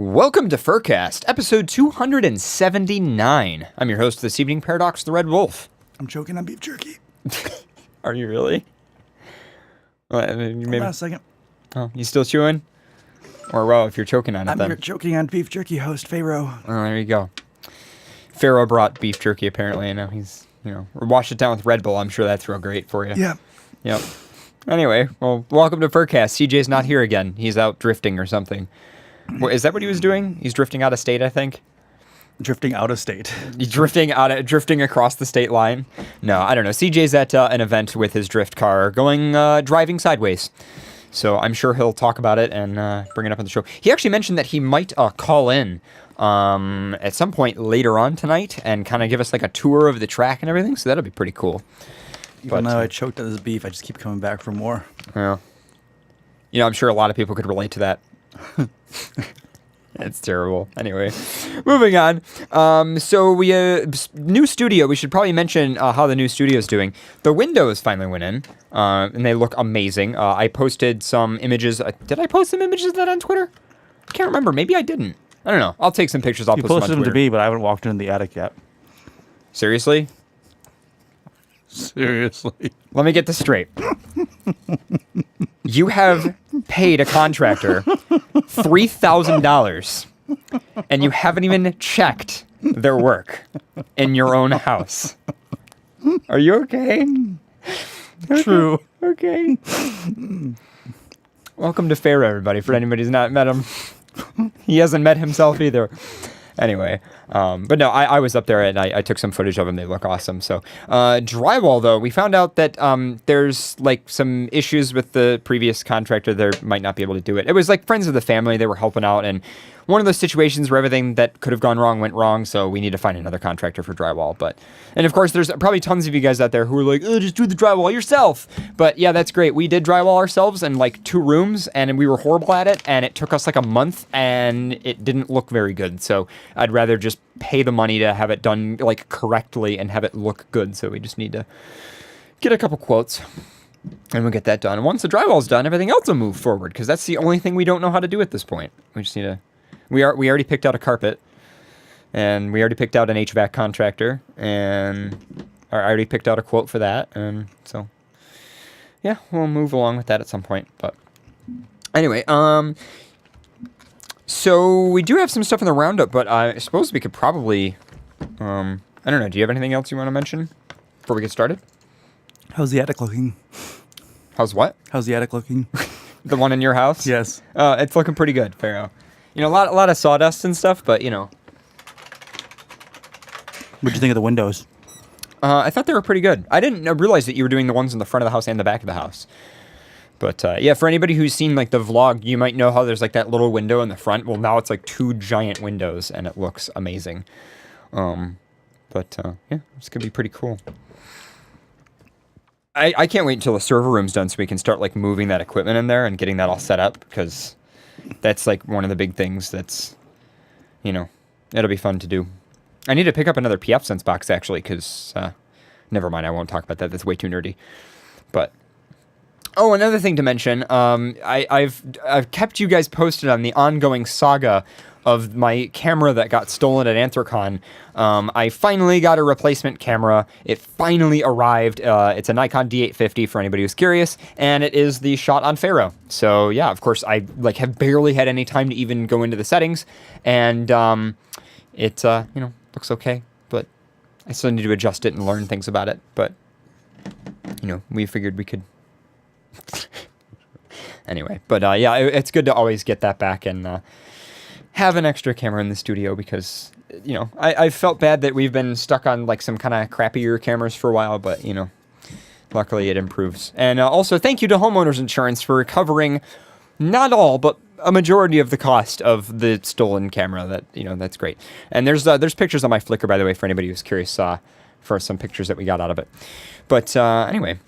Welcome to FurCast, episode 279. I'm your host this evening, Paradox the Red Wolf. I'm choking on beef jerky. Are you really? Hold on a second. Oh, you still chewing? Or, well, if you're choking on it, I'm then. your choking on beef jerky host, Pharaoh. Oh, there you go. Pharaoh brought beef jerky, apparently, and now he's, wash it down with Red Bull. I'm sure that's real great for you. Yeah. Yep. Anyway, well, welcome to FurCast. CJ's not here again. He's out drifting or something. Well, is that what he was doing? He's drifting out of state, I think. Drifting out of state. Drifting across the state line. No, I don't know. CJ's at an event with his drift car, driving sideways. So I'm sure he'll talk about it and bring it up on the show. He actually mentioned that he might call in at some point later on tonight and kind of give us like a tour of the track and everything. So that'll be pretty cool. Even though I choked on this beef, I just keep coming back for more. Yeah. I'm sure a lot of people could relate to that. It's terrible. Anyway, moving on. So we new studio. We should probably mention how the new studio is doing. The windows finally went in, and they look amazing. I posted some images. Did I post some images of that on Twitter? I can't remember. Maybe I didn't. I don't know. I'll take some pictures. You posted them to me, but I haven't walked into the attic yet. Seriously? Seriously. Let me get this straight. You have paid a contractor $3,000, and you haven't even checked their work in your own house. Are you okay? True. Okay. Welcome to Pharaoh, everybody. For anybody who's not met him, he hasn't met himself either. Anyway, but no, I was up there and I took some footage of them. They look awesome. So drywall, though, we found out that there's like some issues with the previous contractor. They might not be able to do it. It was like friends of the family. They were helping out, and one of those situations where everything that could have gone wrong went wrong. So we need to find another contractor for drywall. And of course, there's probably tons of you guys out there who are like, oh, just do the drywall yourself. But yeah, that's great. We did drywall ourselves in like 2 rooms, and we were horrible at it. And it took us like a month, and it didn't look very good. So I'd rather just pay the money to have it done like correctly and have it look good. So we just need to get a couple quotes, and we'll get that done. And once the drywall's done, everything else will move forward, because that's the only thing we don't know how to do at this point. We just need to. We already picked out a carpet, and we already picked out an HVAC contractor, and I already picked out a quote for that, and so yeah, we'll move along with that at some point. But anyway, so we do have some stuff in the roundup, but I suppose we could probably, I don't know. Do you have anything else you want to mention before we get started? How's the attic looking? How's what? How's the attic looking? The one in your house? Yes. It's looking pretty good, Pharaoh. A lot of sawdust and stuff, but What'd you think of the windows? I thought they were pretty good. I didn't realize that you were doing the ones in the front of the house and the back of the house. But yeah, for anybody who's seen like the vlog, you might know how there's like that little window in the front. Well, now it's like 2 giant windows, and it looks amazing. Yeah, it's gonna be pretty cool. I can't wait until the server room's done so we can start like moving that equipment in there and getting that all set up, because that's like one of the big things that's, it'll be fun to do. I need to pick up another PF Sense box, actually, because, never mind, I won't talk about that. That's way too nerdy. But, oh, another thing to mention, I've kept you guys posted on the ongoing saga of my camera that got stolen at Anthrocon. I finally got a replacement camera. It finally arrived. It's a Nikon D850 for anybody who's curious, and it is the shot on Pharaoh. So yeah, of course, I have barely had any time to even go into the settings, and it looks okay, but I still need to adjust it and learn things about it. But we figured we could. Anyway, but yeah, it's good to always get that back and have an extra camera in the studio, because I felt bad that we've been stuck on like some kind of crappier cameras for a while, but luckily it improves. And also thank you to Homeowners Insurance for covering not all but a majority of the cost of the stolen camera. That that's great. And there's pictures on my Flickr, by the way, for anybody who's curious, for some pictures that we got out of it. But anyway,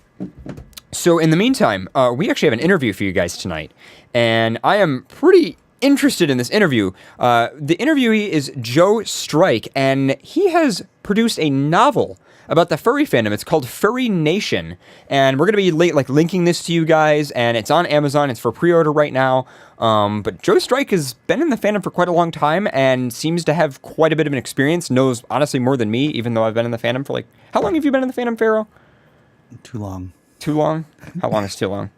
so in the meantime, we actually have an interview for you guys tonight, and I am pretty interested in this interview. The interviewee is Joe Strike, and he has produced a novel about the furry fandom. It's called Furry Nation, and we're going to be linking this to you guys, and it's on Amazon. It's for pre-order right now. But Joe Strike has been in the fandom for quite a long time and seems to have quite a bit of an experience, knows honestly more than me, even though I've been in the fandom for how long have you been in the fandom, Pharaoh? Too long. Too long? How long is too long?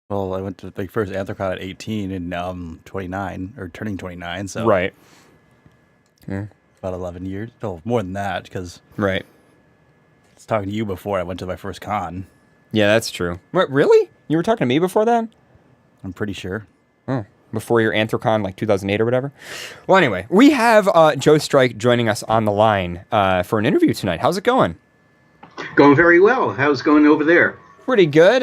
Well, I went to the first Anthrocon at 18 and now I'm 29, or turning 29, so... Right. Yeah. About 11 years. Oh, more than that, because... Right. I was talking to you before I went to my first con. Yeah, that's true. What, really? You were talking to me before that? I'm pretty sure. Oh, before your Anthrocon, 2008 or whatever? Well, anyway, we have Joe Strike joining us on the line for an interview tonight. How's it going? Going very well. How's it going over there? Pretty good.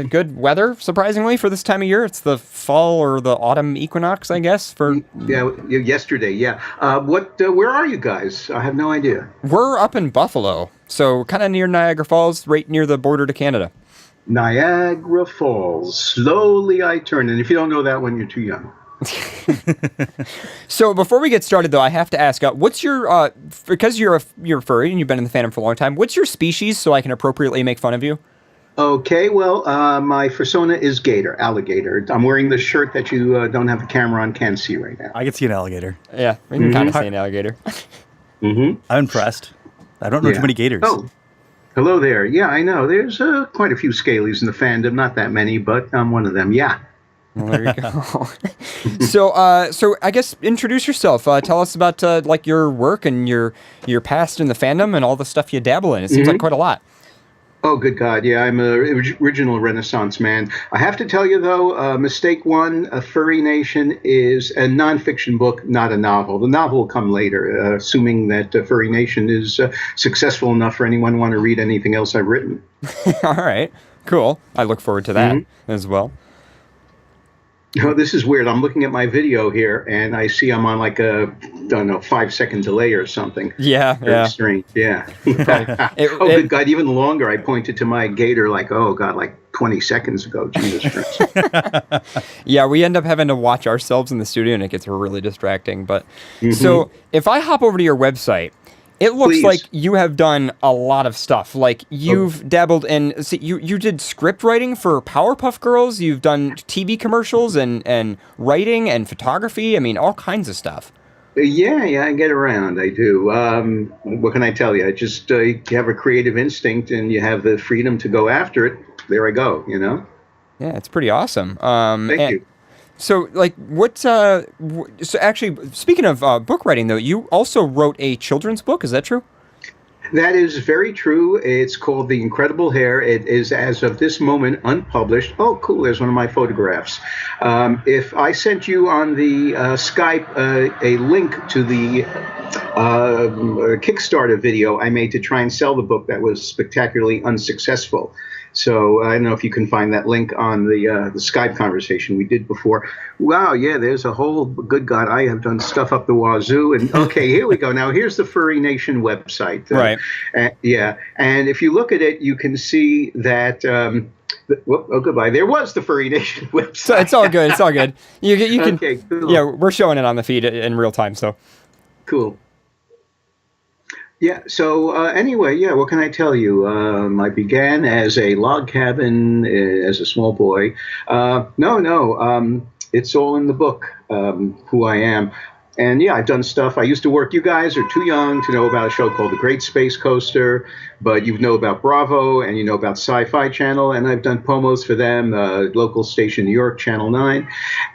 Good weather, surprisingly, for this time of year. It's the fall or the autumn equinox, I guess. Yesterday, yeah. Where are you guys? I have no idea. We're up in Buffalo, so kind of near Niagara Falls, right near the border to Canada. Niagara Falls. Slowly I turn, and if you don't know that one, you're too young. So before we get started, though, I have to ask, what's your, because you're a furry and you've been in the fandom for a long time, what's your species so I can appropriately make fun of you? Okay, well, my persona is alligator. I'm wearing the shirt that you don't have a camera on, can't see right now. I can see an alligator. Yeah, we can kind of see an alligator. I'm impressed. I don't know too many gators. Oh, hello there. Yeah, I know. There's quite a few scalies in the fandom. Not that many, but I'm one of them. Yeah. Well, there you go. So I guess introduce yourself. Tell us about your work and your past in the fandom and all the stuff you dabble in. It seems like quite a lot. Oh, good God. Yeah, I'm an original Renaissance man. I have to tell you, though, mistake one, Furry Nation is a nonfiction book, not a novel. The novel will come later, assuming that Furry Nation is successful enough for anyone to want to read anything else I've written. All right. Cool. I look forward to that as well. Oh, this is weird. I'm looking at my video here, and I see I'm on a, 5-second delay or something. Yeah, Very strange. Yeah. Good God, even longer. I pointed to my gator 20 seconds ago. Jesus Christ. Yeah, we end up having to watch ourselves in the studio, and it gets really distracting. But so if I hop over to your website, it looks like you have done a lot of stuff. You've dabbled in, you did script writing for Powerpuff Girls. You've done TV commercials and writing and photography. I mean, all kinds of stuff. Yeah, I get around. I do. What can I tell you? I just you have a creative instinct and you have the freedom to go after it. There I go, Yeah, it's pretty awesome. Thank you. So, so actually, speaking of book writing, though, you also wrote a children's book. Is that true? That is very true. It's called The Incredible Hair. It is, as of this moment, unpublished. Oh, cool. There's one of my photographs. If I sent you on the Skype a link to the Kickstarter video I made to try and sell the book that was spectacularly unsuccessful. So I don't know if you can find that link on the Skype conversation we did before. Wow, yeah, there's a whole, good God, I have done stuff up the wazoo. And okay, here we go. Now, here's the Furry Nation website. Right. Yeah, and if you look at it, you can see that... goodbye. There was the Furry Nation website. So it's all good. It's all good. You can. Okay, cool. Yeah, we're showing it on the feed in real time. So cool. Yeah. So anyway, yeah. What can I tell you? I began as a log cabin as a small boy. It's all in the book. Who I am. And yeah, I've done stuff. I used to work. You guys are too young to know about a show called The Great Space Coaster, but you know about Bravo and you know about Sci-Fi Channel. And I've done promos for them, local station New York, Channel 9.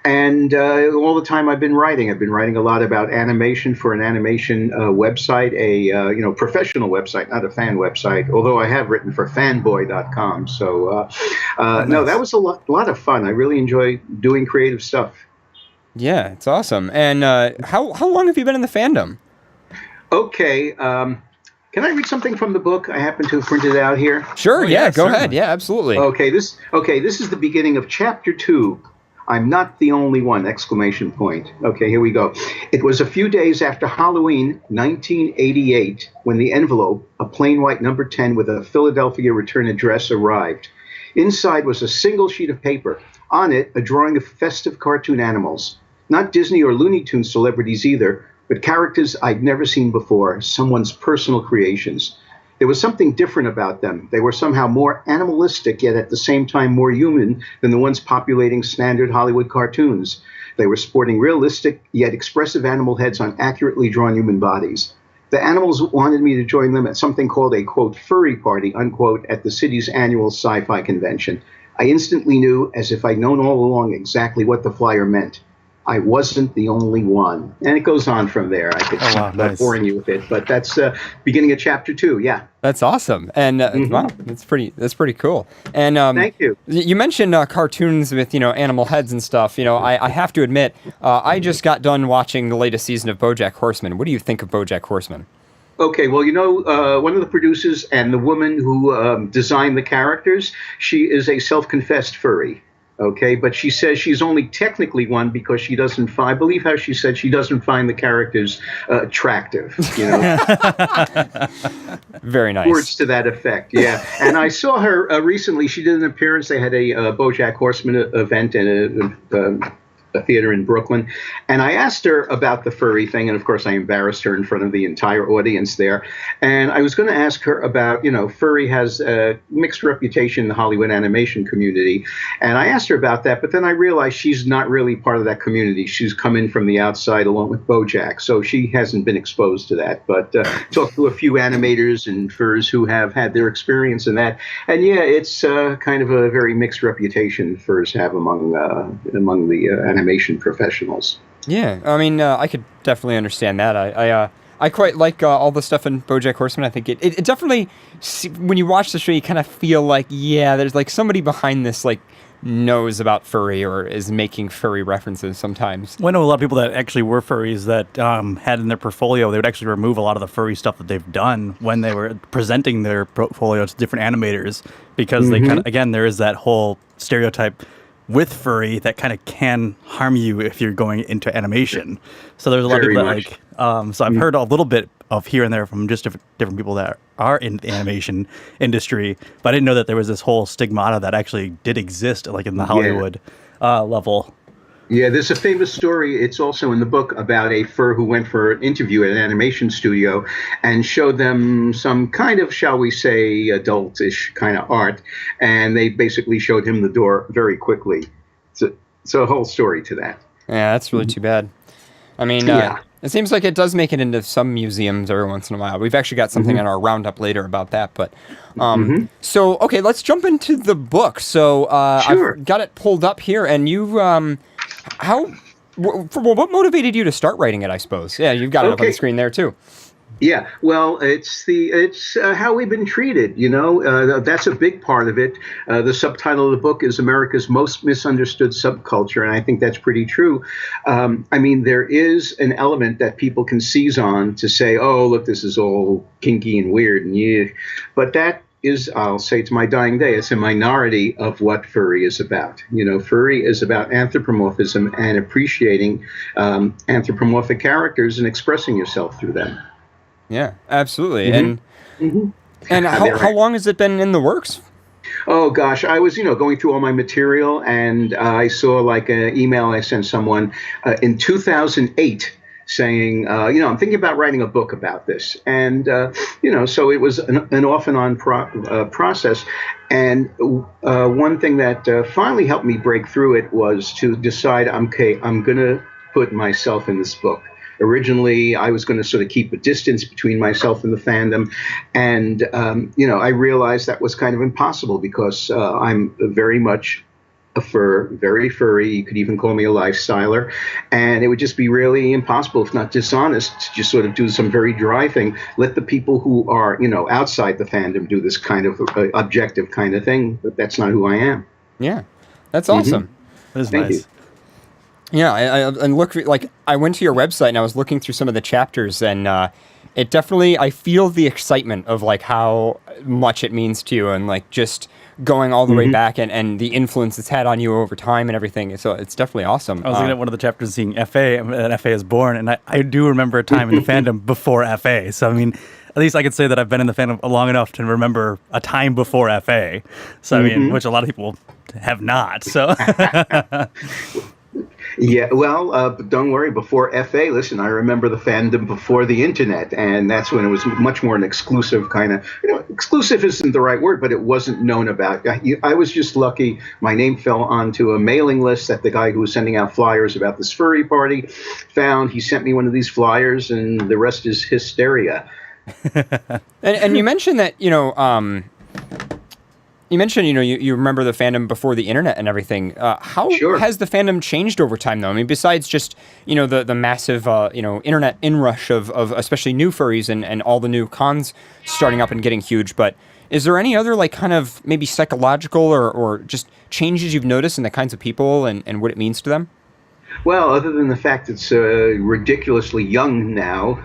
And all the time I've been writing. I've been writing a lot about animation for an animation website, a professional website, not a fan website. Although I have written for fanboy.com. So no, that was a lot of fun. I really enjoy doing creative stuff. Yeah, it's awesome. And how long have you been in the fandom? Okay. Can I read something from the book? I happen to have printed it out here. Sure. Yeah, go ahead. Yeah, absolutely. Okay. This is the beginning of Chapter 2. I'm not the only one! ! Okay, here we go. It was a few days after Halloween, 1988, when the envelope, a plain white number 10 with a Philadelphia return address, arrived. Inside was a single sheet of paper. On it, a drawing of festive cartoon animals. Not Disney or Looney Tunes celebrities either, but characters I'd never seen before, someone's personal creations. There was something different about them. They were somehow more animalistic, yet at the same time more human than the ones populating standard Hollywood cartoons. They were sporting realistic, yet expressive animal heads on accurately drawn human bodies. The animals wanted me to join them at something called a, quote, furry party, unquote, at the city's annual sci-fi convention. I instantly knew, as if I'd known all along, exactly what the flyer meant. I wasn't the only one. And it goes on from there. I could stop boring you with it, but that's beginning of chapter 2. Yeah. That's awesome. And wow, that's pretty cool. And thank you. You mentioned cartoons with, animal heads and stuff. I have to admit, I just got done watching the latest season of BoJack Horseman. What do you think of BoJack Horseman? Okay, well, one of the producers and the woman who designed the characters, she is a self-confessed furry. Okay, but she says she's only technically one because she doesn't find, I believe how she said she doesn't find the characters attractive, Very nice. Words to that effect, yeah. And I saw her recently. She did an appearance. They had a BoJack Horseman event in a theater in Brooklyn. And I asked her about the furry thing. And of course, I embarrassed her in front of the entire audience there. And I was going to ask her about, furry has a mixed reputation in the Hollywood animation community. And I asked her about that. But then I realized she's not really part of that community. She's come in from the outside along with BoJack. So she hasn't been exposed to that. But talked to a few animators and furs who have had their experience in that. And yeah, it's kind of a very mixed reputation furs have among the animation professionals. Yeah, I mean, I could definitely understand that. I quite like all the stuff in BoJack Horseman. I think it definitely, when you watch the show, you kind of feel like, yeah, there's like somebody behind this, like, knows about furry or is making furry references sometimes. Well, I know a lot of people that actually were furries that had in their portfolio, they would actually remove a lot of the furry stuff that they've done when they were presenting their portfolio to different animators, because they kind of, again, there is that whole stereotype with furry that kind of can harm you if you're going into animation. So there's a lot of people that like, so I've heard a little bit of here and there from just different people that are in the animation industry, but I didn't know that there was this whole stigmata that actually did exist, like in the Hollywood level. Yeah, there's a famous story. It's also in the book about a fur who went for an interview at an animation studio and showed them some kind of, shall we say, adultish kind of art. And they basically showed him the door very quickly. So a whole story to that. Yeah, that's really too bad. I mean, it seems like it does make it into some museums every once in a while. We've actually got something in our roundup later about that. But so, okay, let's jump into the book. So Sure. I've got it pulled up here, and you what motivated you to start writing it, I suppose? Yeah, you've got it up on the screen there too. Yeah, well, it's how we've been treated. That's a big part of it. The subtitle of the book is America's Most Misunderstood Subculture, and I think that's pretty true. I mean, there is an element that people can seize on to say, "Oh, look, this is all kinky and weird," and yeah, but that is, I'll say to my dying day, it's a minority of what furry is about. Furry is about anthropomorphism and appreciating anthropomorphic characters and expressing yourself through them. Yeah, absolutely. And how long has it been in the works? Oh, gosh, I was, going through all my material, and I saw like an email I sent someone in 2008 saying, I'm thinking about writing a book about this. And, so it was an off and on process. And one thing that finally helped me break through it was to decide, okay, I'm going to put myself in this book. Originally, I was going to sort of keep a distance between myself and the fandom. And, I realized that was kind of impossible because I'm very much a fur, very furry. You could even call me a lifestyler. And it would just be really impossible, if not dishonest, to just sort of do some very dry thing. Let the people who are, outside the fandom do this kind of objective kind of thing. But that's not who I am. Yeah, that's awesome. That is Thank nice. you. Yeah, I went to your website and I was looking through some of the chapters, and it definitely, I feel the excitement of like how much it means to you, and like just going all the way back and the influence it's had on you over time and everything. So it's definitely awesome. I was looking at one of the chapters seeing FA, and FA is born, and I do remember a time in the fandom before FA. So, I mean, at least I could say that I've been in the fandom long enough to remember a time before FA. So I mean, which a lot of people have not. So Yeah, well, but don't worry. Before FA, listen, I remember the fandom before the internet, and that's when it was much more an exclusive kind of, exclusive isn't the right word, but it wasn't known about. I was just lucky. My name fell onto a mailing list that the guy who was sending out flyers about this furry party found. He sent me one of these flyers, and the rest is hysteria. And you mentioned that, you remember the fandom before the internet and everything. How has the fandom changed over time, though? I mean, besides just, the massive, internet inrush of especially new furries and all the new cons starting up and getting huge. But is there any other, kind of maybe psychological or just changes you've noticed in the kinds of people and what it means to them? Well, other than the fact it's ridiculously young now,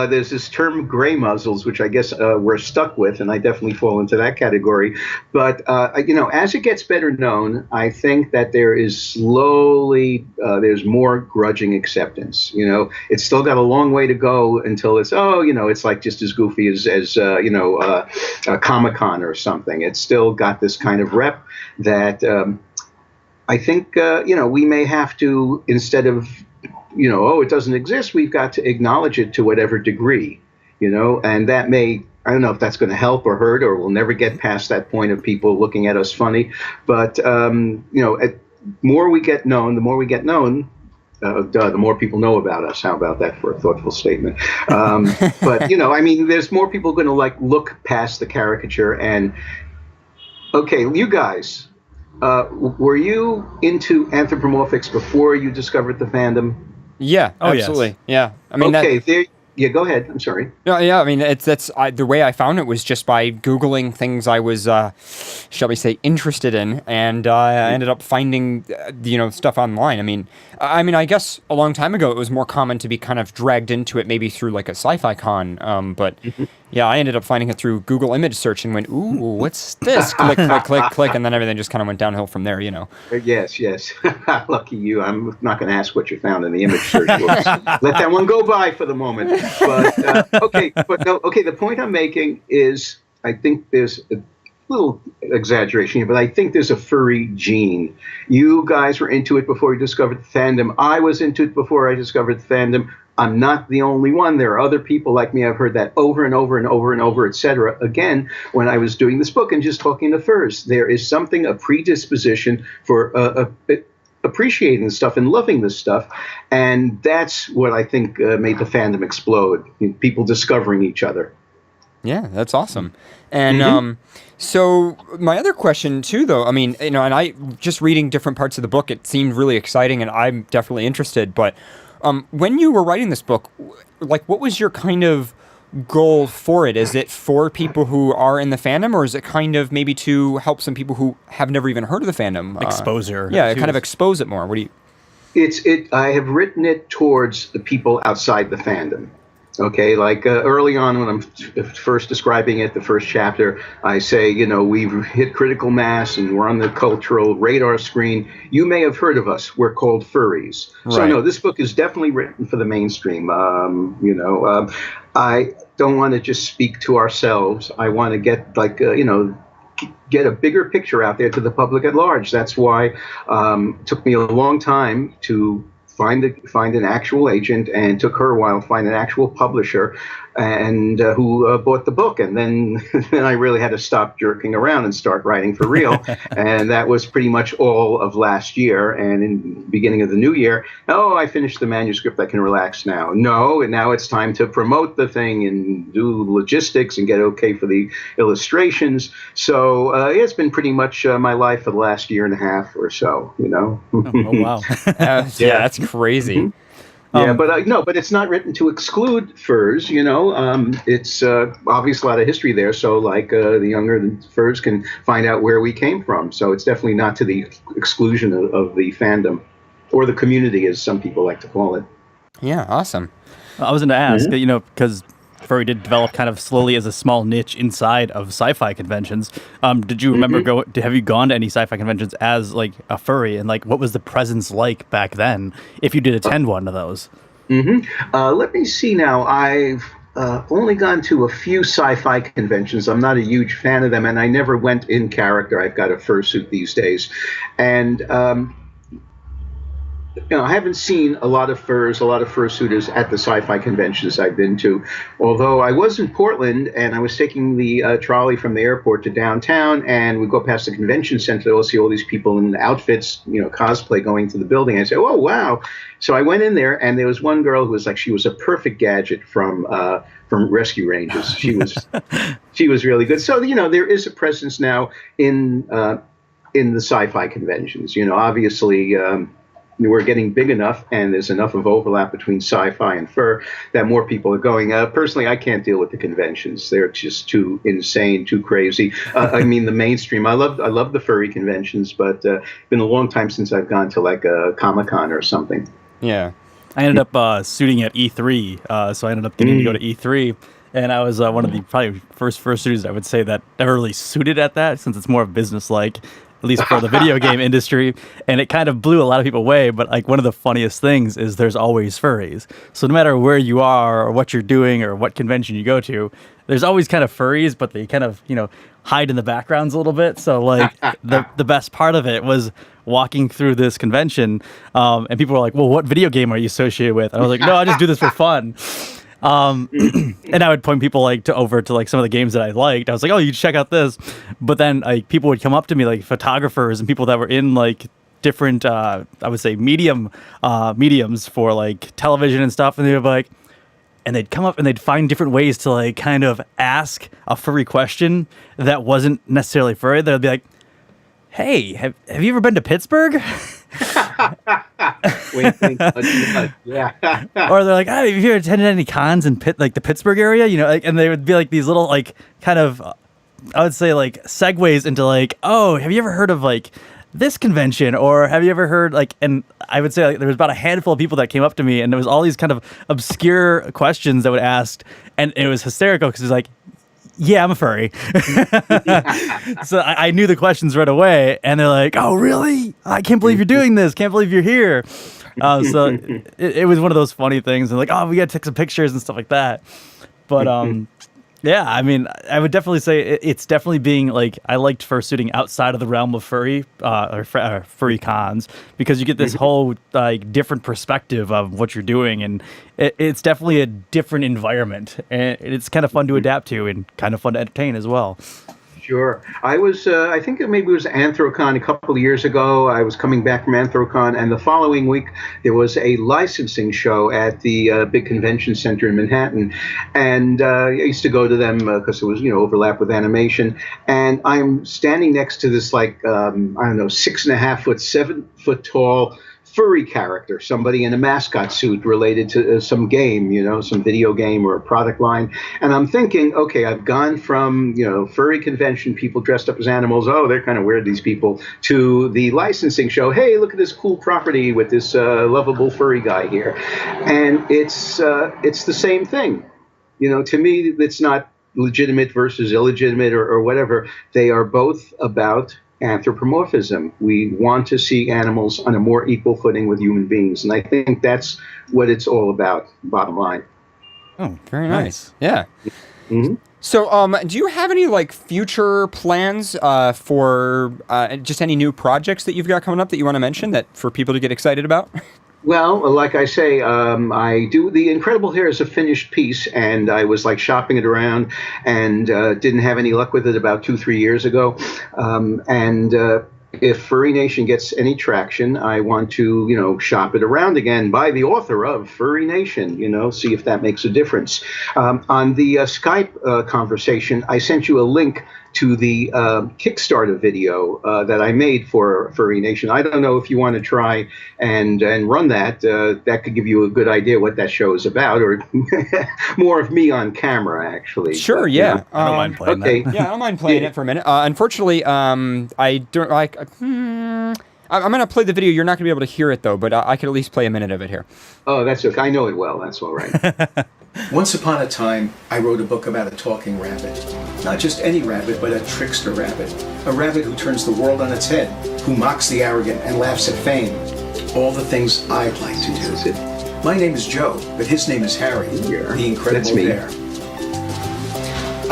there's this term gray muzzles, which I guess we're stuck with, and I definitely fall into that category. But, as it gets better known, I think that there is slowly, there's more grudging acceptance. It's still got a long way to go until it's, it's like just as goofy as Comic-Con or something. It's still got this kind of rep that... I think, we may have to, instead of, it doesn't exist, we've got to acknowledge it to whatever degree, and that may, I don't know if that's going to help or hurt, or we'll never get past that point of people looking at us funny. But, the more we get known, the more people know about us. How about that for a thoughtful statement? But, there's more people going to look past the caricature and, okay, you guys... were you into anthropomorphics before you discovered the fandom? Yeah, absolutely. Yes. Yeah, I mean, go ahead. I'm sorry. No, yeah, I mean, the way I found it was just by Googling things I was, shall we say, interested in, and I ended up finding, stuff online. I mean, I guess a long time ago it was more common to be kind of dragged into it, maybe through a sci-fi con, but yeah, I ended up finding it through Google image search and went, ooh, what's this? Click, click, click, click, and then everything just kind of went downhill from there, Yes. Lucky you. I'm not going to ask what you found in the image search. Let that one go by for the moment. But the point I'm making is I think there's a little exaggeration here, but I think there's a furry gene. You guys were into it before you discovered the fandom. I was into it before I discovered the fandom. I'm not the only one. There are other people like me. I've heard that over and over and over and over, etc. Again, when I was doing this book and just talking to furs, there is something, a predisposition for appreciating this stuff and loving this stuff. And that's what I think made the fandom explode. People discovering each other. Yeah, that's awesome. And so my other question too, though, I mean, and I just reading different parts of the book, it seemed really exciting and I'm definitely interested. But when you were writing this book, what was your kind of goal for it? Is it for people who are in the fandom, or is it kind of maybe to help some people who have never even heard of the fandom? Exposure. Yeah, kind of expose it more. What do you... I have written it towards the people outside the fandom. Okay, early on when I'm first describing it, the first chapter, I say, we've hit critical mass and we're on the cultural radar screen. You may have heard of us. We're called furries. Right. So, no, this book is definitely written for the mainstream. I don't want to just speak to ourselves. I want to get, get a bigger picture out there to the public at large. That's why it took me a long time to find an actual agent, and took her a while to find an actual publisher and who bought the book. And then I really had to stop jerking around and start writing for real. And that was pretty much all of last year. And in the beginning of the new year, I finished the manuscript. I can relax now. No, and now it's time to promote the thing and do logistics and get okay for the illustrations. So it's been pretty much my life for the last year and a half or so, Oh, wow. Yeah, that's crazy. Mm-hmm. But it's not written to exclude furs, It's obviously a lot of history there. So the younger furs can find out where we came from. So it's definitely not to the exclusion of the fandom, or the community, as some people like to call it. Yeah, awesome. I was going to ask, because Furry did develop kind of slowly as a small niche inside of sci-fi conventions. Did you remember have you gone to any sci-fi conventions as a furry, and what was the presence like back then if you did attend one of those? Let me see now. I've only gone to a few sci-fi conventions. I'm not a huge fan of them, and I never went in character. I've got a fursuit these days, and I haven't seen a lot of fursuiters at the sci-fi conventions I've been to. Although I was in Portland and I was taking the trolley from the airport to downtown, and we go past the convention center. I'll see all these people in outfits, cosplay, going to the building. I say, "Oh, wow!" So I went in there, and there was one girl who was like, she was a perfect gadget from Rescue Rangers. She was really good. So there is a presence now in the sci-fi conventions. Obviously. We're getting big enough, and there's enough of overlap between sci-fi and fur that more people are going. Personally, I can't deal with the conventions; they're just too insane, too crazy. I mean, the mainstream. I love the furry conventions, but it's been a long time since I've gone to like a Comic-Con or something. Yeah, I ended up suiting at E3, so I ended up getting to go to E3. And I was one of the probably first fursuiters, I would say, that ever really suited at that, since it's more business-like, at least for the video game industry. And it kind of blew a lot of people away. But like one of the funniest things is there's always furries. So no matter where you are or what you're doing or what convention you go to, there's always kind of furries, but they kind of, hide in the backgrounds a little bit. So like the best part of it was walking through this convention, and people were like, "Well, what video game are you associated with?" And I was like, "No, I just do this for fun." And I would point people over to some of the games that I liked. I was like, "Oh, you check out this," but then people would come up to me, like photographers and people that were in different, I would say mediums for television and stuff, and they would be like, and they'd come up and they'd find different ways to kind of ask a furry question that wasn't necessarily furry. They'd be like, "Hey, have you ever been to Pittsburgh?" Wink, wink, yeah. Or they're like, "Oh, have you attended any cons in the Pittsburgh area?" And they would be these little kind of, I would say segues into "Oh, have you ever heard of this convention?" Or have you ever heard and I would say there was about a handful of people that came up to me, and there was all these kind of obscure questions that would ask, and it was hysterical because it's "Yeah, I'm a furry." So I knew the questions right away, and they're like, "Oh, really? I can't believe you're doing this. Can't believe you're here." So it was one of those funny things, and "Oh, we got to take some pictures and stuff like that." But yeah, I mean, I would definitely say it's definitely being I liked fursuiting outside of the realm of furry or furry cons, because you get this whole different perspective of what you're doing, and it's definitely a different environment, and it's kind of fun to adapt to and kind of fun to entertain as well. Sure. I was, I think maybe it was Anthrocon a couple of years ago. I was coming back from Anthrocon, and the following week there was a licensing show at the big convention center in Manhattan. And I used to go to them because it was, overlap with animation. And I'm standing next to this, I don't know, 6.5 foot, 7 foot tall furry character, somebody in a mascot suit related to some game, some video game or a product line. And I'm thinking, okay, I've gone from, furry convention, people dressed up as animals, oh, they're kind of weird, these people, to the licensing show, hey, look at this cool property with this lovable furry guy here. And it's the same thing. To me, it's not legitimate versus illegitimate or whatever. They are both about anthropomorphism. We want to see animals on a more equal footing with human beings, and I think that's what it's all about, bottom line. Oh, very nice. Yeah. Mm-hmm. So, do you have any future plans for just any new projects that you've got coming up that you want to mention that for people to get excited about? Well, like I say, I do The Incredible Hair is a finished piece, and I was shopping it around and didn't have any luck with it about 2-3 years ago. If Furry Nation gets any traction, I want to, shop it around again by the author of Furry Nation, see if that makes a difference. On the Skype conversation, I sent you a link to the Kickstarter video that I made for Furry Nation. I don't know if you want to try and run that. That could give you a good idea what that show is about, or more of me on camera, actually. Sure, but, yeah. I don't mind playing that. Yeah, I don't mind playing it for a minute. Unfortunately, I don't like... I'm going to play the video. You're not going to be able to hear it, though, but I could at least play a minute of it here. Oh, that's okay. I know it well. That's all right. Once upon a time, I wrote a book about a talking rabbit. Not just any rabbit, but a trickster rabbit. A rabbit who turns the world on its head, who mocks the arrogant and laughs at fame. All the things I'd like to do. My name is Joe, but his name is Harry, the Incredible That's me. Bear.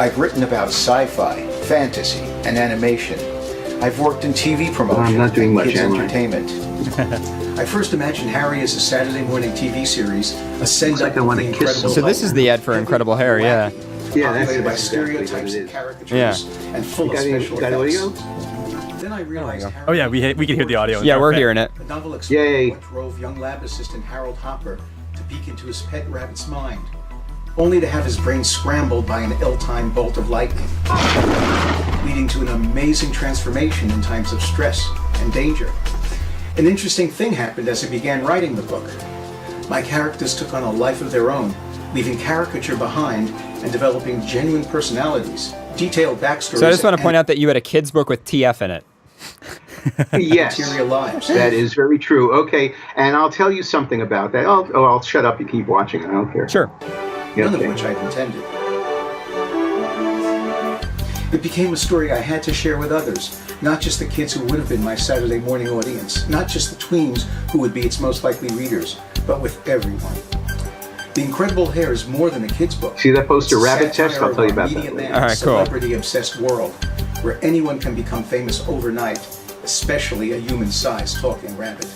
I've written about sci-fi, fantasy, and animation. I've worked in TV promotion I'm not doing and much, kids am I? entertainment. I first imagined Harry as a Saturday morning TV series, a send-up like I of wanna the kiss Incredible So this is the ad for Hulk. Incredible Hair, yeah. Yeah, Populated by that's exactly what stereotypes it and is. caricatures Yeah. and full You of got, any, special got effects. audio? Then I realized Harry Oh yeah, we can hear the audio. Yeah, we're Okay. hearing it. The novel explored Yay. what drove young lab assistant Harold Hopper to peek into his pet rabbit's mind, only to have his brain scrambled by an ill-timed bolt of lightning, leading to an amazing transformation in times of stress and danger. An interesting thing happened as I began writing the book. My characters took on a life of their own, leaving caricature behind and developing genuine personalities, detailed backstories. So I just want to point out that you had a kid's book with TF in it. Yes. Interior lives. That is very true. Okay, and I'll tll you something about that. I'll shut up. You keep watching. I don't care. Sure. None Okay. of which I'd intended. It became a story I had to share with others, not just the kids who would have been my Saturday morning audience, not just the tweens who would be its most likely readers, but with everyone. The Incredible Hair is more than a kid's book. See that poster, It's a Rabbit Test? satire I'll tell you of our about that media later. land, All right, cool. celebrity-obsessed world, where anyone can become famous overnight, especially a human-sized talking rabbit.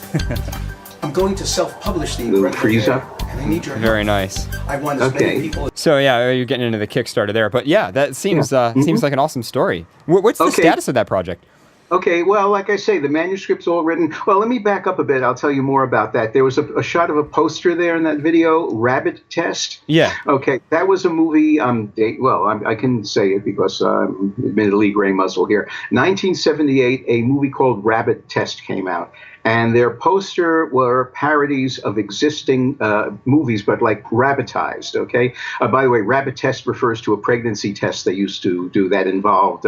I'm going to self-publish The Little Incredible freeze Hair, up. and I need your help. Very nice. I want as Okay. many people So yeah, you're getting into the Kickstarter there, but yeah, that seems seems like an awesome story. What's the Okay. status of that project? Okay, well, like I say, the manuscript's all written. Well, let me back up a bit. I'll tell you more about that. There was a shot of a poster there in that video, Rabbit Test. Yeah. Okay, that was a movie. I can say it because admittedly, gray muzzle here. 1978, a movie called Rabbit Test came out, and their poster were parodies of existing movies, but like rabbitized. Okay. By the way, Rabbit Test refers to a pregnancy test they used to do that involved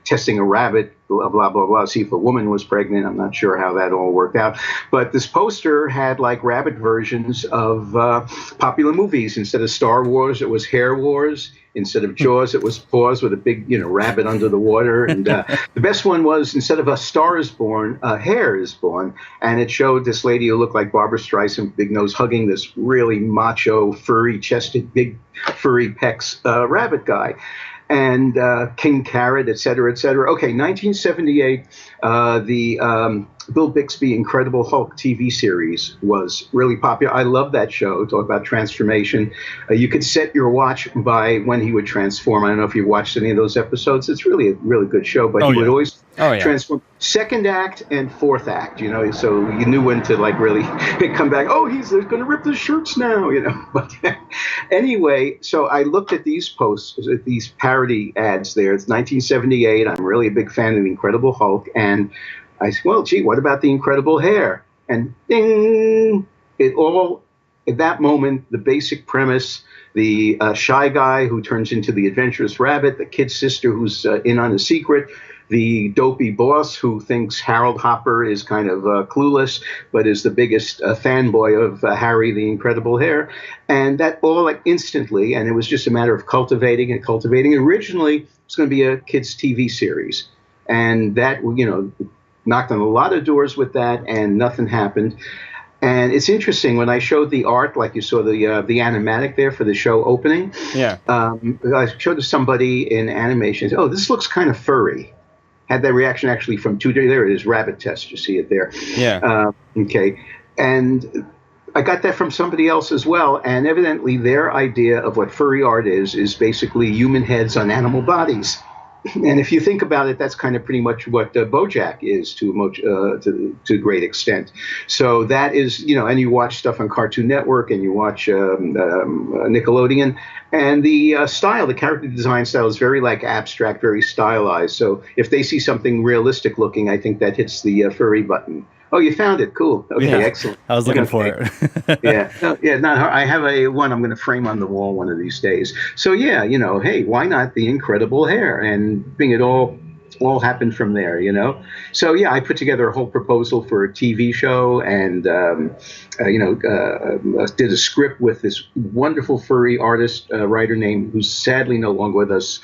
testing a rabbit. Blah, blah, blah, blah, see if a woman was pregnant. I'm not sure how that all worked out. But this poster had like rabbit versions of popular movies. Instead of Star Wars, it was Hair Wars. Instead of Jaws, it was Paws with a big, rabbit under the water. And the best one was, instead of A Star is Born, A Hare is Born. And it showed this lady who looked like Barbara Streisand, big nose, hugging this really macho, furry-chested, big furry pecs rabbit guy. And King Carrot, et cetera, et cetera. Okay, 1978, the Bill Bixby Incredible Hulk TV series was really popular. I love that show. Talk about transformation. You could set your watch by when he would transform. I don't know if you watched any of those episodes. It's really a really good show, but he would always transform. Second act and fourth act, so you knew when to like really come back. Oh, he's going to rip the shirts now, But anyway, so I looked at these posts, at these parody ads there. It's 1978. I'm really a big fan of the Incredible Hulk. And I said, well, gee, what about the Incredible Hair? And ding, at that moment, the basic premise, the shy guy who turns into the adventurous rabbit, the kid sister who's in on a secret, the dopey boss who thinks Harold Hopper is kind of clueless, but is the biggest fanboy of Harry the Incredible Hair. And that all like instantly, and it was just a matter of cultivating and cultivating. Originally, it was going to be a kids' TV series. And that, knocked on a lot of doors with that, and nothing happened. And it's interesting, when I showed the art, like you saw the animatic there for the show opening, I showed to somebody in animation, oh, this looks kind of furry. Had that reaction actually from there it is, Rabbit Test, you see it there. Yeah. Okay. And I got that from somebody else as well, and evidently their idea of what furry art is basically human heads on animal bodies. And if you think about it, that's kind of pretty much what BoJack is to a great extent. So that is, and you watch stuff on Cartoon Network and you watch Nickelodeon, and the style, the character design style is very like abstract, very stylized. So if they see something realistic looking, I think that hits the furry button. Oh, you found it. Cool. Okay, excellent. I was looking for it. I have one I'm going to frame on the wall one of these days. So yeah, hey, why not the Incredible Hair? And being it all happened from there, So yeah, I put together a whole proposal for a TV show, and did a script with this wonderful furry artist, writer named, who's sadly no longer with us,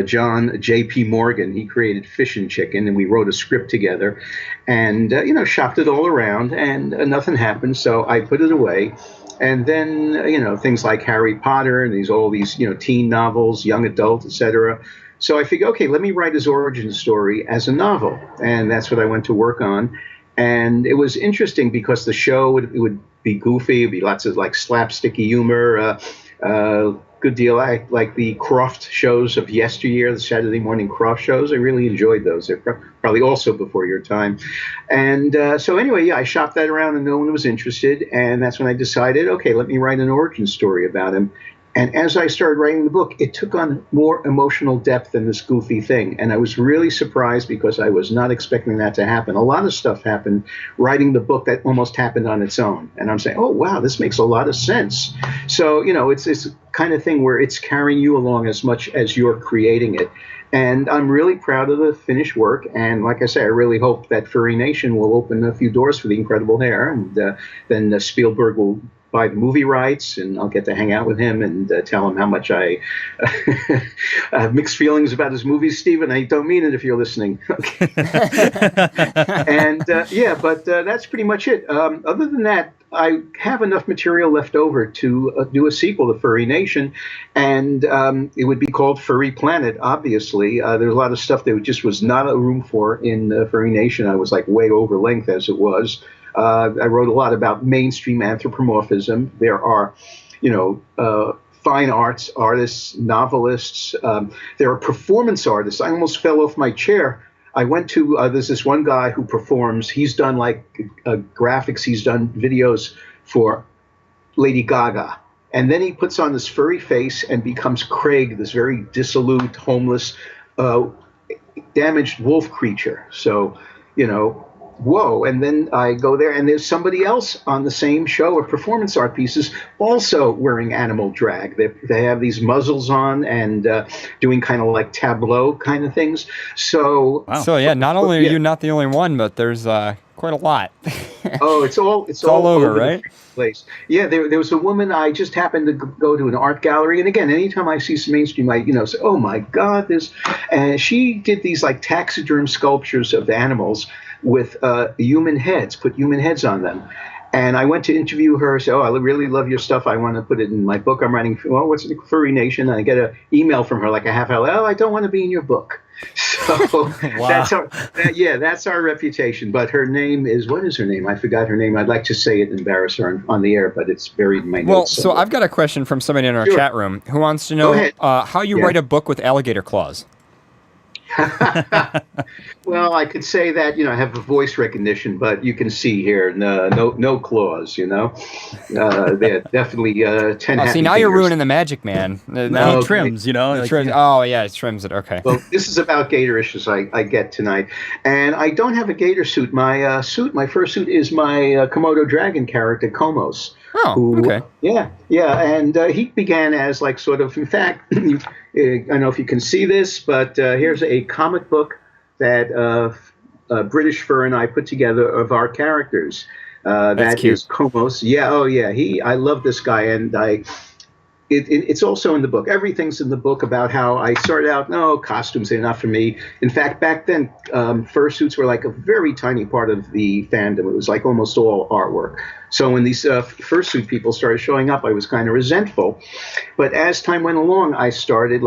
John J.P. Morgan. He created Fish and Chicken, and we wrote a script together, and shopped it all around, and nothing happened. So I put it away. And then, things like Harry Potter and all these, teen novels, young adult, etc. So I figured, okay, let me write his origin story as a novel. And that's what I went to work on. And it was interesting because the show it would be goofy, it'd be lots of like slapsticky humor, good deal. I like the Croft shows of yesteryear, the Saturday morning Croft shows. I really enjoyed those. They're probably also before your time. And so anyway, I shopped that around and no one was interested. And that's when I decided, okay, let me write an origin story about him. And as I started writing the book, it took on more emotional depth than this goofy thing. And I was really surprised because I was not expecting that to happen. A lot of stuff happened writing the book that almost happened on its own. And I'm saying, oh, wow, this makes a lot of sense. So, it's this kind of thing where it's carrying you along as much as you're creating it. And I'm really proud of the finished work. And like I say, I really hope that Furry Nation will open a few doors for the incredible hair. And then Spielberg will buy the movie rights, and I'll get to hang out with him and tell him how much I have mixed feelings about his movies, Stephen. I don't mean it if you're listening. Okay. And but that's pretty much it. Other than that, I have enough material left over to do a sequel to Furry Nation, and it would be called Furry Planet, obviously. There's a lot of stuff that just was not a room for in Furry Nation. I was like way over length as it was. I wrote a lot about mainstream anthropomorphism. There are, fine arts artists, novelists. There are performance artists. I almost fell off my chair. I went to, there's this one guy who performs. He's done like graphics. He's done videos for Lady Gaga. And then he puts on this furry face and becomes Craig, this very dissolute, homeless, damaged wolf creature. So, whoa. And then I go there and there's somebody else on the same show of performance art pieces also wearing animal drag. They have these muzzles on and doing kind of like tableau kind of things. So, wow. So yeah, not only are you not the only one, but there's quite a lot. Oh, it's all over, right? Place. Yeah, there was a woman. I just happened to go to an art gallery, and again, anytime I see some mainstream, I say, "Oh my God, this!" And she did these like taxiderm sculptures of animals with human heads, put human heads on them. And I went to interview her, say, "Oh, I really love your stuff. I want to put it in my book I'm writing. Well, what's it, Furry Nation?" And I get an email from her like a half hour. "Oh, I don't want to be in your book." So wow. That's our reputation. But her name is, what is her name? I forgot her name. I'd like to say it and embarrass her on the air, but it's buried in my notes. Well, so I've got a question from somebody in our chat room who wants to know how you write a book with alligator claws. Well, I could say that, I have a voice recognition, but you can see here, no claws, they're definitely 10 see, now fingers. you're ruining the magic, man. Now he trims, trims. Oh, yeah, it trims it. Okay. Well, this is about gator issues I get tonight. And I don't have a gator suit. My first suit is my Komodo dragon character, Komos. Oh, okay. Yeah. And he began as like sort of, in fact, I don't know if you can see this, but here's a comic book that British Fur and I put together of our characters. That cute. is Komos. Yeah, oh yeah. I love this guy, and it's also in the book. Everything's in the book about how I started out, no, costumes are not for me. In fact, back then, fursuits were like a very tiny part of the fandom. It was like almost all artwork. So when these fursuit people started showing up, I was kind of resentful. But as time went along, I started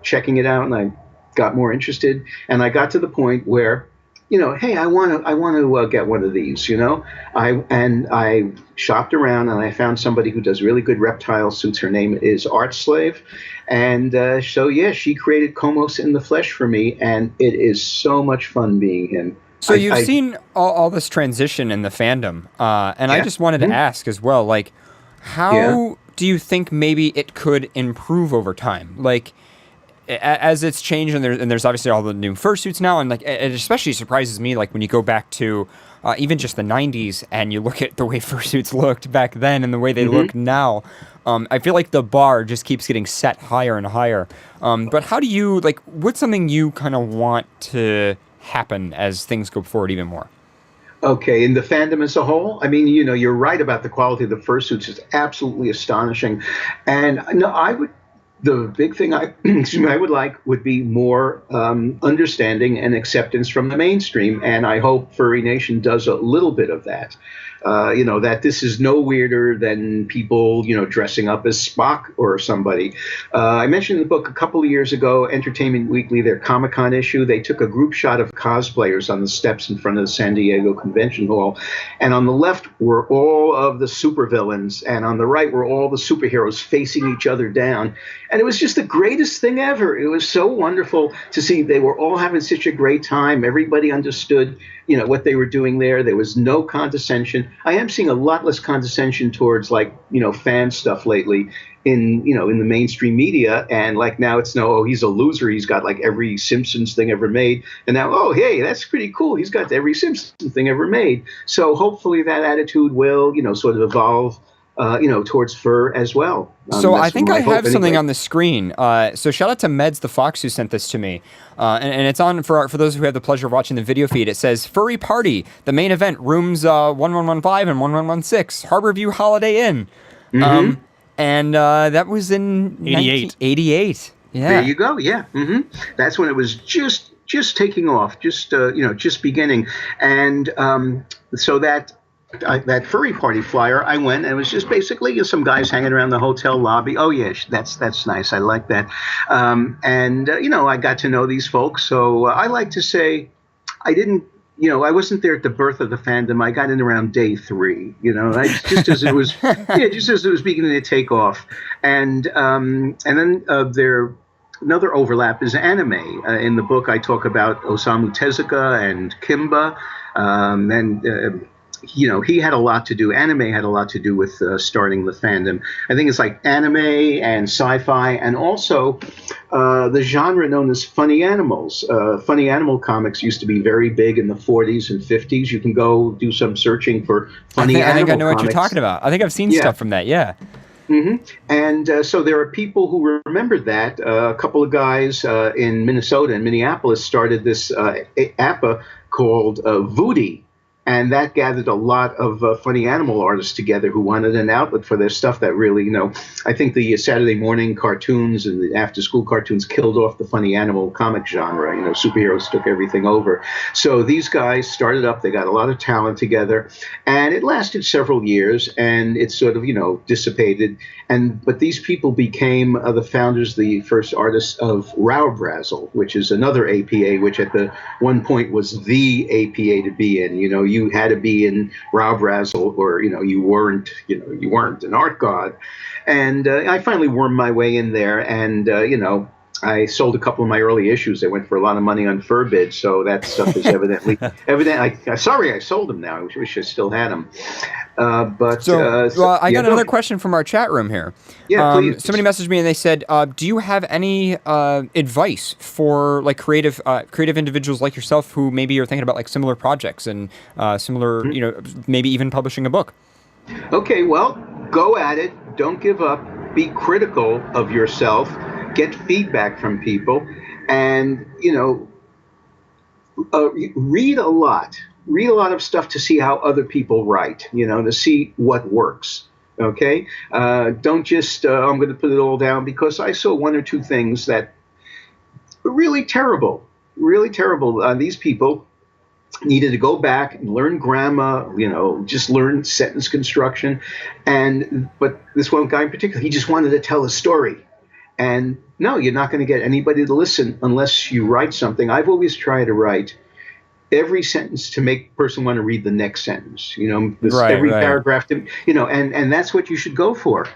checking it out, and I got more interested. And I got to the point where, hey, I want to get one of these, I shopped around and I found somebody who does really good reptile suits. Her name is Art Slave. And she created Komos in the flesh for me. And it is so much fun being him. So you've seen all this transition in the fandom. And I just wanted to ask as well, like, how do you think maybe it could improve over time? Like, as it's changed, and there's obviously all the new fursuits now, and like it especially surprises me, like when you go back to even just the 90s and you look at the way fursuits looked back then and the way they look now. I feel like the bar just keeps getting set higher and higher. But how do you, like, what's something you kind of want to happen as things go forward even more? Okay, in the fandom as a whole, I mean, you're right about the quality of the fursuits. It's absolutely astonishing. And no, I would The big thing I would like would be more understanding and acceptance from the mainstream, and I hope Furry Nation does a little bit of that. That this is no weirder than people, dressing up as Spock or somebody. I mentioned in the book a couple of years ago, Entertainment Weekly, their Comic-Con issue, they took a group shot of cosplayers on the steps in front of the San Diego Convention Hall. And on the left were all of the supervillains, and on the right were all the superheroes facing each other down. And it was just the greatest thing ever. It was so wonderful to see. They were all having such a great time. Everybody understood, what they were doing there. There was no condescension. I am seeing a lot less condescension towards fan stuff lately in the mainstream media. And now it's he's a loser. He's got every Simpsons thing ever made. And now, oh, hey, that's pretty cool. He's got every Simpsons thing ever made. So hopefully that attitude will, sort of evolve, towards fur as well. So I think I have something on the screen. So shout out to Meds the Fox who sent this to me. And it's on for those who have the pleasure of watching the video feed. It says Furry Party, the main event, rooms 1115 and 1116, Harborview Holiday Inn. Mm-hmm. And that was in 1988. Yeah. There you go. Yeah. Mm-hmm. That's when it was just taking off, just beginning. And so that Furry Party flyer, I went, and it was just basically some guys hanging around the hotel lobby. Oh, yeah, that's nice. I like that. I got to know these folks. So I like to say I didn't, I wasn't there at the birth of the fandom. I got in around day 3, just as it was, just as it was beginning to take off. And then another overlap is anime. In the book, I talk about Osamu Tezuka and Kimba, he had a lot to do. Anime had a lot to do with starting the fandom. I think it's anime and sci-fi, and also the genre known as funny animals. Funny animal comics used to be very big in the 40s and 50s. You can go do some searching for funny animal comics. I think I know what you're talking about. I think I've seen stuff from that, yeah. Mm-hmm. And so there are people who remembered that. A couple of guys in Minnesota and Minneapolis started this APA called Voodie. And that gathered a lot of funny animal artists together who wanted an outlet for their stuff that really, I think the Saturday morning cartoons and the after-school cartoons killed off the funny animal comic genre. Superheroes took everything over. So these guys started up. They got a lot of talent together. And it lasted several years, and it sort of, dissipated. But these people became the founders, the first artists of Raubrazzle, which is another APA, which at the one point was the APA to be in. You had to be in Raubrazzle, or you weren't an art god. And I finally wormed my way in there, and I sold a couple of my early issues. They went for a lot of money on FurBid, so that stuff is evident. Sorry, I sold them now. I wish I still had them. I got another question from our chat room here. Yeah, please. Somebody messaged me and they said, "Do you have any advice for creative individuals like yourself who maybe are thinking about similar projects and similar, maybe even publishing a book?" Okay, well, go at it. Don't give up. Be critical of yourself. Get feedback from people, and read a lot. Read a lot of stuff to see how other people write. To see what works. Okay, don't just I'm going to put it all down, because I saw one or two things that were really terrible. Really terrible. These people needed to go back and learn grammar, just learn sentence construction, but this one guy in particular, he just wanted to tell a story. And no, you're not going to get anybody to listen unless you write something. I've always tried to write every sentence to make the person want to read the next sentence. Every paragraph, and that's what you should go for.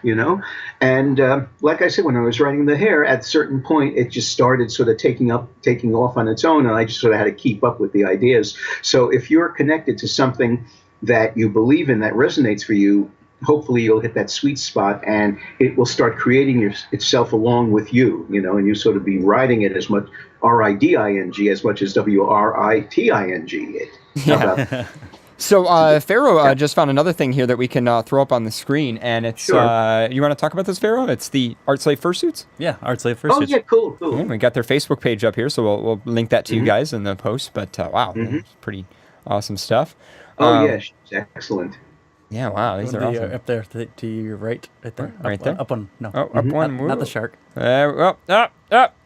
And like I said, when I was writing The Hair, at a certain point, it just started sort of taking off on its own, and I just sort of had to keep up with the ideas. So if you're connected to something that you believe in, that resonates for you, hopefully you'll hit that sweet spot, and it will start creating itself along with you, and you sort of be riding it as much RIDING as much as WRITING it. Yeah. So Pharaoh just found another thing here that we can throw up on the screen, and it's you want to talk about this, Pharaoh? It's the Art Slave Fursuits. Yeah, Art Slave Fursuits. Oh yeah, cool. Yeah, we got their Facebook page up here, so we'll link that to you guys in the post. But wow, pretty awesome stuff. Oh yeah, she's excellent. Yeah, wow, these are awesome. Up there to your right there. Right up, there? Up one. No. Oh, up one. Not the shark.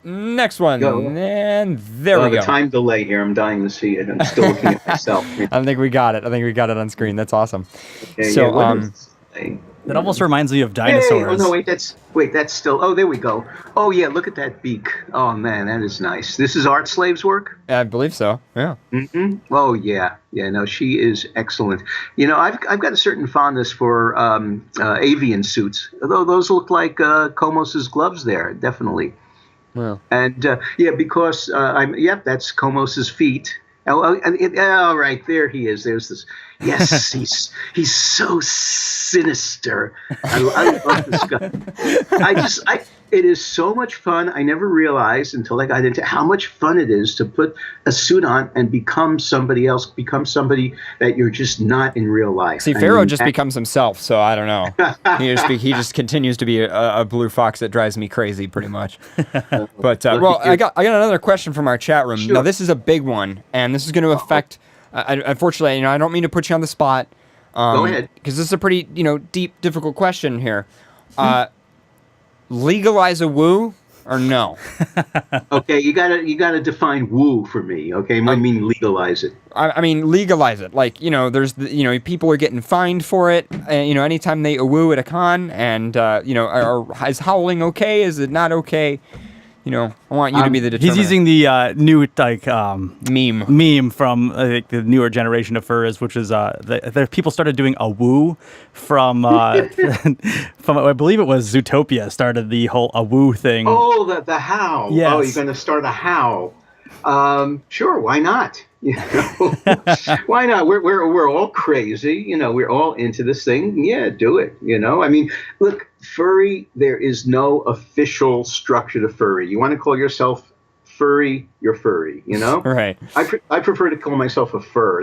Next one. Go. And there we The go. time delay here. I'm dying to see it. I'm still looking at myself. I think we got it. on screen. That's awesome. Okay, So, what is this thing? It almost reminds me of Hey, dinosaurs. oh no, that's still. Oh, there we go. Oh yeah, look at that beak. Oh man, that is nice. This is Art Slave's work. I believe so. Yeah. Oh yeah. No, she is excellent. I've got a certain fondness for avian suits. Although those look like Komos's gloves there, definitely. Well. And because that's Komos's feet. Oh, right there he is. There's this. Yes, he's so sinister. I love this guy. It is so much fun. I never realized until I got into how much fun it is to put a suit on and become somebody else, become somebody that you're just not in real life. See, Pharaoh just becomes himself, so I don't know. He just continues to be a blue fox that drives me crazy, pretty much. But I got another question from our chat room. Sure. Now this is a big one, and this is going to affect. Unfortunately, I don't mean to put you on the spot. Go ahead. Because this is a pretty deep, difficult question here. Legalize a woo or no? Okay, you gotta define woo for me. Okay, I mean legalize it. I mean legalize it. Like there's people are getting fined for it. Anytime they woo at a con, and is howling okay? Is it not okay? I want you to be the determiner. He's using the new meme from the newer generation of furries, which is the people started doing a woo from from I believe it was Zootopia started the whole a woo thing. Oh, the how. Yes. Oh, you're going to start a how. Sure, why not? Why not? We're all crazy. We're all into this thing. Yeah, do it. I mean, look, furry. There is no official structure to furry. You want to call yourself furry, you're furry. Right. I prefer to call myself a fur.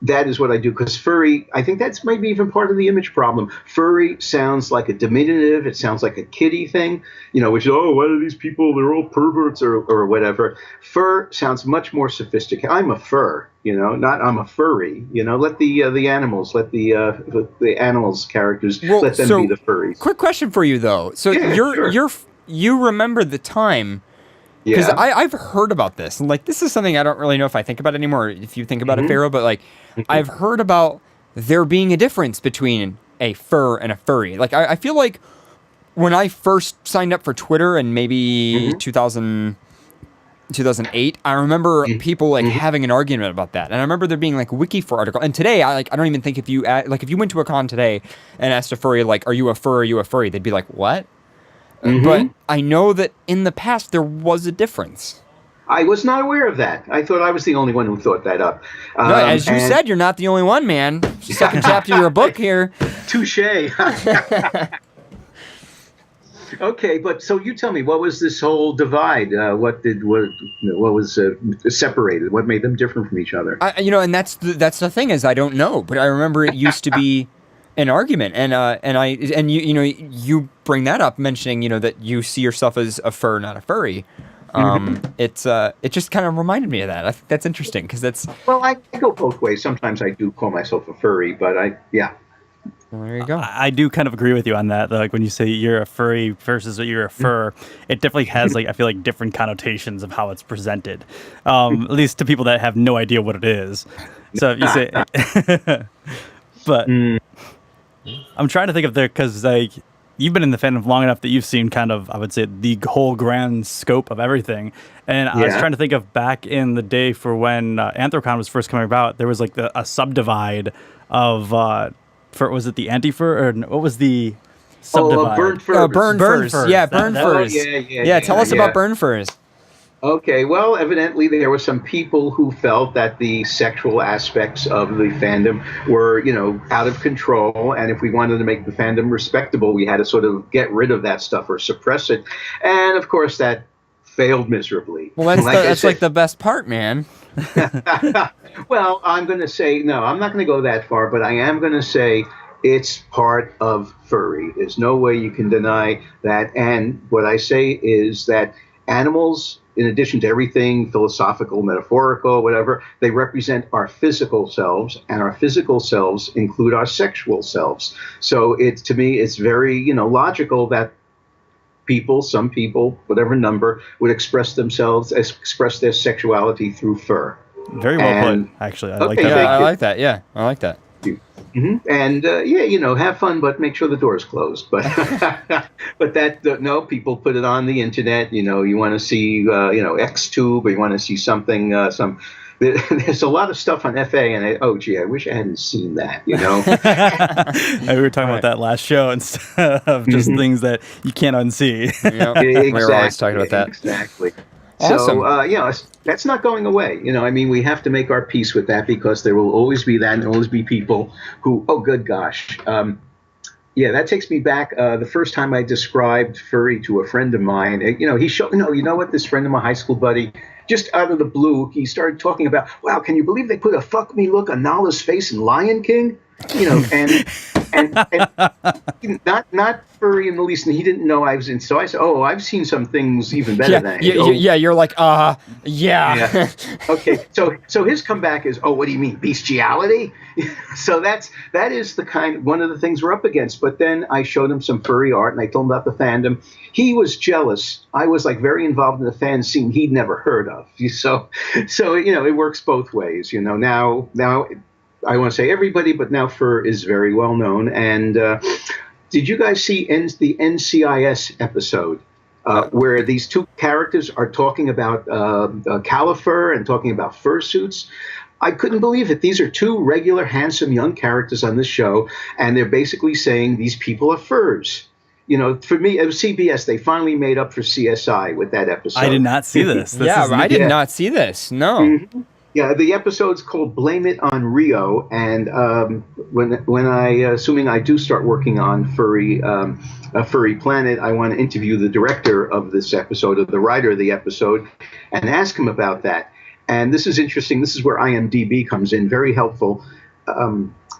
That is what I do, because furry, I think that's maybe even part of the image problem. Furry sounds like a diminutive. It sounds like a kiddie thing, which is, what are these people? They're all perverts or whatever. Fur sounds much more sophisticated. I'm a fur, not I'm a furry. Let the animals, let the animals characters, let them be the furries. Quick question for you, though. So you remember the time. Because I've heard about this, and this is something I don't really know if I think about anymore, if you think about it, Pharaoh, but I've heard about there being a difference between a fur and a furry. I feel like when I first signed up for Twitter in maybe 2008, I remember people having an argument about that, and I remember there being wiki for article. And today, I don't even think if you went to a con today and asked a furry are you a fur? Are you a furry? They'd be like, what? But I know that in the past there was a difference. I was not aware of that. I thought I was the only one who thought that up. No, as you said, you're not the only one, man. Second chapter of your book here. Touche. Okay, but so you tell me, what was this whole divide? What was separated? What made them different from each other? And that's the thing is I don't know, but I remember it used to be an argument, and you bring that up, mentioning that you see yourself as a fur, not a furry. It just kind of reminded me of that. I think that's interesting because that's. Well, I go both ways. Sometimes I do call myself a furry, but Well, there you go. I do kind of agree with you on that. When you say you're a furry versus you're a fur, it definitely has I feel like different connotations of how it's presented, at least to people that have no idea what it is. So if you say, but. I'm trying to think of because you've been in the fandom long enough that you've seen kind of, I would say, the whole grand scope of everything. And I was trying to think of back in the day for when Anthrocon was first coming about, there was a subdivide of, was it the anti-fur or what was the subdivide? Burn furs. Burn furs. Yeah, burn furs. Yeah, tell us about burn furs. Okay, well, evidently there were some people who felt that the sexual aspects of the fandom were, out of control, and if we wanted to make the fandom respectable, we had to sort of get rid of that stuff or suppress it. And of course, that failed miserably. Well, that's the best part, man. Well, I'm going to say, no, I'm not going to go that far, but I am going to say it's part of furry. There's no way you can deny that. And what I say is that animals in addition to everything philosophical, metaphorical, whatever, they represent our physical selves, and our physical selves include our sexual selves. So to me, it's very, logical that some people, whatever number, would express their sexuality through fur. Very well put, actually. I like that. Yeah, I like that. Yeah, I like that. Mm-hmm. And have fun, but make sure the door is closed. But no, people put it on the internet. You want to see XTube, or you want to see something. There's a lot of stuff on FA, and I wish I hadn't seen that. We were talking about that last show instead of just things that you can't unsee. Exactly. We were always talking about that. Exactly. Awesome. So, that's not going away. We have to make our peace with that, because there will always be that, and there will always be people who, oh, good gosh. That takes me back. The first time I described furry to a friend of mine, he showed, this friend of my high school buddy, just out of the blue, he started talking about, wow, can you believe they put a fuck me look on Nala's face in Lion King? And not furry in the least, and he didn't know I was in. So I said, "Oh, I've seen some things even better than." You're like, yeah. Okay, so his comeback is, "Oh, what do you mean, bestiality?" So that is one of the things we're up against. But then I showed him some furry art, and I told him about the fandom. He was jealous. I was very involved in the fan scene he'd never heard of. So it works both ways. Now. I want to say everybody, but now fur is very well known. And did you guys see the NCIS episode where these two characters are talking about califer and talking about fursuits? I couldn't believe it. These are two regular, handsome, young characters on this show, and they're basically saying these people are furs. For me, it was CBS. They finally made up for CSI with that episode. I did not see this. I did not see this. No. Mm-hmm. Yeah, the episode's called "Blame It on Rio," and when assuming I do start working on Furry Planet, I want to interview the director of this episode, or the writer of the episode, and ask him about that. And this is interesting. This is where IMDb comes in, very helpful.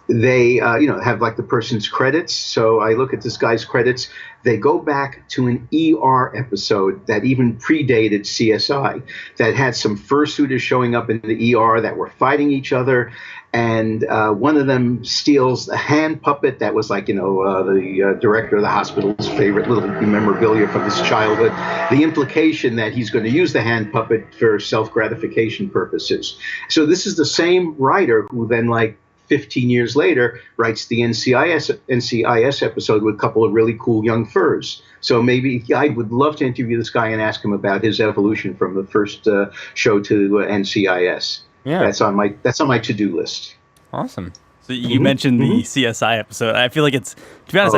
They have the person's credits. So I look at this guy's credits. They go back to an ER episode that even predated CSI, that had some fursuiters showing up in the ER that were fighting each other. And one of them steals the hand puppet that was the director of the hospital's favorite little memorabilia from his childhood. The implication that he's going to use the hand puppet for self-gratification purposes. So this is the same writer who then 15 years later, writes the NCIS episode with a couple of really cool young furs. So maybe I would love to interview this guy and ask him about his evolution from the first show to NCIS. Yeah, that's on my to-do list. Awesome. So you mentioned the CSI episode. I feel like to be honest,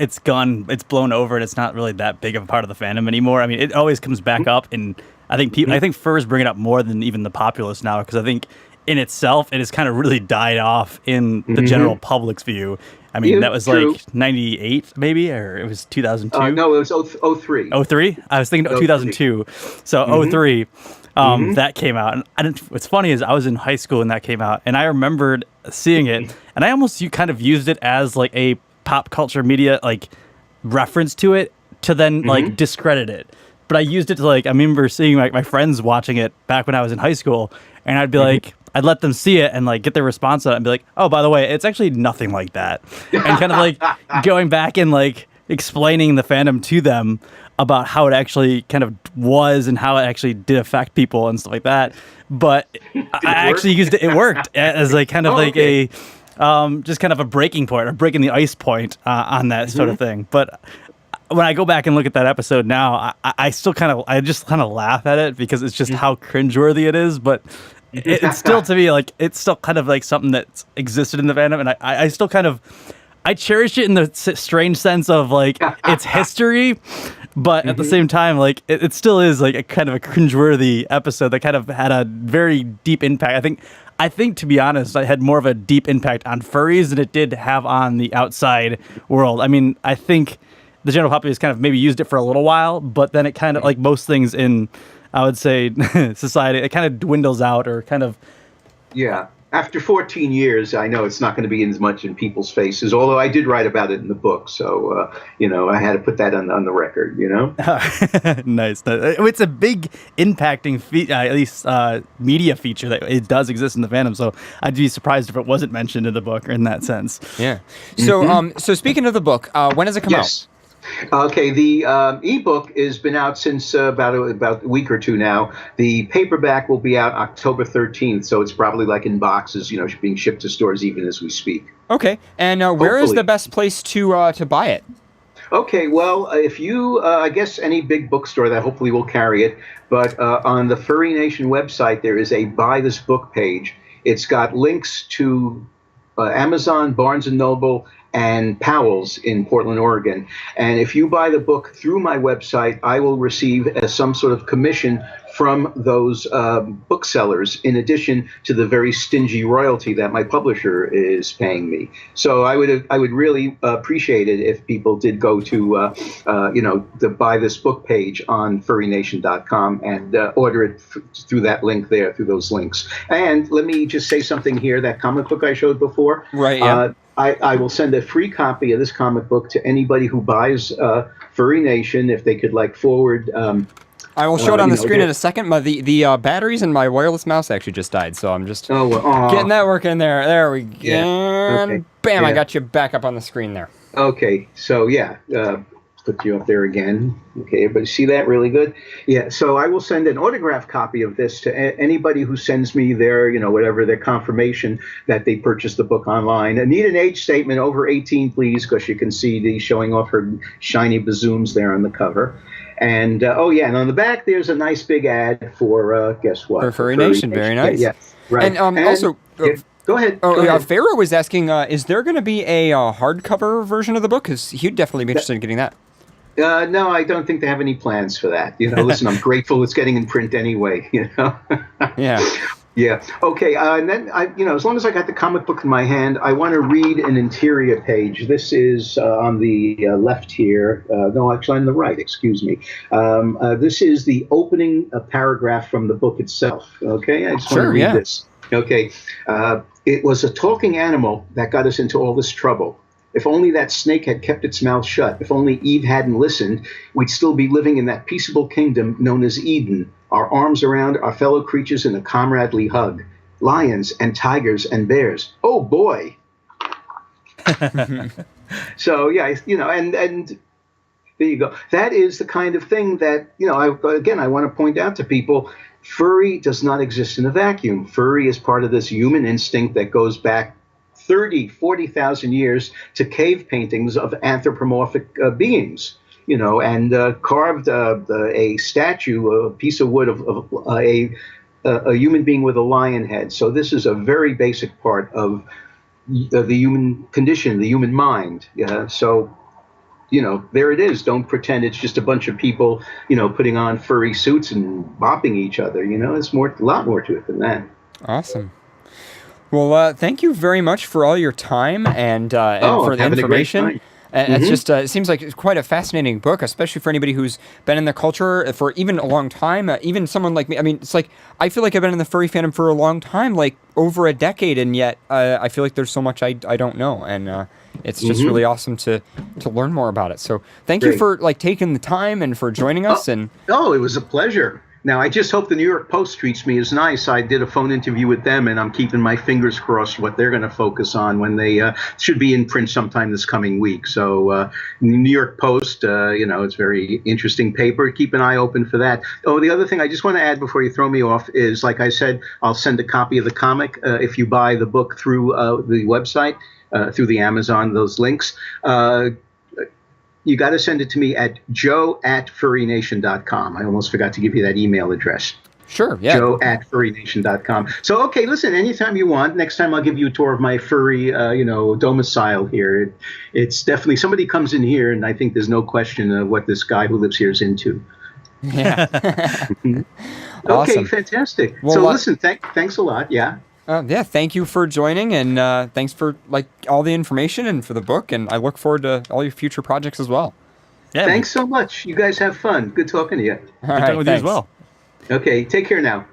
it's gone, it's blown over, and it's not really that big of a part of the fandom anymore. I mean, it always comes back up, and I think I think furs bring it up more than even the populace now, because I think in itself, it has kind of really died off in the general public's view. I mean, that was true. 98, maybe, or it was 2002? No, it was 03. 03? I was thinking 2002. So 03, that came out. And what's funny is I was in high school when that came out, and I remembered seeing it, and I almost kind of used it as a pop culture media reference to it, to then discredit it. But I used it to I remember seeing my friends watching it back when I was in high school, and I'd be I'd let them see it and get their response on it and be like, oh, by the way, it's actually nothing like that. And kind of going back and explaining the fandom to them about how it actually kind of was and how it actually did affect people and stuff like that. But I actually used it. It worked as a kind of a just kind of a breaking point, or breaking the ice point on that sort of thing. But when I go back and look at that episode now, I still I just kind of laugh at it, because it's just how cringeworthy it is. But it's still, to me, it's still kind of something that's existed in the fandom, and I still kind of, I cherish it in the strange sense of its history, but at the same time, it still is a kind of a cringeworthy episode that kind of had a very deep impact. I think, to be honest, I had more of a deep impact on furries than it did have on the outside world. I mean, I think the general populace kind of maybe used it for a little while, but then it kind of, most things in, I would say, society, it kind of dwindles out, or kind of... Yeah. After 14 years, I know it's not going to be as much in people's faces, although I did write about it in the book. So, I had to put that on the record, Nice. It's a big impacting, at least media feature that it does exist in the fandom. So I'd be surprised if it wasn't mentioned in the book in that sense. Yeah. So, so speaking of the book, when does it come out? Okay, the ebook has been out since about a week or two now. The paperback will be out October 13th, so it's probably like in boxes, being shipped to stores even as we speak. Okay, and where is the best place to buy it? Okay, well, if you, I guess any big bookstore that hopefully will carry it, but on the Furry Nation website, there is a Buy This Book page. It's got links to Amazon, Barnes & Noble, and Powell's in Portland, Oregon. And if you buy the book through my website, I will receive some sort of commission from those booksellers, in addition to the very stingy royalty that my publisher is paying me. So I would really appreciate it if people did go to the Buy This Book page on furrynation.com and order it through that link there, through those links. And let me just say something here. That comic book I showed before. Right. Yeah. I will send a free copy of this comic book to anybody who buys Furry Nation if they could forward. I will show it on the screen in a second. The batteries in my wireless mouse actually just died, so I'm just getting that working there. There we go. Yeah. Okay. Bam! Yeah. I got you back up on the screen there. Okay, so put you up there again. Okay, everybody see that really good? Yeah, so I will send an autographed copy of this to anybody who sends me their, whatever, their confirmation that they purchased the book online. I need an age statement over 18, please, because you can see the showing off her shiny bazooms there on the cover. And, and on the back, there's a nice big ad for, guess what? For Furry Nation, very nice. Yeah, right. And also... Go ahead. Pharaoh was asking, is there going to be a hardcover version of the book? Because he'd definitely be interested in getting that. No, I don't think they have any plans for that. Listen, I'm grateful it's getting in print anyway. Yeah. Yeah. Okay. And then as long as I got the comic book in my hand, I want to read an interior page. This is on the left here. No, actually on the right. Excuse me. This is the opening paragraph from the book itself. Okay. I just want to read this. Okay. It was a talking animal that got us into all this trouble. If only that snake had kept its mouth shut, if only Eve hadn't listened, we'd still be living in that peaceable kingdom known as Eden, our arms around our fellow creatures in a comradely hug. Lions and tigers and bears. Oh, boy. So, and there you go. That is the kind of thing that, I want to point out to people. Furry does not exist in a vacuum. Furry is part of this human instinct that goes back 40,000 years to cave paintings of anthropomorphic beings, and carved a statue, a piece of wood of a human being with a lion head. So this is a very basic part of the human condition, the human mind. So, there it is. Don't pretend it's just a bunch of people, putting on furry suits and bopping each other. It's a lot more to it than that. Awesome. Well, thank you very much for all your time and for the information. It's just it seems like it's quite a fascinating book, especially for anybody who's been in the culture for even a long time. Even someone like me. I mean, it's like I feel like I've been in the furry fandom for a long time, like over a decade, and yet I feel like there's so much I don't know, and it's just really awesome to learn more about it. So thank you for taking the time and for joining us. It was a pleasure. Now, I just hope the New York Post treats me as nice. I did a phone interview with them, and I'm keeping my fingers crossed what they're going to focus on when they should be in print sometime this coming week. So New York Post, it's a very interesting paper. Keep an eye open for that. Oh, the other thing I just want to add before you throw me off is, like I said, I'll send a copy of the comic if you buy the book through the website, through the Amazon, those links. You got to send it to me at joe@furrynation.com. I almost forgot to give you that email address. Sure, yeah. joe@furrynation.com. So, okay, listen, anytime you want. Next time I'll give you a tour of my furry, domicile here. It's definitely, somebody comes in here, and I think there's no question of what this guy who lives here is into. Yeah. Okay, Awesome. fantastic. Well, so, listen, thanks a lot, yeah. Thank you for joining, and thanks for all the information and for the book, and I look forward to all your future projects as well. Yeah. Thanks so much. You guys have fun. Good talking to you. All right, Good talking with you as well. Okay, take care now.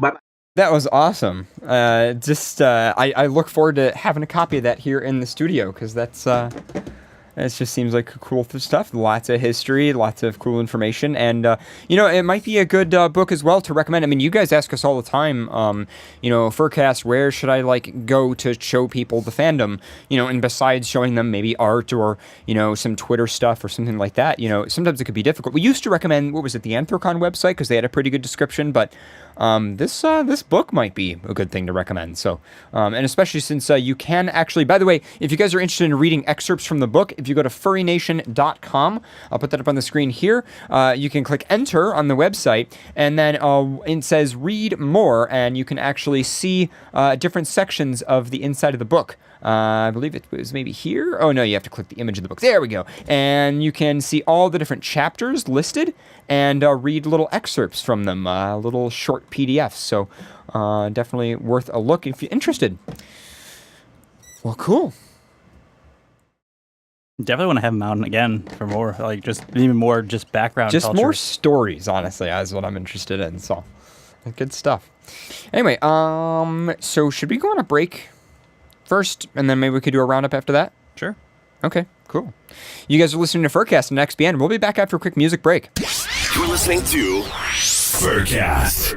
Bye-bye. That was awesome. I look forward to having a copy of that here in the studio because it just seems like cool stuff. Lots of history, lots of cool information, and it might be a good book as well to recommend. I mean, you guys ask us all the time, FurCast, where should I go to show people the fandom? And besides showing them maybe art or some Twitter stuff or something like that, sometimes it could be difficult. We used to recommend the Anthrocon website because they had a pretty good description, but this book might be a good thing to recommend. So, and especially since you can actually, by the way, if you guys are interested in reading excerpts from the book, if you go to furrynation.com, I'll put that up on the screen here. You can click enter on the website, and then it says read more, and you can actually see different sections of the inside of the book. I believe it was maybe here. Oh, no, you have to click the image of the book. There we go. And you can see all the different chapters listed and read little excerpts from them, little short PDFs. So definitely worth a look if you're interested. Well, cool. Definitely want to have him out again for more, even more background Just culture. more stories, honestly, is what I'm interested in. So good stuff. Anyway, so should we go on a break first, and then maybe we could do a roundup after that? Sure. Okay, cool. You guys are listening to FurCast on XBN. We'll be back after a quick music break. You're listening to FurCast.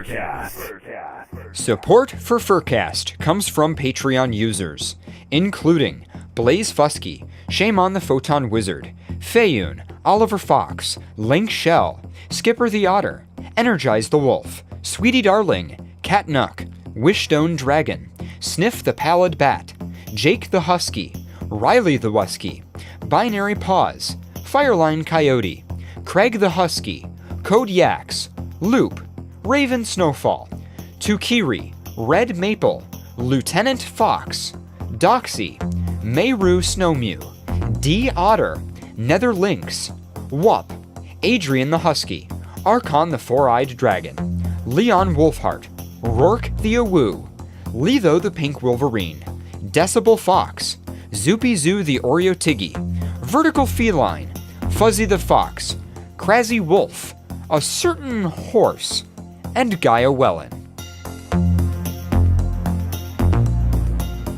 Support for FurCast comes from Patreon users, including Blaze Fusky, Shame on the Photon Wizard, Fayun, Oliver Fox, Link Shell, Skipper the Otter, Energize the Wolf, Sweetie Darling, Cat Nuck, Wishstone Dragon, Sniff the Pallid Bat, Jake the Husky, Riley the Wusky, Binary Paws, Fireline Coyote, Craig the Husky, Code Yax, Loop, Raven Snowfall, Tukiri, Red Maple, Lieutenant Fox, Doxy, Mayru Snowmew, D. Otter, Nether Lynx, Wup, Adrian the Husky, Archon the Four-Eyed Dragon, Leon Wolfheart, Rourke the Awoo, Letho the Pink Wolverine, Decibel Fox, Zoopy Zoo the Oreo Tiggy, Vertical Feline, Fuzzy the Fox, Crazzy Wolf, A Certain Horse, and Gaia Wellen.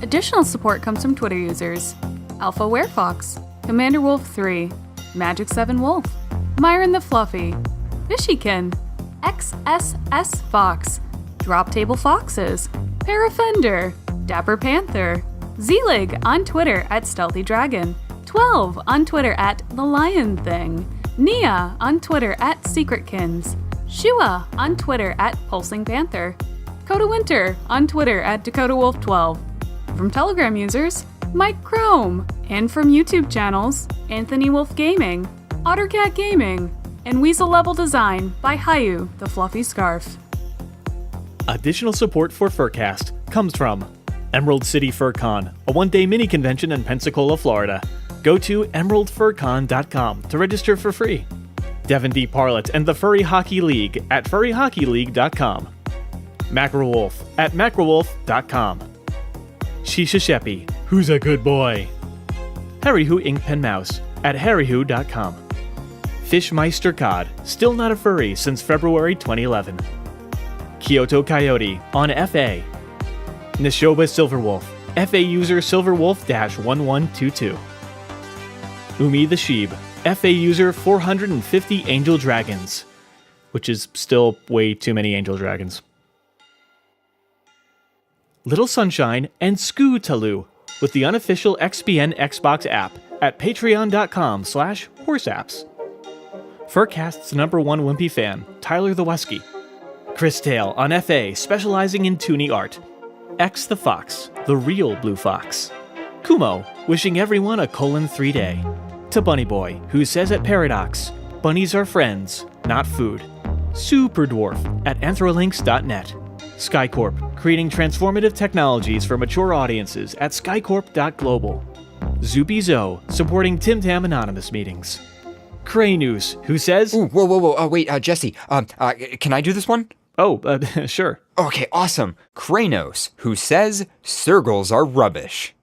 Additional support comes from Twitter users Alpha Werefox, Commander Wolf 3, Magic 7 Wolf, Myron the Fluffy, Fishykin, XSS Fox, Drop Table Foxes, Parafender, Dapper Panther, Z-Lig on Twitter at Stealthy Dragon, 12 on Twitter at The Lion Thing, Nia on Twitter at Secretkins, Shua on Twitter at Pulsing Panther, Coda Winter on Twitter at Dakota Wolf 12. From Telegram users, Mike Chrome, and from YouTube channels, Anthony Wolf Gaming, Ottercat Gaming, and Weasel Level Design by Hayu, the Fluffy Scarf. Additional support for FurCast comes from Emerald City FurCon, a one-day mini convention in Pensacola, Florida. Go to emeraldfurcon.com to register for free. Devin D. Parlett and the Furry Hockey League at furryhockeyleague.com. Macrowolf at macrowolf.com. Shisha Sheppy, who's a good boy. Harryhoo Ink Pen Mouse at harryhoo.com. Fishmeister Cod, still not a furry since February 2011. Kyoto Coyote on FA. Nishoba Silverwolf, FA user Silverwolf-1122. Umi the Sheeb, FA user 450 Angel Dragons, which is still way too many Angel Dragons. Little Sunshine and Scootaloo with the unofficial XBN Xbox app at patreon.com/horseapps. FurCast's #1 Wimpy fan, Tyler the Wesky. Chris Tale on FA, specializing in Toonie art. X the Fox, the real Blue Fox. Kumo, wishing everyone a colon-3 day. To Bunny Boy, who says at Paradox, bunnies are friends, not food. Super Dwarf at anthrolinks.net. Skycorp, creating transformative technologies for mature audiences at skycorp.global. Zoopy Zo, supporting Tim Tam Anonymous meetings. Cranoose, who says... Ooh, whoa, wait, Jesse, can I do this one? Oh, sure. Okay, awesome. Kranos, who says Cirgles are rubbish.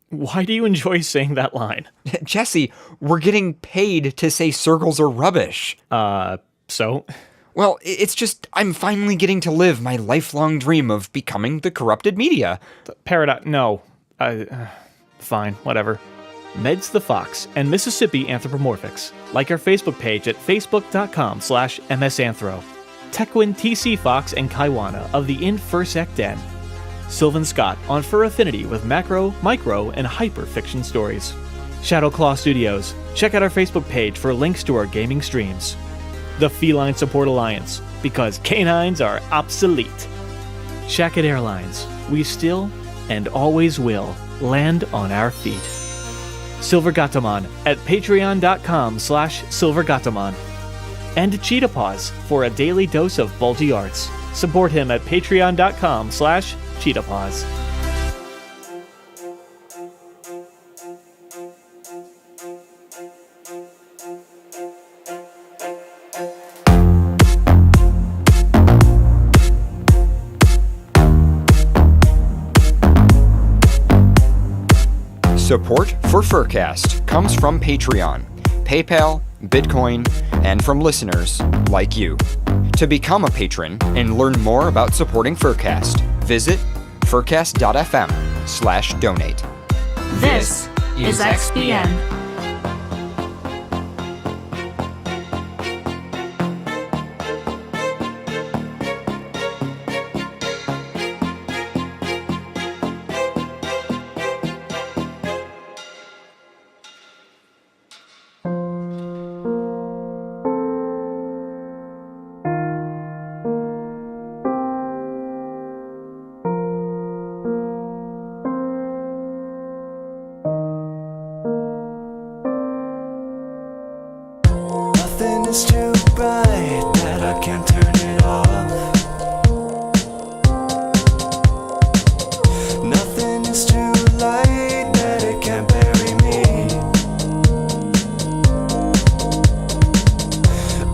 Why do you enjoy saying that line? Jesse, we're getting paid to say Cirgles are rubbish. So? Well, it's just I'm finally getting to live my lifelong dream of becoming the corrupted media. Paradox. No. Fine, whatever. Meds the Fox and Mississippi Anthropomorphics. Like our Facebook page at facebook.com/msanthro. Tequin TC Fox and Kaiwana of the In Fursec Den. Sylvan Scott on Fur Affinity with macro, micro, and hyper fiction stories. Shadowclaw Studios. Check out our Facebook page for links to our gaming streams. The Feline Support Alliance, because canines are obsolete. Shacket Airlines. We still, and always will, land on our feet. Silvergatamon at patreon.com/silvergatamon. And Cheetah Paws for a daily dose of bulgy arts. Support him at patreon.com/Cheetah Paws. Support for FurCast comes from Patreon, PayPal, Bitcoin, and from listeners like you. To become a patron and learn more about supporting FurCast, visit furcast.fm/donate. This is XBN. Nothing is too bright that I can't turn it off. Nothing is too light that it can't bury me.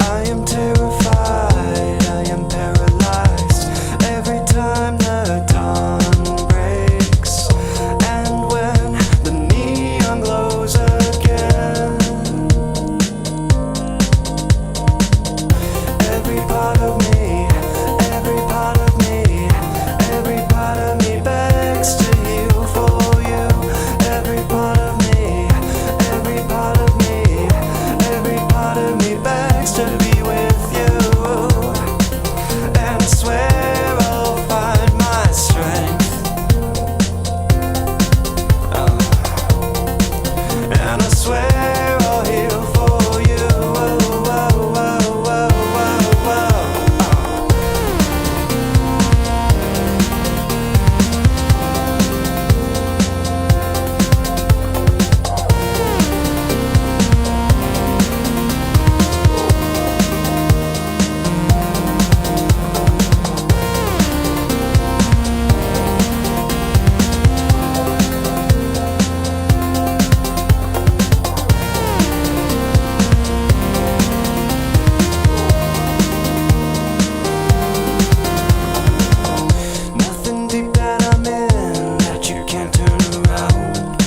I am terrified, I am paralyzed every time the dawn breaks. And when the neon glows again, every part of me, every part of me, every part of me begs to heal for you. Every part of me, every part of me, every part of me begs to be with you. And I swear I'll find my strength. And I swear I'll heal for you. Nothing deep that I'm in that you can't turn around.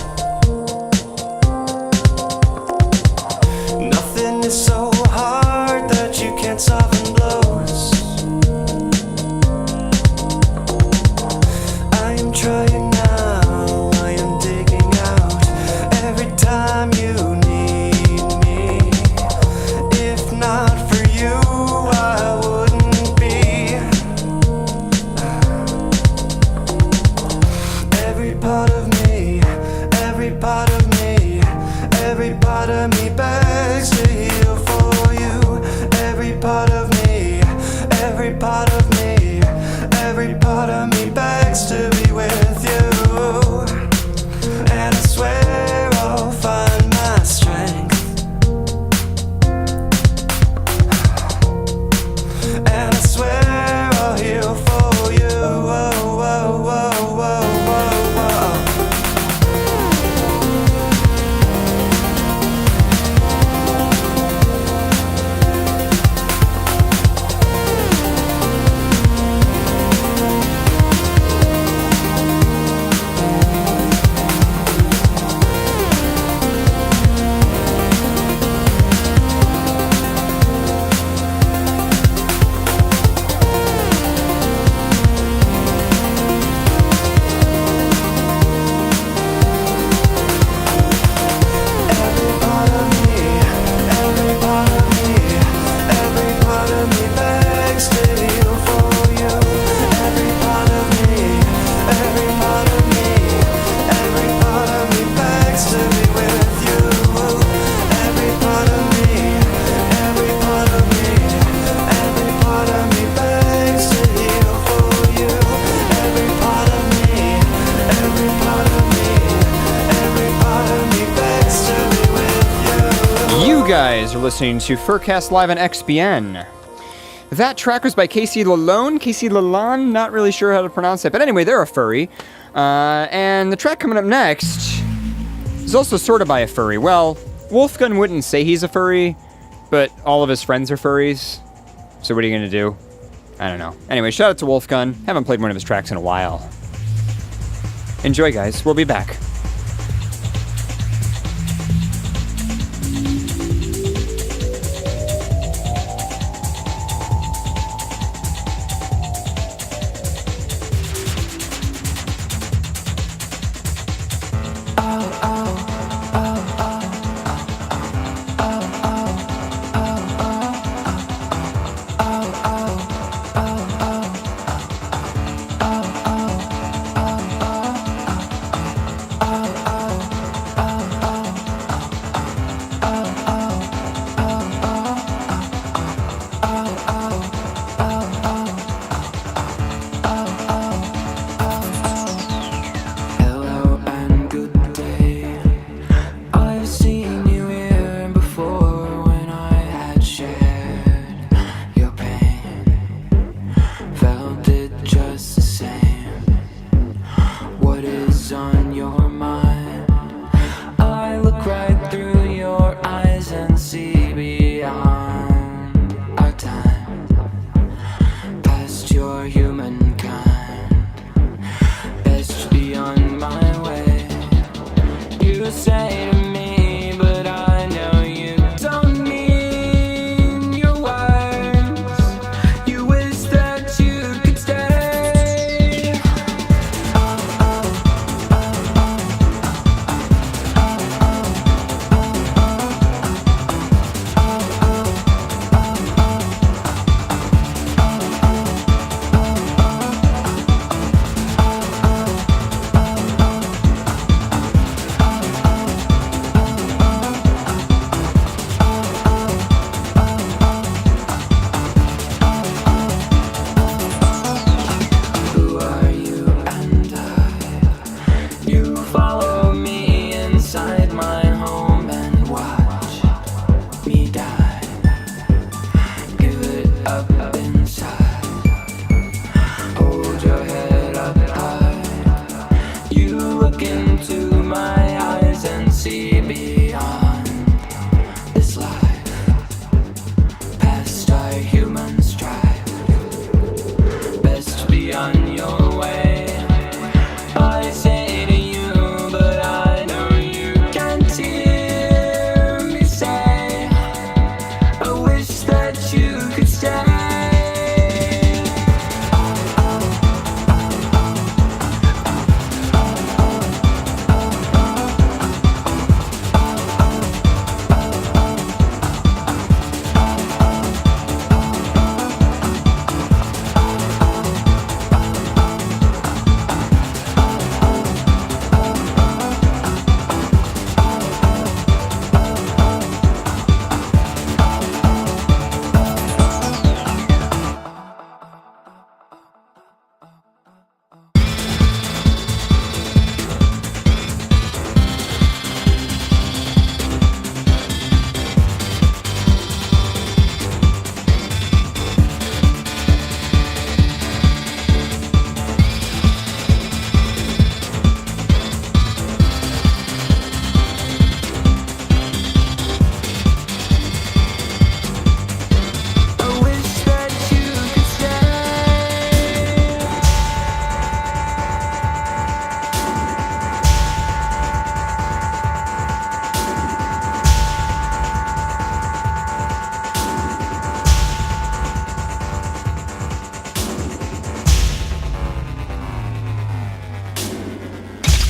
Nothing is so hard that you can't soften blows. I am trying now, I am digging out every time you need me. If not for you, I wouldn't be. Every part of me, every part of me, every part of me begs to heal for you. Every part of me, every part of me, every part of me begs to be with you. And I swear I'll find my strength. And I swear I'll heal for you. You guys are listening to FurCast Live on XBN. That track was by Casey Lalonde, not really sure how to pronounce it, but anyway, they're a furry. And the track coming up next is also sort of by a furry. Well, Wolfgun wouldn't say he's a furry, but all of his friends are furries. So what are you gonna do? I don't know. Anyway, shout out to Wolfgun. Haven't played one of his tracks in a while. Enjoy, guys. We'll be back.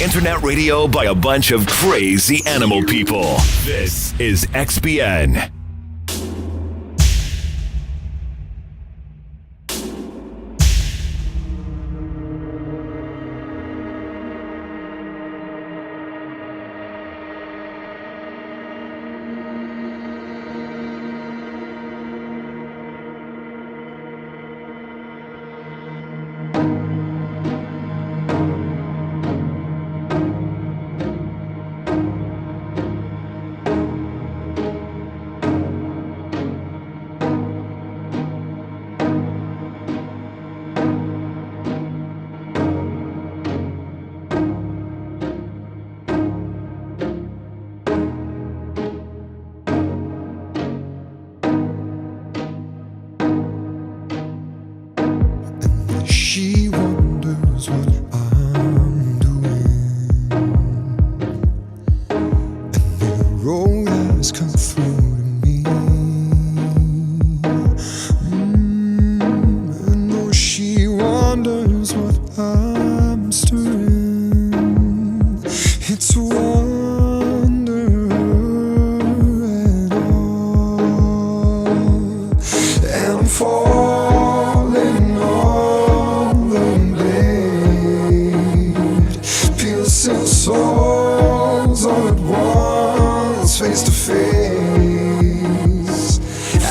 Internet radio by a bunch of crazy animal people. This is XBN. road has come through to me. And though she wonders what I'm stirring, it's a wonder at all. And I'm falling on the blade, piercing souls all at once, face to face.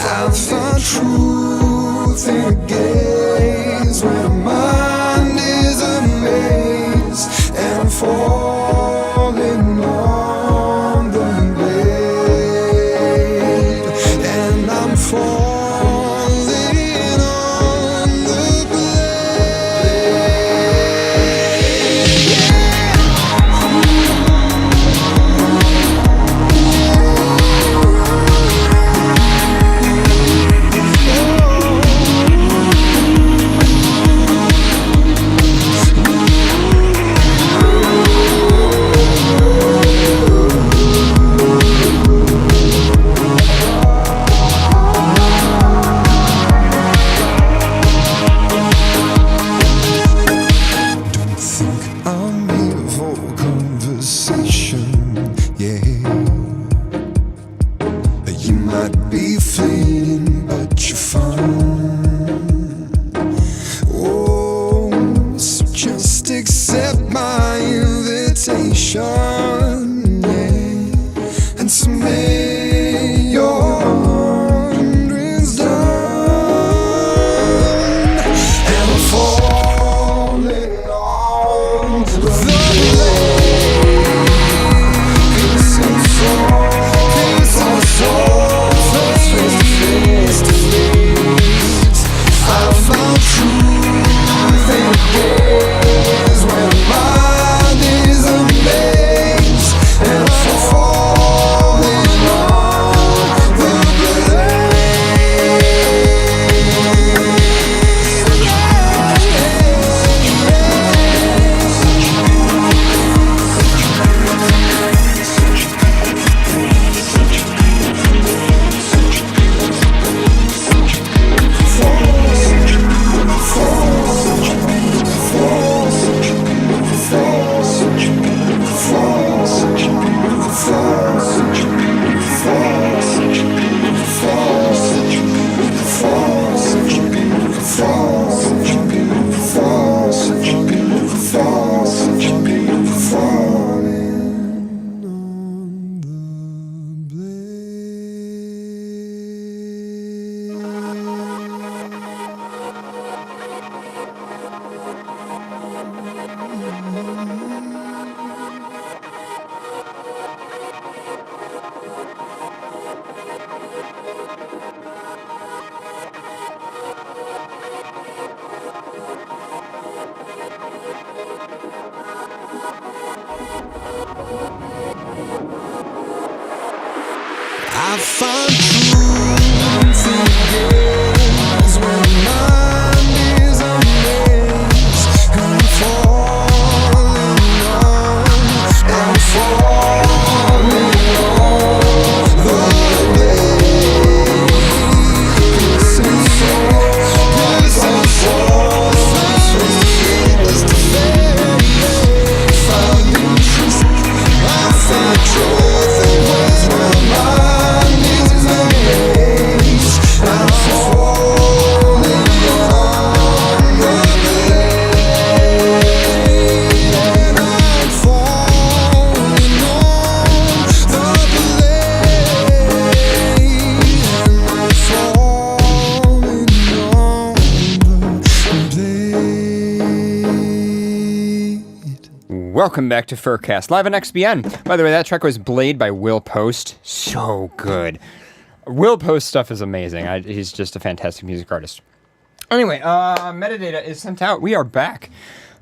I find truth in a gaze where mind is amazed. And I'm falling on the blade, and I'm falling on the I'm here for conversation, yeah. You might be fleeting, but you're fine. Oh, so just accept my invitation, yeah. And submit your wanderings done. And I'm falling on the I find truth in gaze where mind is amazed. I'm falling on the blade. Piercing souls, just to fade. Finding truth, I find truth in ways where mind is amazed. I'm falling on the blade, and I'm falling on the blade, and I'm falling on the blade. Welcome back to FurCast, live on XBN. By the way, that track was Blade by Will Post. So good. Will Post stuff is amazing. He's just a fantastic music artist. Anyway, metadata is sent out. We are back.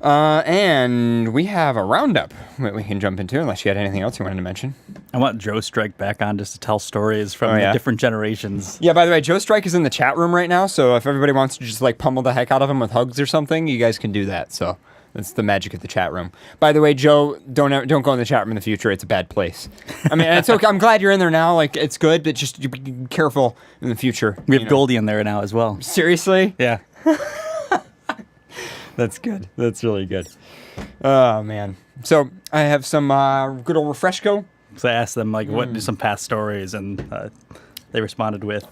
And we have a roundup that we can jump into, unless you had anything else you wanted to mention. I want Joe Strike back on just to tell stories from the different generations. Yeah, by the way, Joe Strike is in the chat room right now, so if everybody wants to just like pummel the heck out of him with hugs or something, you guys can do that. So That's the magic of the chat room. By the way, Joe, don't go in the chat room in the future. It's a bad place. I mean, it's okay. I'm glad you're in there now. Like, it's good, but just be careful in the future. We have Goldie in there now as well. Seriously? Yeah. That's good. That's really good. Oh, man. So I have some good old Refreshco. So I asked them, like, what are some past stories, and they responded with,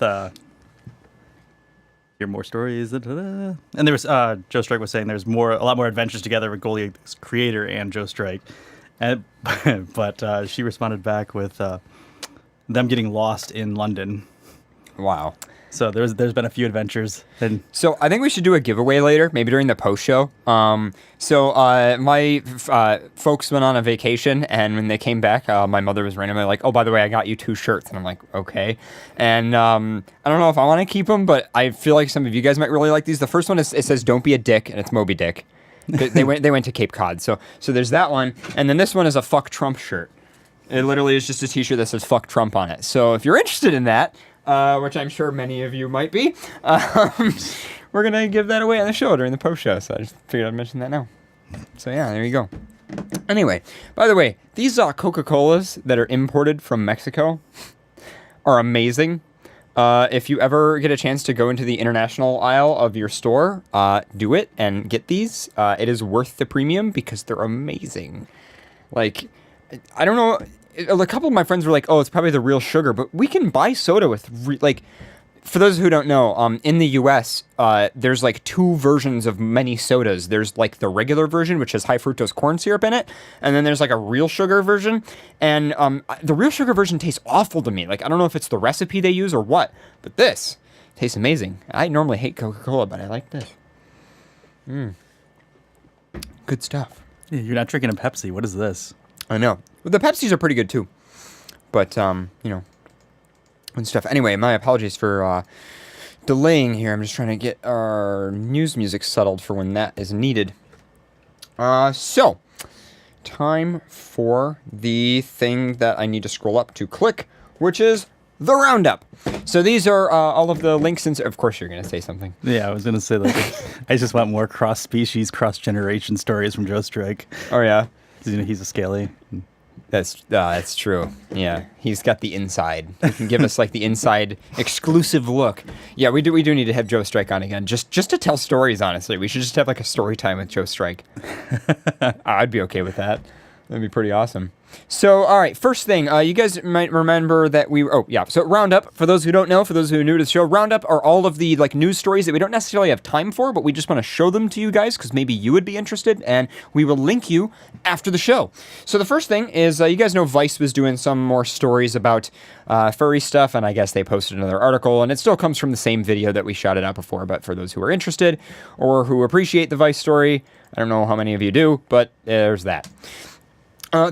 hear more stories. And there was, Joe Strike was saying there's a lot more adventures together with Goldie's creator and Joe Strike. And, but she responded back with them getting lost in London. Wow. So there's been a few adventures. And so I think we should do a giveaway later, maybe during the post show. So my folks went on a vacation, and when they came back, my mother was randomly like, "Oh, by the way, I got you 2 shirts," and I'm like, "Okay." And I don't know if I want to keep them, but I feel like some of you guys might really like these. The first one it says "Don't be a dick," and it's Moby Dick. They went to Cape Cod, so there's that one, and then this one is a "Fuck Trump" shirt. It literally is just a T-shirt that says "Fuck Trump" on it. So if you're interested in that. Which I'm sure many of you might be. We're going to give that away on the show during the post show, so I just figured I'd mention that now. So yeah, there you go. Anyway, by the way, these Coca-Colas that are imported from Mexico are amazing. If you ever get a chance to go into the international aisle of your store, do it and get these. It is worth the premium because they're amazing. Like, I don't know... A couple of my friends were like, "Oh, it's probably the real sugar," but we can buy soda with like. For those who don't know, in the U.S., there's like 2 versions of many sodas. There's like the regular version, which has high fructose corn syrup in it, and then there's like a real sugar version. And the real sugar version tastes awful to me. Like, I don't know if it's the recipe they use or what, but this tastes amazing. I normally hate Coca-Cola, but I like this. Good stuff. Yeah, you're not drinking a Pepsi. What is this? I know. Well, the Pepsis are pretty good too, but you know, and stuff. Anyway, my apologies for delaying here. I'm just trying to get our news music settled for when that is needed. So time for the thing that I need to scroll up to click, which is the roundup. So these are all of the links, and of course you're going to say something. Yeah, I was going to say like I just want more cross-species, cross-generation stories from Joe Strike. Oh yeah. You know, he's a scaly. That's true. Yeah, he's got the inside. He can give us like the inside exclusive look. Yeah, we do need to have Joe Strike on again, just to tell stories. Honestly, we should just have like a story time with Joe Strike. I'd be okay with that. That'd be pretty awesome. So, all right, first thing, you guys might remember that so Roundup, for those who don't know, for those who are new to the show, Roundup are all of the like news stories that we don't necessarily have time for, but we just want to show them to you guys because maybe you would be interested, and we will link you after the show. So the first thing is, you guys know Vice was doing some more stories about furry stuff, and I guess they posted another article, and it still comes from the same video that we shouted out before, but for those who are interested or who appreciate the Vice story, I don't know how many of you do, but there's that.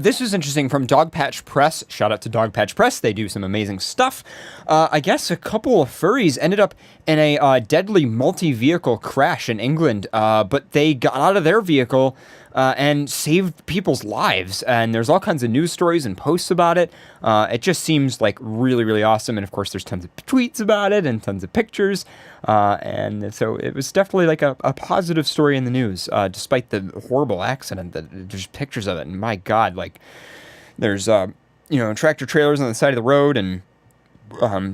This is interesting from Dogpatch Press. Shout out to Dogpatch Press. They do some amazing stuff. I guess a couple of furries ended up in a deadly multi-vehicle crash in England, but they got out of their vehicle and saved people's lives. And there's all kinds of news stories and posts about it. It just seems like really, really awesome. And of course, there's tons of tweets about it and tons of pictures. And so it was definitely like a positive story in the news, despite the horrible accident. There's pictures of it, and my God, like there's tractor trailers on the side of the road, and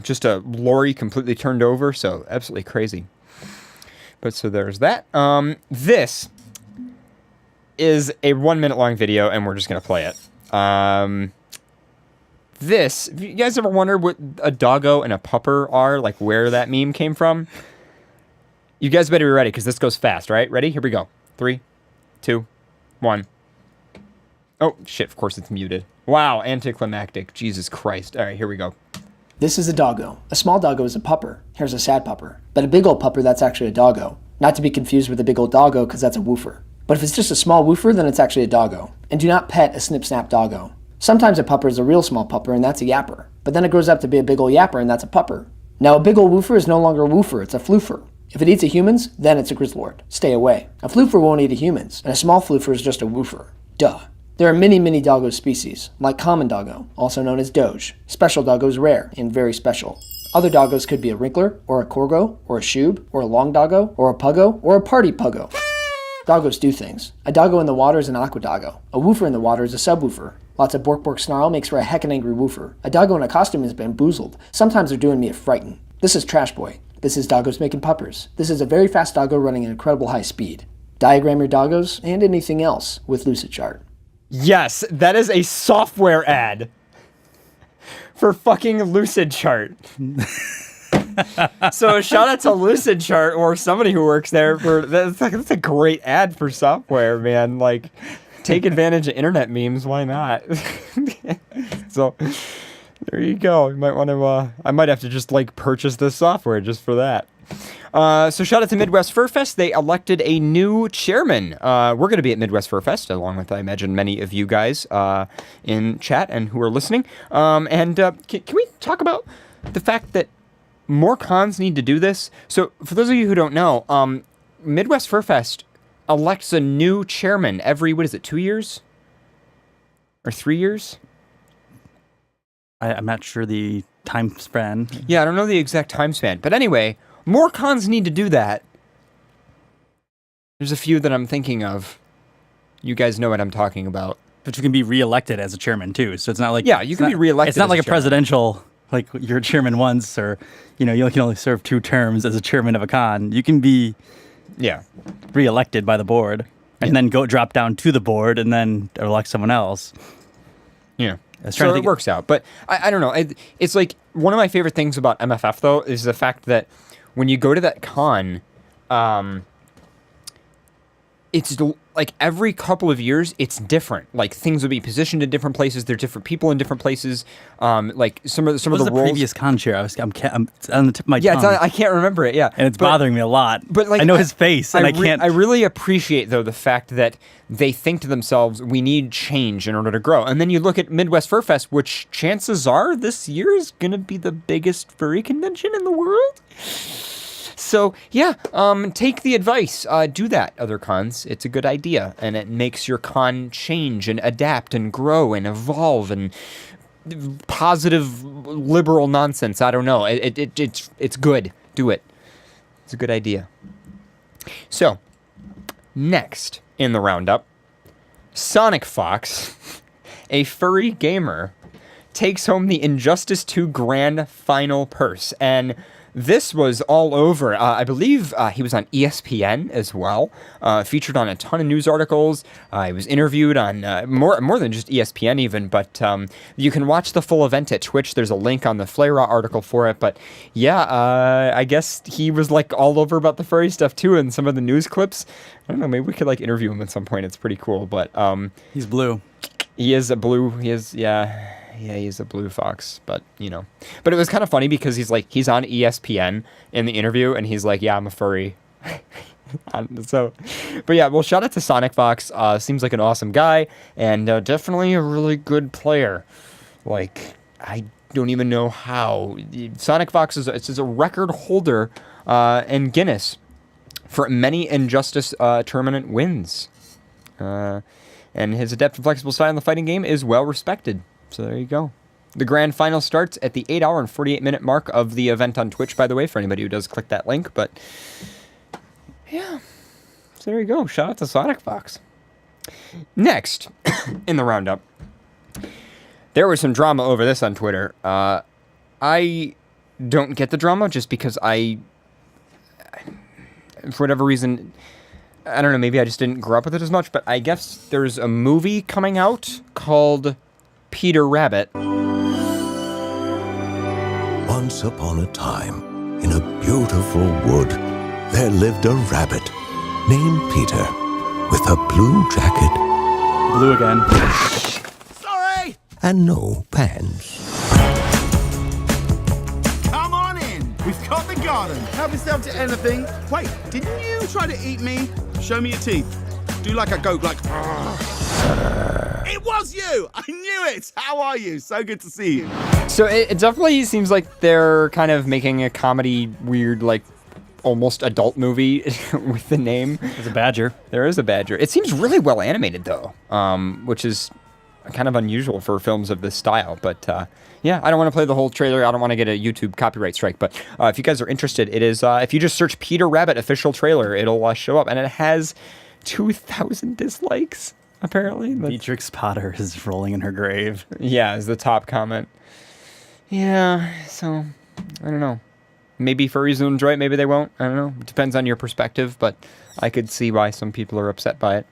just a lorry completely turned over. So absolutely crazy. But so there's that. This is a 1 minute long video, and we're just gonna play it. This, if you guys ever wonder what a doggo and a pupper are, like where that meme came from, you guys better be ready because this goes fast, right? Ready? Here we go. 3, 2, 1. Oh, shit, of course it's muted. Wow, anticlimactic. Jesus Christ. All right, here we go. This is a doggo. A small doggo is a pupper. Here's a sad pupper. But a big old pupper, that's actually a doggo. Not to be confused with a big old doggo because that's a woofer. But if it's just a small woofer, then it's actually a doggo. And do not pet a snip-snap doggo. Sometimes a pupper is a real small pupper, and that's a yapper. But then it grows up to be a big ol' yapper, and that's a pupper. Now, a big ol' woofer is no longer a woofer, it's a floofer. If it eats a humans, then it's a grizzlord. Stay away. A floofer won't eat a humans, and a small floofer is just a woofer. Duh. There are many, many doggo species, like common doggo, also known as doge. Special doggo is rare and very special. Other doggos could be a wrinkler, or a corgo, or a shoob, or a long doggo, or a puggo, or a party puggo. Doggos do things. A doggo in the water is an aqua doggo. A woofer in the water is a subwoofer. Lots of bork bork snarl makes for a heckin' angry woofer. A doggo in a costume is bamboozled. Sometimes they're doing me a frighten. This is Trash Boy. This is Doggos making puppers. This is a very fast doggo running at incredible high speed. Diagram your doggos and anything else with Lucidchart. Yes, that is a software ad for fucking Lucidchart. So shout out to Lucidchart or somebody who works there for that's a great ad for software, man. Like, take advantage of internet memes. Why not? So there you go. You might want to. I might have to just like purchase this software just for that. So shout out to Midwest Fur Fest. They elected a new chairman. We're going to be at Midwest Fur Fest, along with, I imagine, many of you guys in chat and who are listening. Can we talk about the fact that more cons need to do this? So for those of you who don't know, Midwest Fur Fest elects a new chairman every, 2 years? Or 3 years? I'm not sure the time span. Yeah, I don't know the exact time span. But anyway, more cons need to do that. There's a few that I'm thinking of. You guys know what I'm talking about. But you can be reelected as a chairman, too. So it's not like... Yeah, you can be reelected. It's not as like a chairman. presidential... Like, you're a chairman once, or, you can only serve 2 terms as a chairman of a con. You can be reelected by the board, and then drop down to the board, and then elect someone else. Yeah. So it works out. But I don't know. It's like one of my favorite things about MFF, though, is the fact that when you go to that con, it's like every couple of years, it's different. Like things will be positioned in different places. There are different people in different places. Like some of the roles. Previous con chair? I'm it's on the tip of my tongue. Yeah, I can't remember it. Yeah, and it's bothering me a lot. But like, I know his face, and I can't. I really appreciate though the fact that they think to themselves, we need change in order to grow. And then you look at Midwest Fur Fest, which chances are this year is going to be the biggest furry convention in the world. So, yeah, take the advice. Do that, other cons. It's a good idea, and it makes your con change and adapt and grow and evolve and positive liberal nonsense. I don't know. It's good. Do it. It's a good idea. So, next in the roundup, Sonic Fox, a furry gamer, takes home the Injustice 2 grand final purse, and this was all over. I believe he was on ESPN as well, featured on a ton of news articles. He was interviewed on more than just ESPN even, but you can watch the full event at Twitch. There's a link on the Flera article for it. But yeah, I guess he was like all over about the furry stuff too in some of the news clips. I don't know, maybe we could like interview him at some point. It's pretty cool, but he's blue. He is a blue. He's a blue fox, but But it was kind of funny because he's on ESPN in the interview, and he's like, yeah, I'm a furry. But yeah, well, shout out to Sonic Fox. Seems like an awesome guy, and definitely a really good player. Like, I don't even know how. Sonic Fox is a record holder in Guinness for many Injustice tournament wins. And his adept and flexible style in the fighting game is well respected. So there you go. The grand final starts at the 8-hour and 48-minute mark of the event on Twitch, by the way, for anybody who does click that link. But yeah, so there you go. Shout out to Sonic Fox. Next in the roundup, there was some drama over this on Twitter. I don't get the drama just because for whatever reason, I don't know, maybe I just didn't grow up with it as much, but I guess there's a movie coming out called Peter Rabbit. Once upon a time, in a beautiful wood, there lived a rabbit named Peter with a blue jacket. Blue again. Sorry! And no pants. Come on in. We've got the garden. Help yourself to anything. Wait, didn't you try to eat me? Show me your teeth. Do like a goat, like... It was you! I knew it! How are you? So good to see you. So it definitely seems like they're kind of making a comedy, weird, like, almost adult movie with the name. There's a badger. There is a badger. It seems really well animated, though, which is kind of unusual for films of this style. But, yeah, I don't want to play the whole trailer. I don't want to get a YouTube copyright strike. But if you guys are interested, it is, if you just search Peter Rabbit official trailer, it'll show up. And it has 2,000 dislikes, apparently. Beatrix Potter is rolling in her grave. Yeah, is the top comment. Yeah, so, I don't know. Maybe furries will enjoy it, maybe they won't. I don't know. It depends on your perspective, but I could see why some people are upset by it.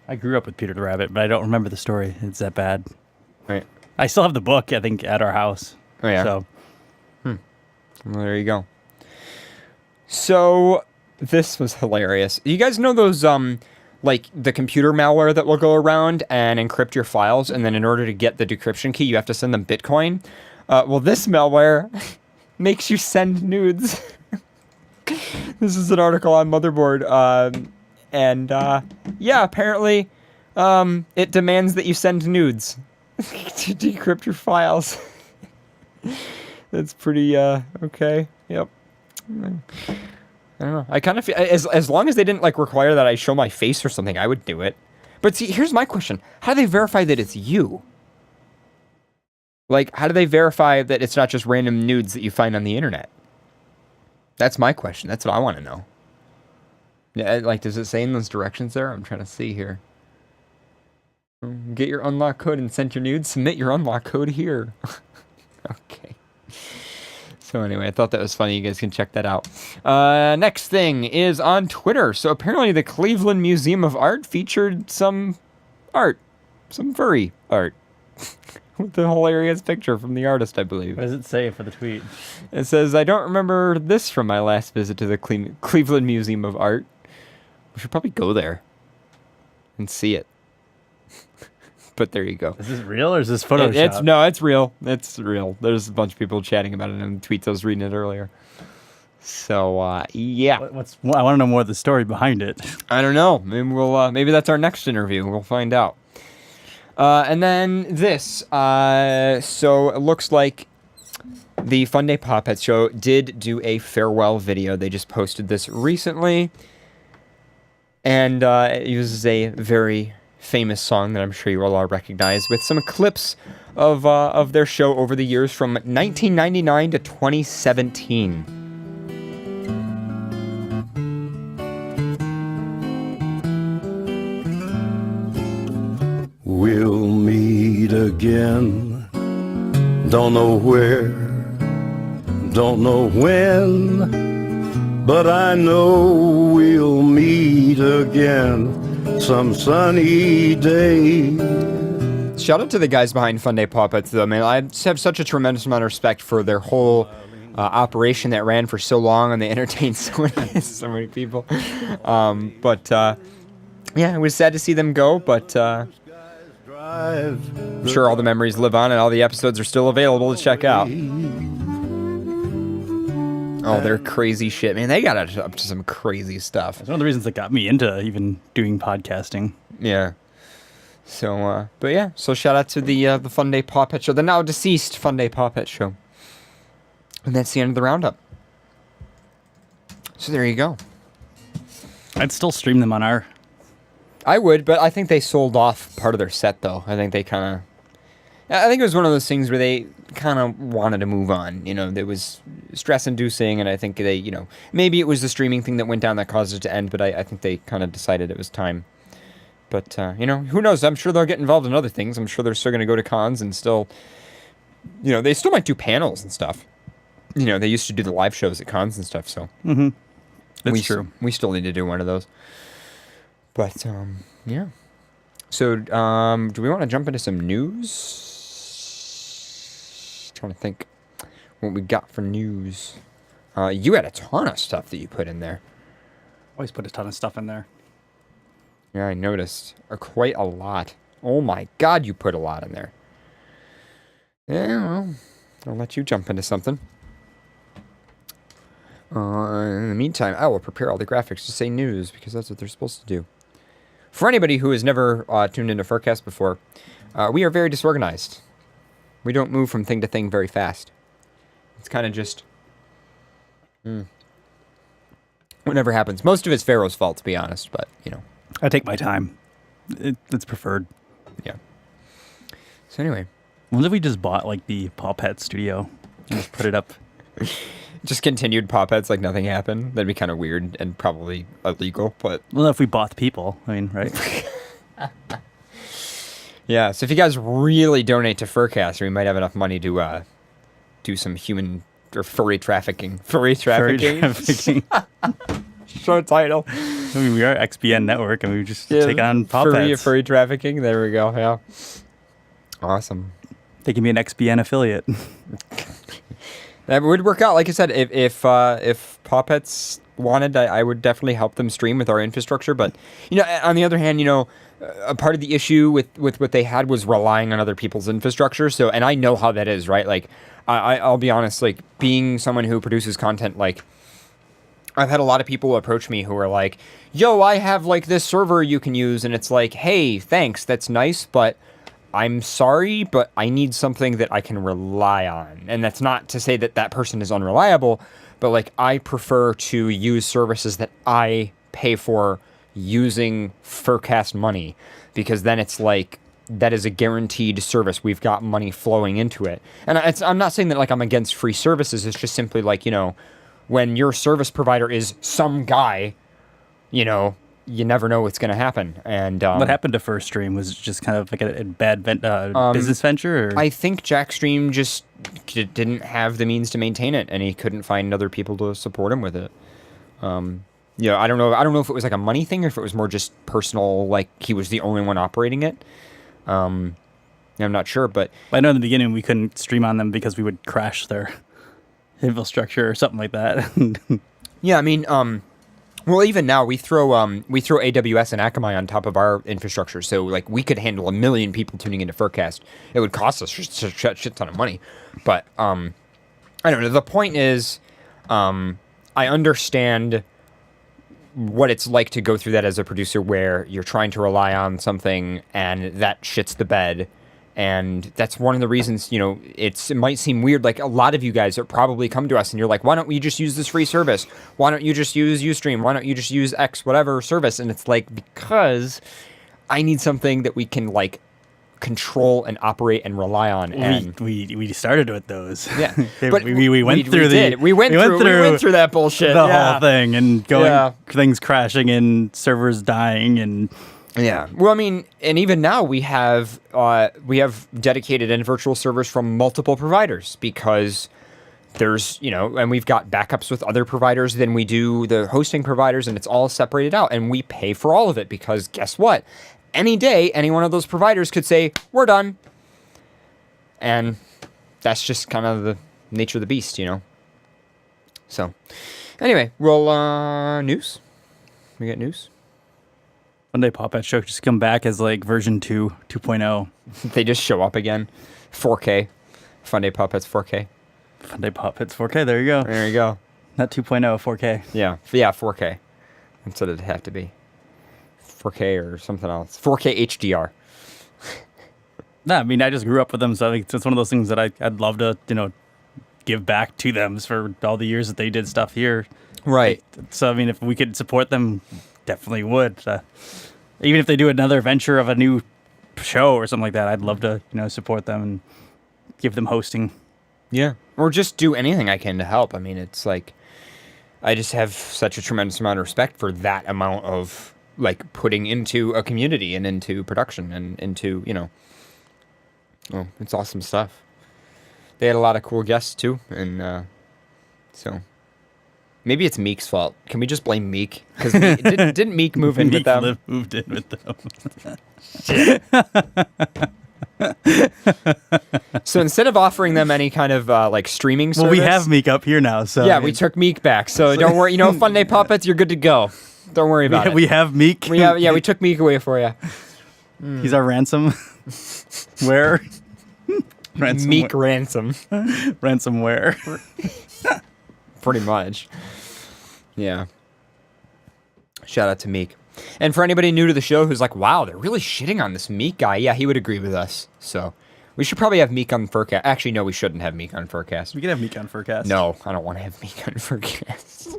I grew up with Peter the Rabbit, but I don't remember the story. It's that bad. Right. I still have the book, I think, at our house. Oh, yeah? So. Well, there you go. So, this was hilarious. You guys know those, like, the computer malware that will go around and encrypt your files, and then in order to get the decryption key, you have to send them Bitcoin? Well, this malware makes you send nudes. This is an article on Motherboard, yeah, apparently, it demands that you send nudes to decrypt your files. That's pretty, okay, yep. I don't know. I kind of feel, as long as they didn't, like, require that I show my face or something, I would do it. But see, here's my question. How do they verify that it's you? Like, how do they verify that it's not just random nudes that you find on the internet? That's my question. That's what I want to know. Yeah, like, does it say in those directions there? I'm trying to see here. Get your unlock code and send your nudes. Submit your unlock code here. Okay. So anyway, I thought that was funny. You guys can check that out. Next thing is on Twitter. So apparently the Cleveland Museum of Art featured some art. Some furry art. With a hilarious picture from the artist, I believe. What does it say for the tweet? It says, I don't remember this from my last visit to the Cleveland Museum of Art. We should probably go there and see it. But there you go. Is this real or is this Photoshop? No, it's real. It's real. There's a bunch of people chatting about it in the tweets. I was reading it earlier. So, yeah. I want to know more of the story behind it. I don't know. Maybe maybe that's our next interview. We'll find out. And then this. So it looks like the Fun Day Pop Pet Show did do a farewell video. They just posted this recently. And it uses a very famous song that I'm sure you all recognize with some clips of their show over the years from 1999 to 2017. We'll meet again. Don't know where, don't know when, but I know we'll meet again some sunny day. Shout out to the guys behind Fun Day Pop Pets, though, man. I just have such a tremendous amount of respect for their whole operation that ran for so long, and they entertained so many people. Yeah, it was sad to see them go, but I'm sure all the memories live on, and all the episodes are still available to check out. Oh, they're crazy shit, man. They got up to some crazy stuff. It's one of the reasons that got me into even doing podcasting. Yeah. So, but yeah. So shout out to the Fun Day Pop Pet Show, the now deceased Fun Day Pop Pet Show. And that's the end of the roundup. So there you go. I'd still stream them on our... I would, but I think they sold off part of their set, though. I think it was one of those things where they kind of wanted to move on. You know, it was stress-inducing, and I think they, maybe it was the streaming thing that went down that caused it to end, but I think they kind of decided it was time. But, who knows? I'm sure they'll get involved in other things. I'm sure they're still going to go to cons and still, they still might do panels and stuff. They used to do the live shows at cons and stuff, so. Mm-hmm. That's true. We still need to do one of those. But, yeah. So, do we want to jump into some news? Trying to think what we got for news. You had a ton of stuff that you put in there. Always put a ton of stuff in there. Yeah, I noticed. Quite a lot. Oh my god, you put a lot in there. Yeah, well, I'll let you jump into something. In the meantime, I will prepare all the graphics to say news, because that's what they're supposed to do. For anybody who has never tuned into FurCast before, we are very disorganized. We don't move from thing to thing very fast. It's kind of just... whatever happens. Most of it's Pharaoh's fault, to be honest, but, I take my time. It's preferred. Yeah. So anyway. What if we just bought, the Paw Pet studio and just put it up Just continued paw pets like nothing happened. That'd be kind of weird and probably illegal, but... Well, if we bought the people, I mean, right? Yeah, so if you guys really donate to FurCast, we might have enough money to do some human or furry trafficking. Furry trafficking? Show title. I mean, we are XBN Network, and we just take on paw pets. Furry trafficking, there we go, yeah. Awesome. They can be an XBN affiliate. That would work out. Like I said, if Paw Pets wanted, I would definitely help them stream with our infrastructure. But, on the other hand, a part of the issue with what they had was relying on other people's infrastructure. So, and I know how that is, right? Like, I'll be honest, like, being someone who produces content, like, I've had a lot of people approach me who are like, yo, I have, like, this server you can use. And it's like, hey, thanks, that's nice, but... I'm sorry, but I need something that I can rely on. And that's not to say that that person is unreliable, but like I prefer to use services that I pay for using FurCast money, because then it's like that is a guaranteed service. We've got money flowing into it. And I'm not saying that like I'm against free services. It's just simply like, when your service provider is some guy, you never know what's going to happen. And what happened to FirstStream? Was it just kind of like a bad business venture? Or? I think Jackstream just didn't have the means to maintain it, and he couldn't find other people to support him with it. I don't know. I don't know if it was like a money thing or if it was more just personal, like he was the only one operating it. I'm not sure, but I know in the beginning we couldn't stream on them because we would crash their infrastructure or something like that. Yeah, I mean, well, even now we throw AWS and Akamai on top of our infrastructure, so like we could handle 1 million people tuning into FurCast. It would cost us a shit ton of money, but I don't know. The point is, I understand what it's like to go through that as a producer, where you're trying to rely on something and that shits the bed. And that's one of the reasons, it might seem weird. Like a lot of you guys probably come to us and you're like, why don't we just use this free service? Why don't you just use Ustream? Why don't you just use X whatever service? And it's like, because I need something that we can like control and operate and rely on. And we started with those. Yeah, but we went through that bullshit. The whole thing and things crashing and servers dying and. Yeah. Well, I mean, and even now we have dedicated and virtual servers from multiple providers, because there's, and we've got backups with other providers than we do the hosting providers, and it's all separated out, and we pay for all of it, because guess what? Any day, any one of those providers could say, we're done. And that's just kind of the nature of the beast, So, anyway, well, news? We got news? One day Paw Pet Show just come back as like version 2.0. They just show up again. 4K. Fun Day Paw Pets 4K. Fun Day Paw Pets 4K. There you go. There you go. Not 2.0, 4K. Yeah, 4K. That's what it'd have to be. 4K or something else. 4K HDR. No, I mean, I just grew up with them, so I think it's one of those things that I'd love to, give back to them for all the years that they did stuff here. Right. So, I mean, if we could support them, definitely would. Even if they do another venture of a new show or something like that, I'd love to, support them and give them hosting. Yeah. Or just do anything I can to help. I mean, it's like, I just have such a tremendous amount of respect for that amount of, like, putting into a community and into production and into, oh, it's awesome stuff. They had a lot of cool guests, too, and so... Maybe it's Meek's fault. Can we just blame Meek? Because didn't Meek move in with them? Moved in with them. So instead of offering them any kind of like streaming service... Well, we have Meek up here now, so... Yeah, we took Meek back, so don't worry. Fun Day Puppets, you're good to go. Don't worry about it. We have Meek? We took Meek away for you. He's our ransom. Where? Meek ransom. Ransomware. Pretty much. Yeah. Shout out to Meek. And for anybody new to the show who's like, wow, they're really shitting on this Meek guy. Yeah, he would agree with us. So we should probably have Meek on FurCast. Actually, no, we shouldn't have Meek on FurCast. We can have Meek on FurCast. No, I don't want to have Meek on FurCast.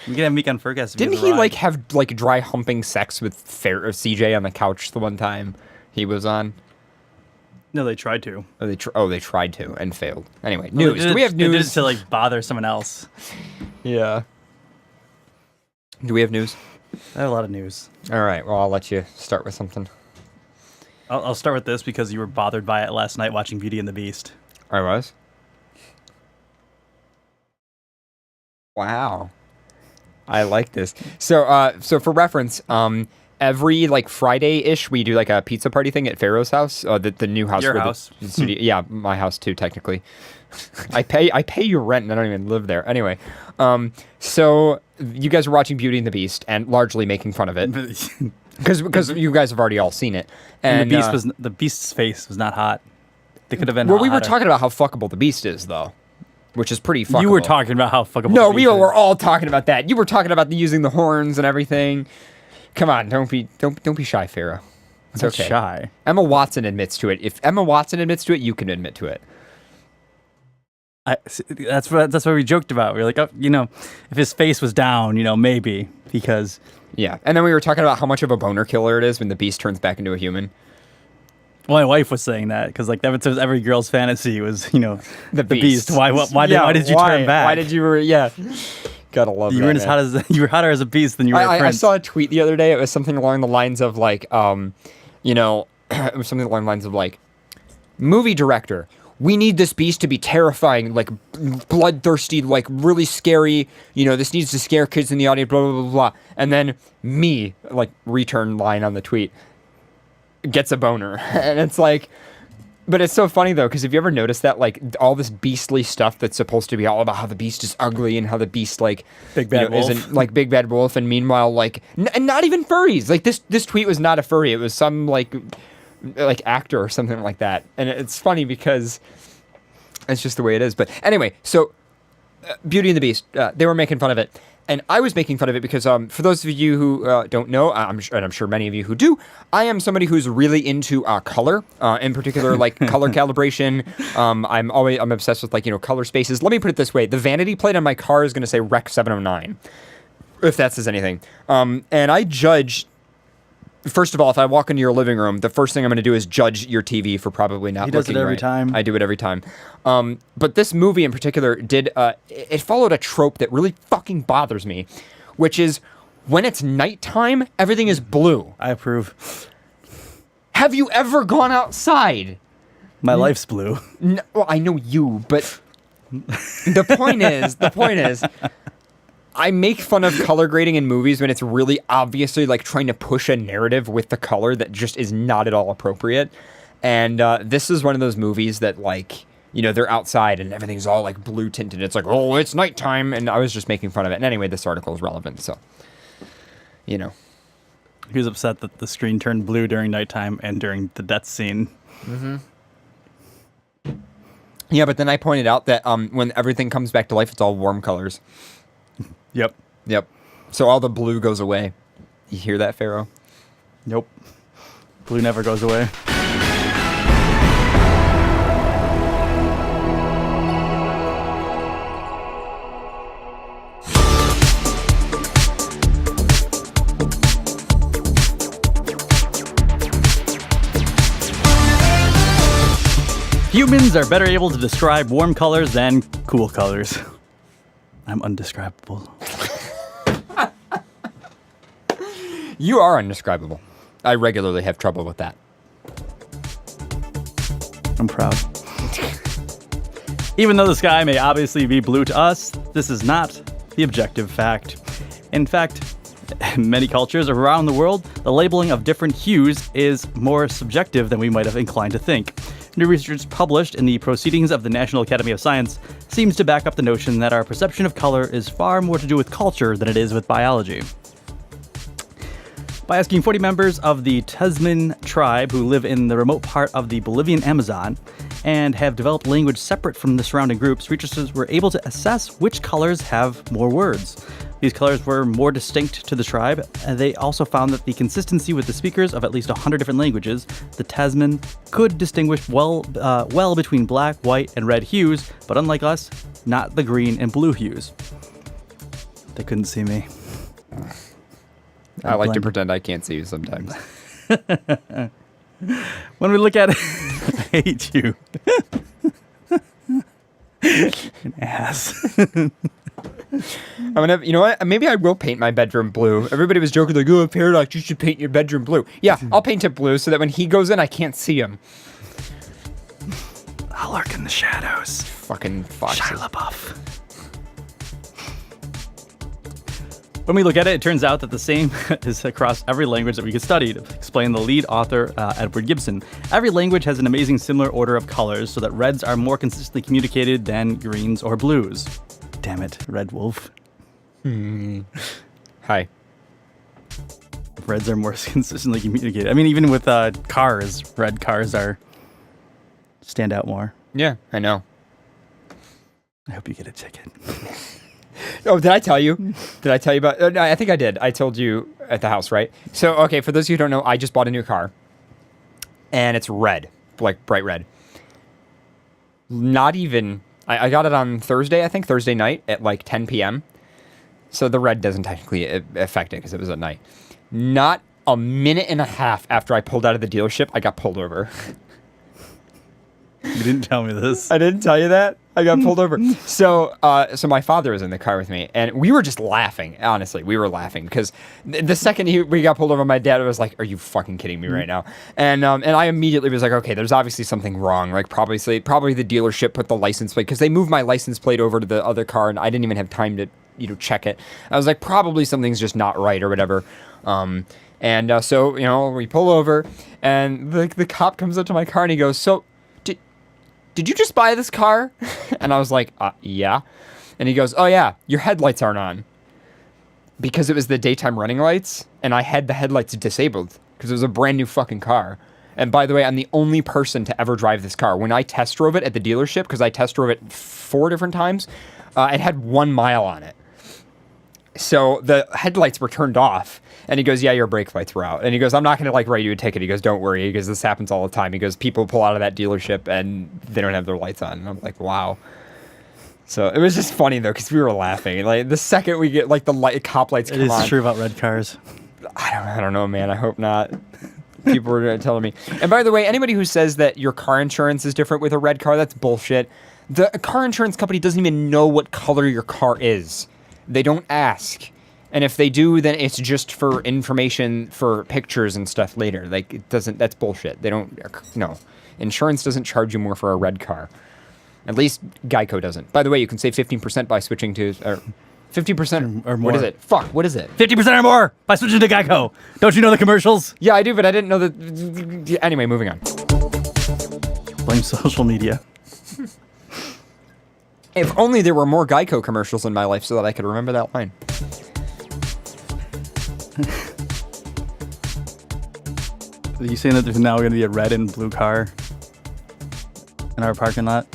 We can have Meek on FurCast. Didn't he like have like dry humping sex with CJ on the couch the one time he was on? No, they tried to. They tried to and failed. Anyway, news. Do we have They did it news? to like bother someone else. Yeah. Do we have news? I have a lot of news. All right. Well, I'll let you start with something. I'll start with this because you were bothered by it last night watching Beauty and the Beast. I was. Wow. I like this. So for reference, every like Friday-ish, we do like a pizza party thing at Pharaoh's house. The new house. Your where house. The studio, yeah, my house too, technically. I pay your rent and I don't even live there. Anyway, so you guys were watching Beauty and the Beast and largely making fun of it. Because you guys have already all seen it. And the Beast's face was not hot. They could have been Well, we were hotter. talking about how fuckable the Beast is, though. Which is pretty fuckable. You were talking about how fuckable No, the we Beast were is. all talking about that. You were talking about using the horns and everything. Come on, don't be shy, Pharaoh. It's I'm okay. shy. Emma Watson admits to it. If Emma Watson admits to it, you can admit to it. That's what we joked about. We were like, oh, if his face was down, maybe because. Yeah, and then we were talking about how much of a boner killer it is when the Beast turns back into a human. Well, my wife was saying that because like that was every girl's fantasy was the Beast. Why did you turn back? Why did you? Yeah, gotta love. You that, weren't as hot as you were hotter as a beast than you were a I prince. saw a tweet the other day. It was something along the lines of like, it was something along the lines of like, movie director. We need this beast to be terrifying, like bloodthirsty, like really scary. This needs to scare kids in the audience, blah, blah, blah, blah. And then me, like return line on the tweet, gets a boner. And it's like, but it's so funny though, because have you ever noticed that like all this beastly stuff that's supposed to be all about how the beast is ugly and how the beast like Big Bad Wolf. isn't like Big Bad Wolf, and meanwhile like and not even furries. Like this tweet was not a furry. It was some like actor or something like that. And it's funny because it's just the way it is. But anyway, so Beauty and the Beast, they were making fun of it. And I was making fun of it because for those of you who don't know, I'm sure many of you who do, I am somebody who's really into color, in particular like color calibration. I'm obsessed with like color spaces. Let me put it this way: the vanity plate on my car is going to say Rec 709, if that says anything. And I judge. First of all, if I walk into your living room, the first thing I'm going to do is judge your TV for probably not looking right. He does it every time. I do it every time. But this movie in particular it followed a trope that really fucking bothers me, which is when it's nighttime, everything is blue. I approve. Have you ever gone outside? My life's blue. No, well, I know you, but the point is, I make fun of color grading in movies when it's really obviously like trying to push a narrative with the color that just is not at all appropriate. And this is one of those movies that like, they're outside and everything's all like blue tinted. It's like, oh, it's nighttime. And I was just making fun of it. And anyway, this article is relevant. So, He was upset that the screen turned blue during nighttime and during the death scene. Mm-hmm. Yeah, but then I pointed out that when everything comes back to life, it's all warm colors. Yep. So all the blue goes away. You hear that, Pharaoh? Nope. Blue never goes away. Humans are better able to describe warm colors than cool colors. I'm undescribable. You are undescribable. I regularly have trouble with that. I'm proud. Even though the sky may obviously be blue to us, this is not the objective fact. In fact, in many cultures around the world, the labeling of different hues is more subjective than we might have inclined to think. New research published in the Proceedings of the National Academy of Science seems to back up the notion that our perception of color is far more to do with culture than it is with biology. By asking 40 members of the Tasman tribe who live in the remote part of the Bolivian Amazon and have developed language separate from the surrounding groups, researchers were able to assess which colors have more words. These colors were more distinct to the tribe, and they also found that the consistency with the speakers of at least 100 different languages, the Tasman could distinguish well between black, white, and red hues, but unlike us, not the green and blue hues. They couldn't see me. I like to pretend I can't see you sometimes. When we look at it, hate you. An ass. I'm gonna, you know what? Maybe I will paint my bedroom blue. Everybody was joking like, "Oh, Paradox, you should paint your bedroom blue." Yeah, I'll paint it blue so that when he goes in, I can't see him. I'll lurk in the shadows. Fucking foxes. Shia LaBeouf. When we look at it, it turns out that the same is across every language that we could study. To explain the lead author, Edward Gibson, every language has an amazing similar order of colors so that reds are more consistently communicated than greens or blues. Damn it, Red Wolf. Hi. Reds are more consistently communicated. I mean, even with cars, red cars stand out more. Yeah, I know. I hope you get a ticket. Oh, did I tell you? Did I tell you about? No, I think I did. I told you at the house, right? So, okay, for those of you who don't know, I just bought a new car, and it's red, like bright red. Not even. I got it on Thursday, I think, Thursday night at like 10 p.m. So the red doesn't technically affect it because it was at night. Not a minute and a half after I pulled out of the dealership, I got pulled over. You didn't tell me this. I didn't tell you that? I got pulled over. So my father was in the car with me, and we were just laughing. Honestly, we were laughing because the second we got pulled over, my dad was like, "Are you fucking kidding me right now?" And I immediately was like, "Okay, there's obviously something wrong. Like probably the dealership put the license plate because they moved my license plate over to the other car, and I didn't even have time to check it. I was like, probably something's just not right or whatever." So we pull over, and the cop comes up to my car and he goes, "So, did you just buy this car?" And I was like, yeah. And he goes, "Oh yeah, your headlights aren't on." Because it was the daytime running lights, and I had the headlights disabled because it was a brand new fucking car. And by the way, I'm the only person to ever drive this car. When I test drove it at the dealership, because I test drove it 4 different times, it had 1 mile on it. So the headlights were turned off, and he goes, "Yeah, your brake lights were out." And he goes, "I'm not going to write you a ticket." He goes, "Don't worry." He goes, "This happens all the time." He goes, "People pull out of that dealership and they don't have their lights on." And I'm like, wow. So it was just funny though, because we were laughing. Like the second we get the cop lights come on. It is true about red cars. I don't know, man. I hope not. People were telling me. And by the way, anybody who says that your car insurance is different with a red car, that's bullshit. The car insurance company doesn't even know what color your car is. They don't ask. And if they do, then it's just for information for pictures and stuff later. Like, it doesn't, that's bullshit. They don't, no. Insurance doesn't charge you more for a red car. At least Geico doesn't. By the way, you can save 15% by switching to, 50% or more. What is it? Fuck, what is it? 50% or more by switching to Geico. Don't you know the commercials? Yeah, I do, but I didn't know that. Anyway, moving on. Blame social media. If only there were more Geico commercials in my life so that I could remember that line. Are you saying that there's now going to be a red and blue car in our parking lot?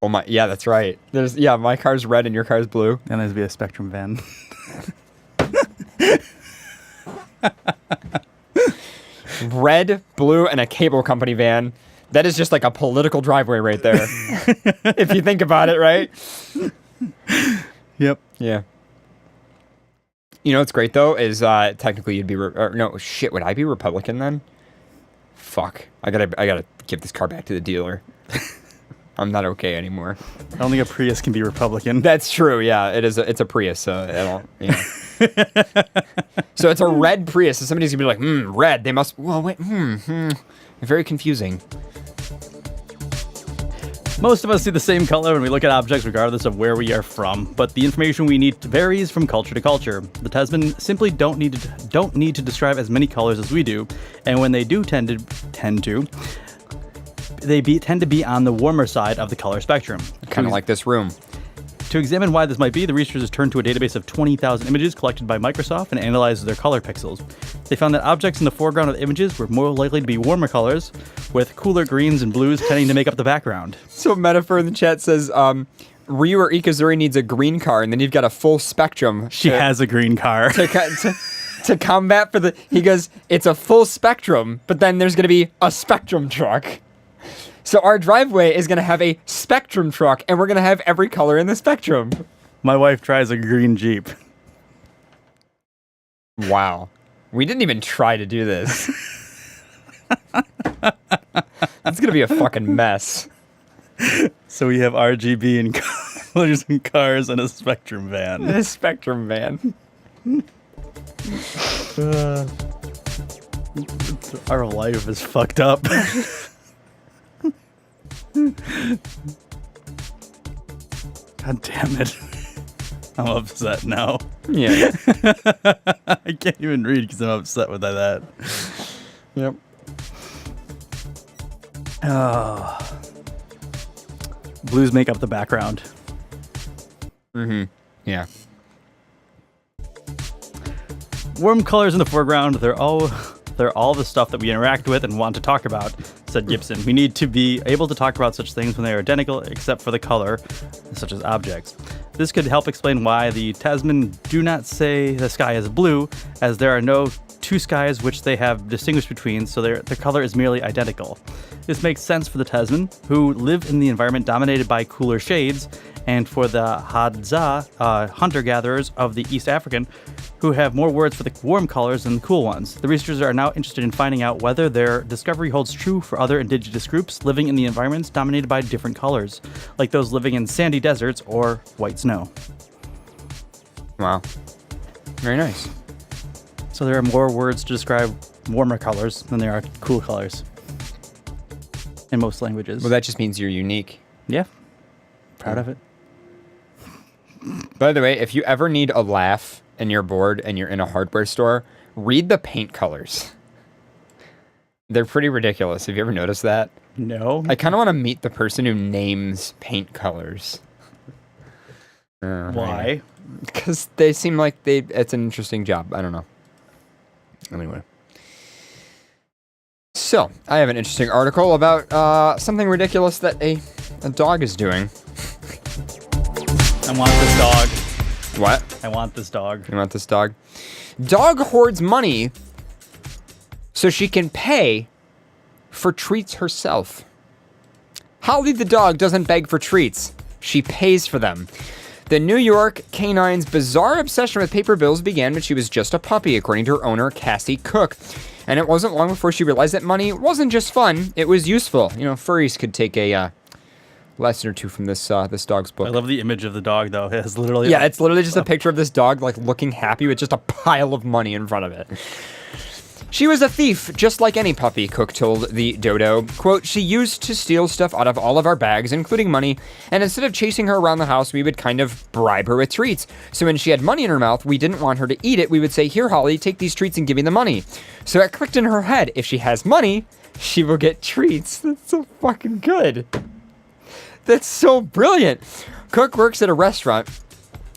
Oh my, yeah, that's right. My car's red and your car's blue. And there's be a Spectrum van. Red, blue, and a cable company van. That is just like a political driveway right there. If you think about it, right? Yep. Yeah. You know what's great though is technically you'd be would I be Republican then? Fuck. I gotta give this car back to the dealer. I'm not okay anymore. I don't think a Prius can be Republican. That's true. Yeah, it's a Prius, so I don't. Yeah. So it's a red Prius. So somebody's gonna be like, red. They must. Well, wait. Very confusing. Most of us see the same color when we look at objects regardless of where we are from, but the information we need varies from culture to culture. The Tasman simply don't need to describe as many colors as we do, and when they do tend to be on the warmer side of the color spectrum. Kind of like this room. To examine why this might be, the researchers turned to a database of 20,000 images collected by Microsoft and analyzed their color pixels. They found that objects in the foreground of the images were more likely to be warmer colors, with cooler greens and blues tending to make up the background. So Metaphor in the chat says, Ryu or Ikazuri needs a green car, and then you've got a full spectrum. She has a green car. To combat for the... He goes, it's a full spectrum, but then there's going to be a spectrum truck. So our driveway is going to have a spectrum truck, and we're going to have every color in the spectrum. My wife drives a green Jeep. Wow. We didn't even try to do this. It's going to be a fucking mess. So we have RGB and colors and cars and a Spectrum van. A Spectrum van. Our life is fucked up. God damn it. I'm upset now. Yeah. I can't even read because I'm upset with that. Yep. Oh. Blues make up the background. Mm-hmm. Yeah. Warm colors in the foreground, they're all the stuff that we interact with and want to talk about, said Gibson. We need to be able to talk about such things when they are identical except for the color, such as objects. This could help explain why the Tasman do not say the sky is blue, as there are no two skies which they have distinguished between, so the color is merely identical. This makes sense for the Tasman, who live in the environment dominated by cooler shades, and for the Hadza, hunter-gatherers of the East African, who have more words for the warm colors than the cool ones. The researchers are now interested in finding out whether their discovery holds true for other indigenous groups living in the environments dominated by different colors, like those living in sandy deserts or white snow. Wow. Very nice. So there are more words to describe warmer colors than there are cool colors in most languages. Well, that just means you're unique. Yeah. Proud of it. By the way, if you ever need a laugh and you're bored and you're in a hardware store, read the paint colors. They're pretty ridiculous. Have you ever noticed that? No. I kind of want to meet the person who names paint colors. Why? Because they seem like it's an interesting job. I don't know. Anyway. So, I have an interesting article about something ridiculous that a dog is doing. I want this dog. What? I want this dog. You want this dog? Dog hoards money so she can pay for treats herself. Holly the dog doesn't beg for treats. She pays for them. The New York canine's bizarre obsession with paper bills began when she was just a puppy, according to her owner, Cassie Cook. And it wasn't long before she realized that money wasn't just fun, it was useful. You know, furries could take a lesson or two from this dog's book. I love the image of the dog, though. It has literally... Yeah, it's literally just a picture of this dog, like, looking happy with just a pile of money in front of it. She was a thief, just like any puppy, Cook told the dodo. Quote, she used to steal stuff out of all of our bags, including money, and instead of chasing her around the house, we would kind of bribe her with treats. So when she had money in her mouth, we didn't want her to eat it. We would say, here, Holly, take these treats and give me the money. So it clicked in her head. If she has money, she will get treats. That's so fucking good. That's so brilliant. Cook works at a restaurant,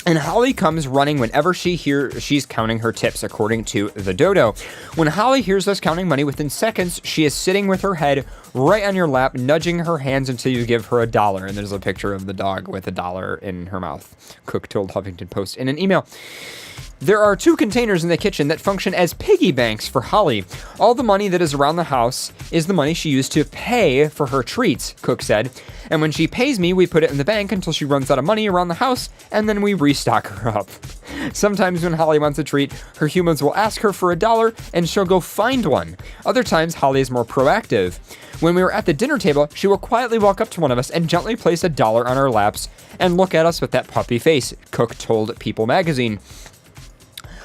and Holly comes running whenever she's counting her tips, according to the dodo. When Holly hears us counting money, within seconds, she is sitting with her head right on your lap, nudging her hands until you give her $1. And there's a picture of the dog with $1 in her mouth, Cook told Huffington Post in an email. There are 2 containers in the kitchen that function as piggy banks for Holly. All the money that is around the house is the money she used to pay for her treats, Cook said. And when she pays me, we put it in the bank until she runs out of money around the house, and then we restock her up. Sometimes when Holly wants a treat, her humans will ask her for $1, and she'll go find one. Other times, Holly is more proactive. When we were at the dinner table, she will quietly walk up to one of us and gently place $1 on our laps and look at us with that puppy face, Cook told People magazine.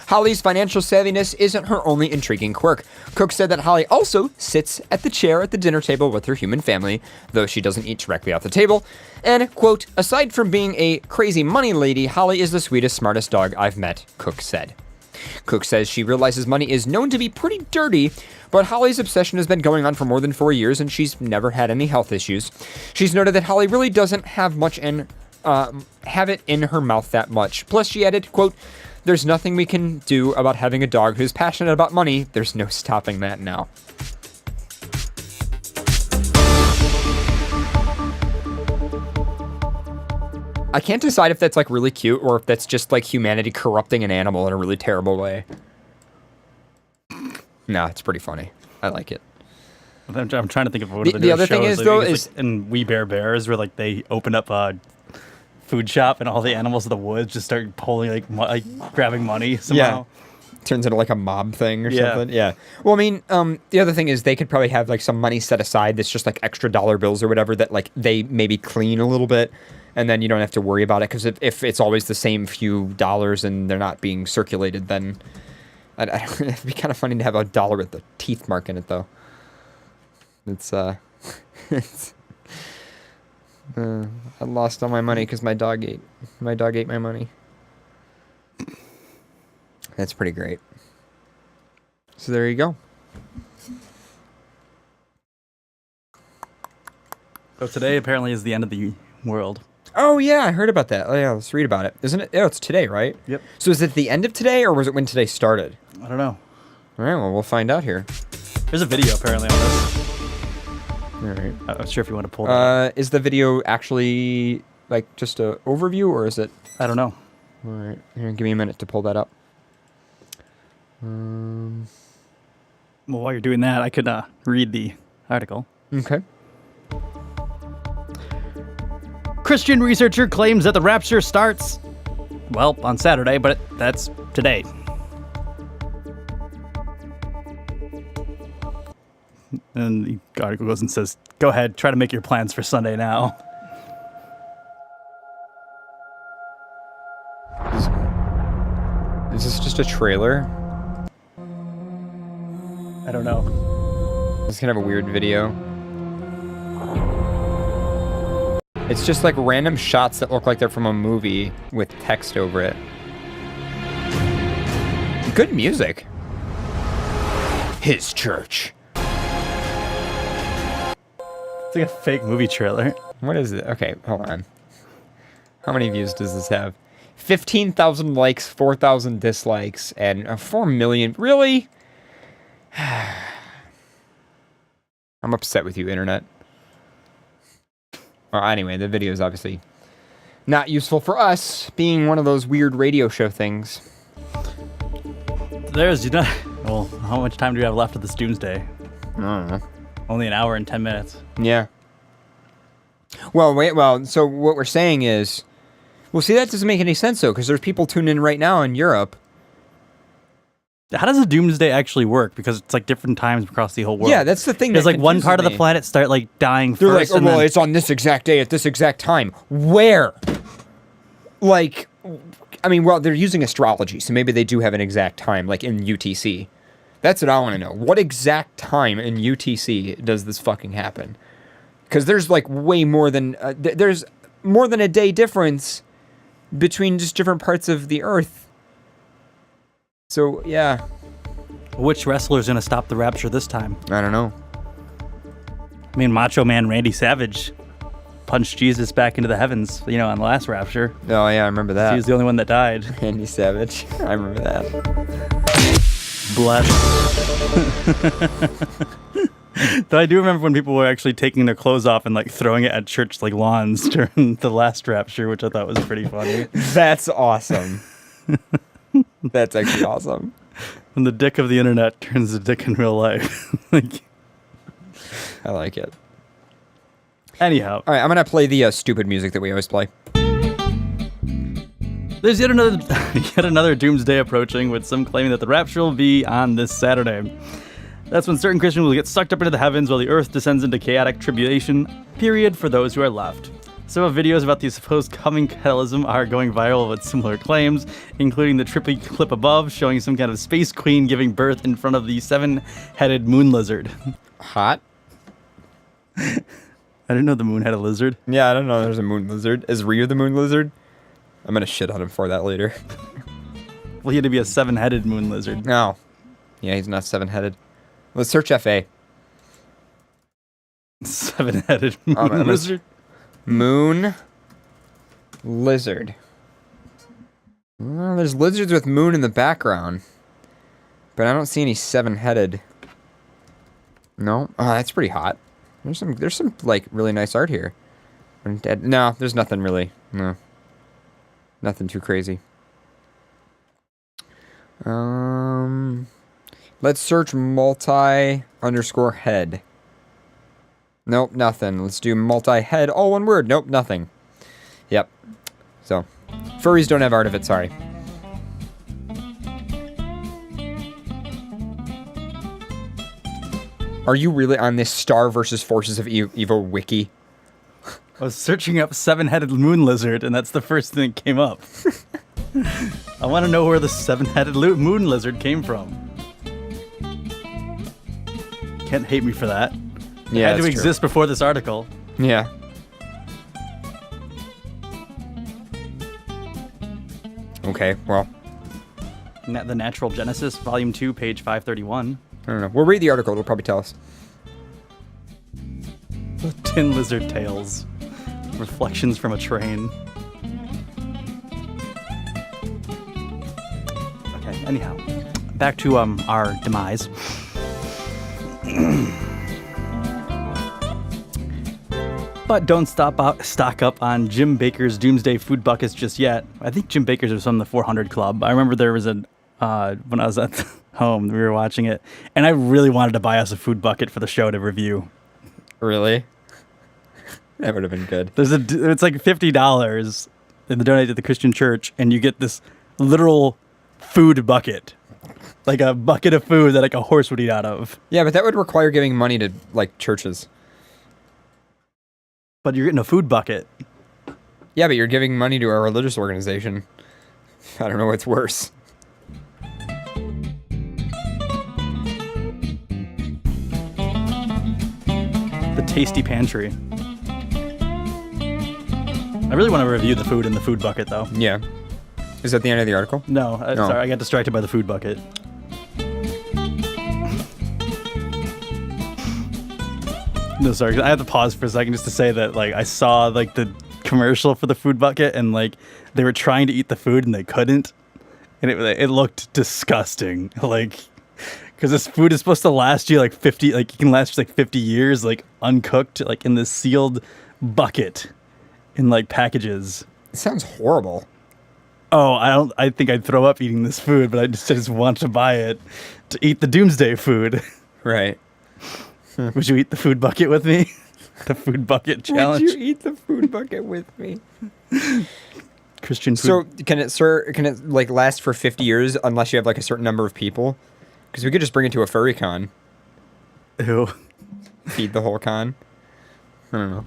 Holly's financial savviness isn't her only intriguing quirk. Cook said that Holly also sits at the chair at the dinner table with her human family, though she doesn't eat directly off the table. And, quote, aside from being a crazy money lady, Holly is the sweetest, smartest dog I've met, Cook said. Cook says she realizes money is known to be pretty dirty, but Holly's obsession has been going on for more than 4 years, and she's never had any health issues. She's noted that Holly really doesn't have have it in her mouth that much. Plus, she added, quote, there's nothing we can do about having a dog who's passionate about money. There's no stopping that now. I can't decide if that's like really cute or if that's just like humanity corrupting an animal in a really terrible way. No, it's pretty funny. I like it. I'm trying to think of what the other thing is, though, is like in We Bare Bears, where like they open up a food shop and all the animals of the woods just start pulling like grabbing money somehow. turns into like a mob thing or something. Yeah. Well, I mean, the other thing is they could probably have like some money set aside that's just like extra dollar bills or whatever that like they maybe clean a little bit, and then you don't have to worry about it, because if it's always the same few dollars and they're not being circulated, then it'd be kind of funny to have a dollar with a teeth mark in it, though. It's I lost all my money because my dog ate my money. That's pretty great. So there you go. So today apparently is the end of the world. Oh yeah, I heard about that. Oh yeah, let's read about it. Isn't it? Oh, it's today, right? Yep. So is it the end of today, or was it when today started? I don't know. All right, well, we'll find out here. There's a video apparently on this. All right. I'm not sure if you want to pull that up. Is the video actually like just an overview, or is it? I don't know. All right, here, give me a minute to pull that up. Well, while you're doing that, I could read the article. Okay. Christian researcher claims that the rapture starts, well, on Saturday, but that's today. And the article goes and says, go ahead, try to make your plans for Sunday now. Is this just a trailer? I don't know. It's kind of a weird video. It's just like random shots that look like they're from a movie with text over it. Good music. His church. It's like a fake movie trailer. What is it? Okay, hold on. How many views does this have? 15,000 likes, 4,000 dislikes, and 4 million. Really? I'm upset with you, internet. Well, anyway, the video is obviously not useful for us, being one of those weird radio show things. Well, how much time do we have left of this doomsday? I don't know. Only an hour and 10 minutes. Yeah. Well, so what we're saying is, well, see, that doesn't make any sense, though, because there's people tuned in right now in Europe. How does a doomsday actually work? Because it's like different times across the whole world. Yeah, that's the thing. There's like one part of the planet start like dying They're first. like, oh, well, it's on this exact day at this exact time. Where? Like, I mean, well, they're using astrology, so maybe they do have an exact time, like in UTC. That's what I want to know. What exact time in UTC does this fucking happen? Because there's like way more than there's more than a day difference between just different parts of the Earth. So, yeah. Which wrestler's going to stop the rapture this time? I don't know. I mean, Macho Man Randy Savage punched Jesus back into the heavens, on the last rapture. Oh, yeah, I remember that. He was the only one that died. Randy Savage. I remember that. Bless. Though I do remember when people were actually taking their clothes off and like throwing it at church like lawns during the last rapture, which I thought was pretty funny. That's awesome. That's actually awesome. When the dick of the internet turns to dick in real life. I like it. Anyhow. All right, I'm going to play the stupid music that we always play. There's yet another doomsday approaching, with some claiming that the rapture will be on this Saturday. That's when certain Christians will get sucked up into the heavens while the earth descends into chaotic tribulation period for those who are left. Some of videos about the supposed coming catalysm are going viral with similar claims, including the trippy clip above showing some kind of space queen giving birth in front of the 7-headed moon lizard. Hot. I didn't know the moon had a lizard. Yeah, I don't know there's a moon lizard. Is Ryu the moon lizard? I'm going to shit on him for that later. Well, he had to be a 7-headed moon lizard. No. Yeah, he's not 7-headed. Let's search FA. 7-headed moon lizard? Moon lizard. Well, there's lizards with moon in the background, but I don't see any 7-headed. No, oh, that's pretty hot. There's some like really nice art here. No, there's nothing really. No, nothing too crazy. Let's search multi_head. Nope, nothing. Let's do multi-head, all one word. Nope, nothing. Yep. So, furries don't have art of it, sorry. Are you really on this Star versus Forces of Evil wiki? I was searching up 7-headed moon lizard, and that's the first thing that came up. I want to know where the 7-headed moon lizard came from. Can't hate me for that. Yeah, it had to that's exist before this article. Yeah. Okay, well. The Natural Genesis, Volume 2, page 531. I don't know. We'll read the article. It'll probably tell us. The Tin Lizard Tales. Reflections from a Train. Okay, anyhow. Back to our demise. But don't stock up on Jim Baker's Doomsday Food Buckets just yet. I think Jim Baker's was from the 400 Club. I remember there was when I was at home, we were watching it, and I really wanted to buy us a food bucket for the show to review. Really? That would have been good. It's like $50 and they donate to the Christian church, and you get this literal food bucket. Like a bucket of food that like a horse would eat out of. Yeah, but that would require giving money to like churches. But you're getting a food bucket. Yeah, but you're giving money to a religious organization. I don't know what's worse. The Tasty Pantry. I really want to review the food in the food bucket, though. Yeah. Is that the end of the article? No, sorry, I got distracted by the food bucket. No, sorry, I have to pause for a second just to say that, like, I saw, like, the commercial for the food bucket, and, like, they were trying to eat the food, and they couldn't. And it looked disgusting. Like, because this food is supposed to last you, like, 50, like, you can last you, like, 50 years, like, uncooked, like, in this sealed bucket in, like, packages. It sounds horrible. Oh, I think I'd throw up eating this food, but I just want to buy it to eat the doomsday food. Right. Would you eat the food bucket with me? The food bucket challenge. Would you eat the food bucket with me? Christian food. So can it like last for 50 years unless you have like a certain number of people? Because we could just bring it to a furry con. Ew. Feed the whole con. I don't know.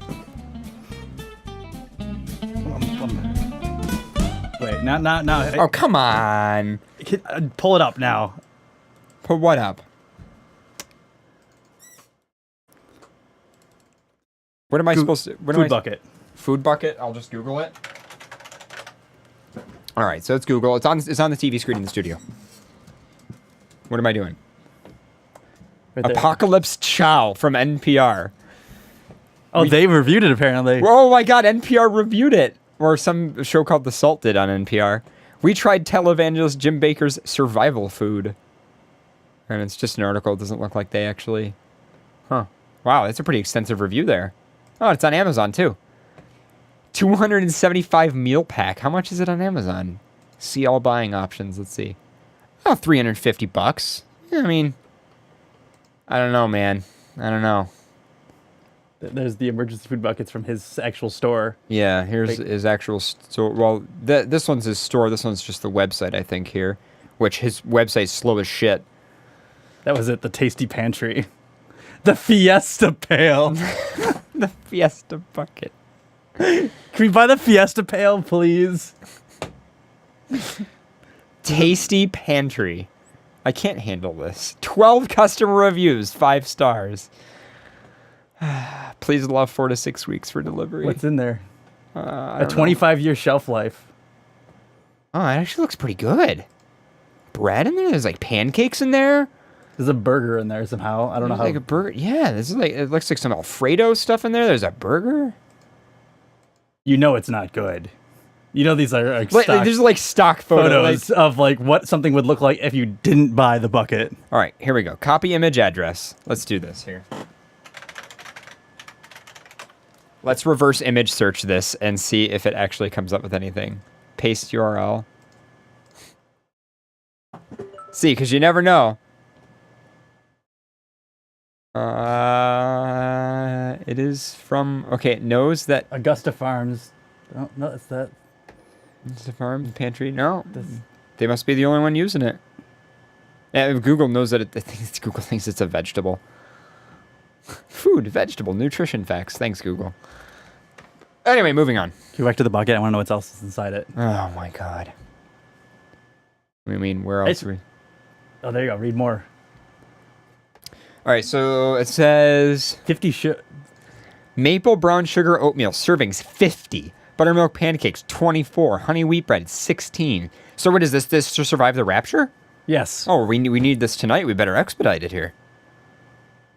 Wait, now. Oh, come on. Pull it up now. Put what up? What am I supposed to... Food bucket. Food bucket? I'll just Google it. All right, so it's Google. It's on the TV screen in the studio. What am I doing? Right there. Apocalypse Chow from NPR. Oh, they reviewed it apparently. Oh my God, NPR reviewed it. Or some show called The Salt did on NPR. We tried televangelist Jim Baker's survival food. And it's just an article. It doesn't look like they actually... Huh. Wow, that's a pretty extensive review there. Oh, it's on Amazon too. 275 meal pack. How much is it on Amazon? See all buying options. Let's see. Oh, $350. Yeah, I mean, I don't know, man. I don't know. There's the emergency food buckets from his actual store. Yeah, here's his actual store. Well, this one's his store. This one's just the website, I think, here. Which his website's slow as shit. That was it, the Tasty Pantry. The Fiesta Pail. The Fiesta Bucket. Can we buy the Fiesta Pail, please? Tasty Pantry. I can't handle this. 12 customer reviews, 5 stars. Please allow 4 to 6 weeks for delivery. What's in there? A 25-year shelf life. Oh, it actually looks pretty good. Bread in there? There's like pancakes in there? There's a burger in there somehow. I don't know how. Like a burger. Yeah, this is like, it looks like some Alfredo stuff in there. There's a burger. You know it's not good. You know these are like there's like stock photos of like what something would look like if you didn't buy the bucket. All right, here we go. Copy image address. Let's do this here. Let's reverse image search this and see if it actually comes up with anything. Paste URL. See, because you never know. It is from... Okay, it knows that... Augusta Farms. Oh, no, it's that. Augusta Farms Pantry? No. They must be the only one using it. Yeah, Google knows that Google thinks it's a vegetable. food, vegetable, nutrition facts. Thanks, Google. Anyway, moving on. Go back to the bucket. I want to know what else is inside it. Oh, my God. I mean, where else? Oh, there you go. Read more. All right, so it says 50 maple brown sugar oatmeal servings 50, buttermilk pancakes 24, honey wheat bread 16. So what is this? This to survive the rapture? Yes. Oh, we need this tonight. We better expedite it here.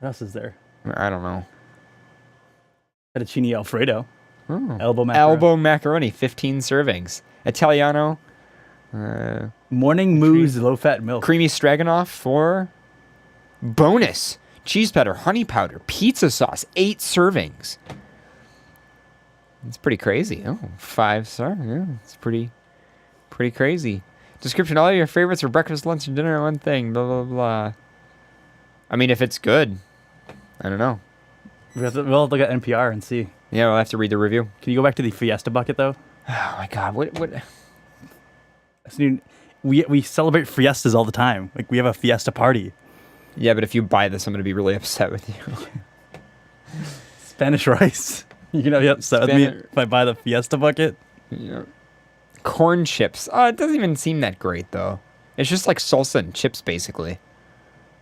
What else is there? I don't know. Fettuccine Alfredo. Oh. Elbow macaroni 15 servings. Italiano. Morning Moo's low-fat milk. Creamy stroganoff 4. Bonus. Cheese powder, honey powder, pizza sauce 8 servings. It's pretty crazy. Oh, 5-star. Yeah, it's pretty crazy. Description: all of your favorites for breakfast, lunch, and dinner. One thing. Blah blah blah. I mean, if it's good, I don't know. We'll look at NPR and see. Yeah, we'll have to read the review. Can you go back to the Fiesta bucket though? Oh my God! What? We celebrate Fiestas all the time. Like, we have a Fiesta party. Yeah, but if you buy this, I'm going to be really upset with you. Spanish rice. You're going to be upset with me if I buy the Fiesta bucket? Yeah. Corn chips. It doesn't even seem that great, though. It's just like salsa and chips, basically.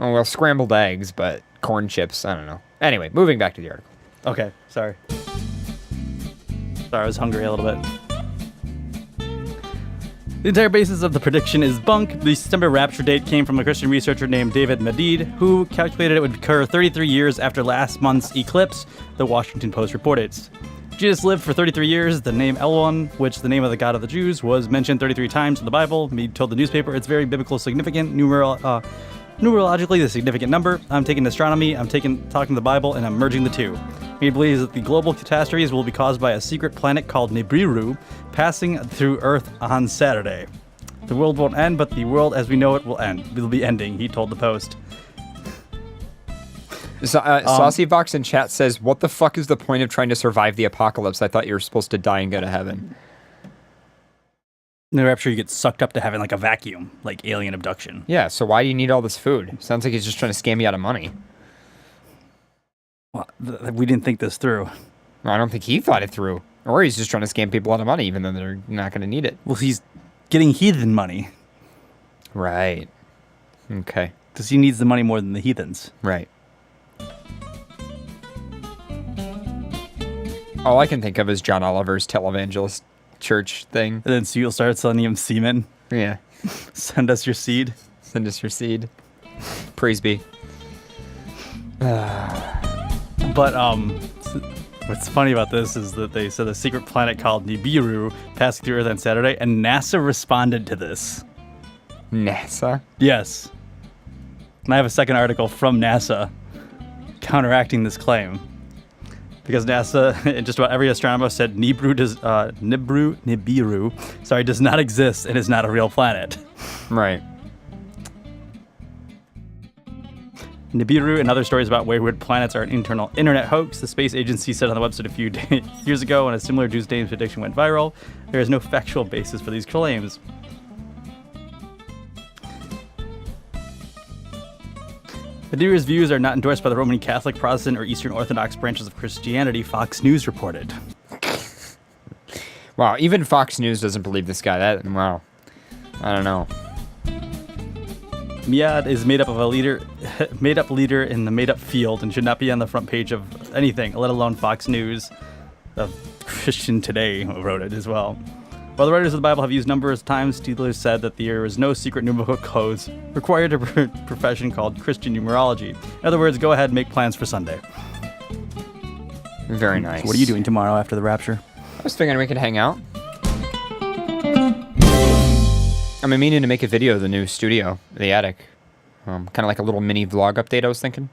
Oh, well, scrambled eggs, but corn chips, I don't know. Anyway, moving back to the article. Okay, sorry. I was hungry a little bit. The entire basis of the prediction is bunk. The September rapture date came from a Christian researcher named David Medid, who calculated it would occur 33 years after last month's eclipse, the Washington Post reported. Jesus lived for 33 years. The name Elon, which the name of the God of the Jews, was mentioned 33 times in the Bible. Mead told the newspaper it's very biblical significant, numerologically the significant number. I'm taking astronomy, talking the Bible, and I'm merging the two. He believes that the global catastrophes will be caused by a secret planet called Nibiru passing through Earth on Saturday. The world won't end, but the world as we know it will end. It'll be ending, he told the Post. Saucy Vox in chat says, what the fuck is the point of trying to survive the apocalypse? I thought you were supposed to die and go to heaven. In the rapture, you get sucked up to having like a vacuum, like alien abduction. Yeah, so why do you need all this food? Sounds like he's just trying to scam you out of money. Well, we didn't think this through. Well, I don't think he thought it through. Or he's just trying to scam people out of money, even though they're not going to need it. Well, he's getting heathen money. Right. Okay. Because he needs the money more than the heathens. Right. All I can think of is John Oliver's televangelist church thing. And then so you'll start selling him semen. Yeah. Send us your seed. Send us your seed. Praise be. But what's funny about this is that they said a secret planet called Nibiru passing through Earth on Saturday, and NASA responded to this. NASA? Yes. And I have a second article from NASA counteracting this claim. Because NASA and just about every astronomer said Nibiru does not exist and is not a real planet. Right. Nibiru and other stories about wayward planets are an internal internet hoax, the space agency said on the website a few years ago when a similar doomsday prediction went viral. There is no factual basis for these claims. Nibiru's views are not endorsed by the Roman Catholic, Protestant, or Eastern Orthodox branches of Christianity, Fox News reported. Wow, even Fox News doesn't believe this guy. Wow. I don't know. Miad is made up leader in the made-up field and should not be on the front page of anything, let alone Fox News. Christian Today wrote it as well. While the writers of the Bible have used numerous times, Steelers said that there is no secret numerical codes required to a profession called Christian numerology. In other words, go ahead and make plans for Sunday. Very nice. So what are you doing tomorrow after the rapture? I was thinking we could hang out. I'm meaning to make a video of the new studio, the attic. Kind of like a little mini vlog update, I was thinking.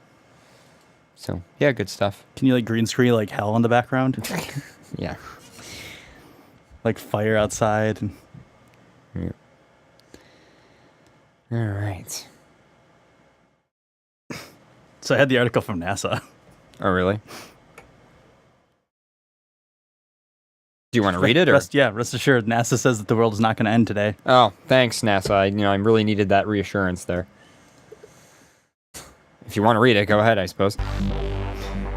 So, yeah, good stuff. Can you like green screen like hell in the background? Yeah. Like fire outside. And... Yeah. All right. So I had the article from NASA. Oh, really? Do you want to read it? Or? Rest assured, NASA says that the world is not going to end today. Oh, thanks, NASA. I really needed that reassurance there. If you want to read it, go ahead, I suppose.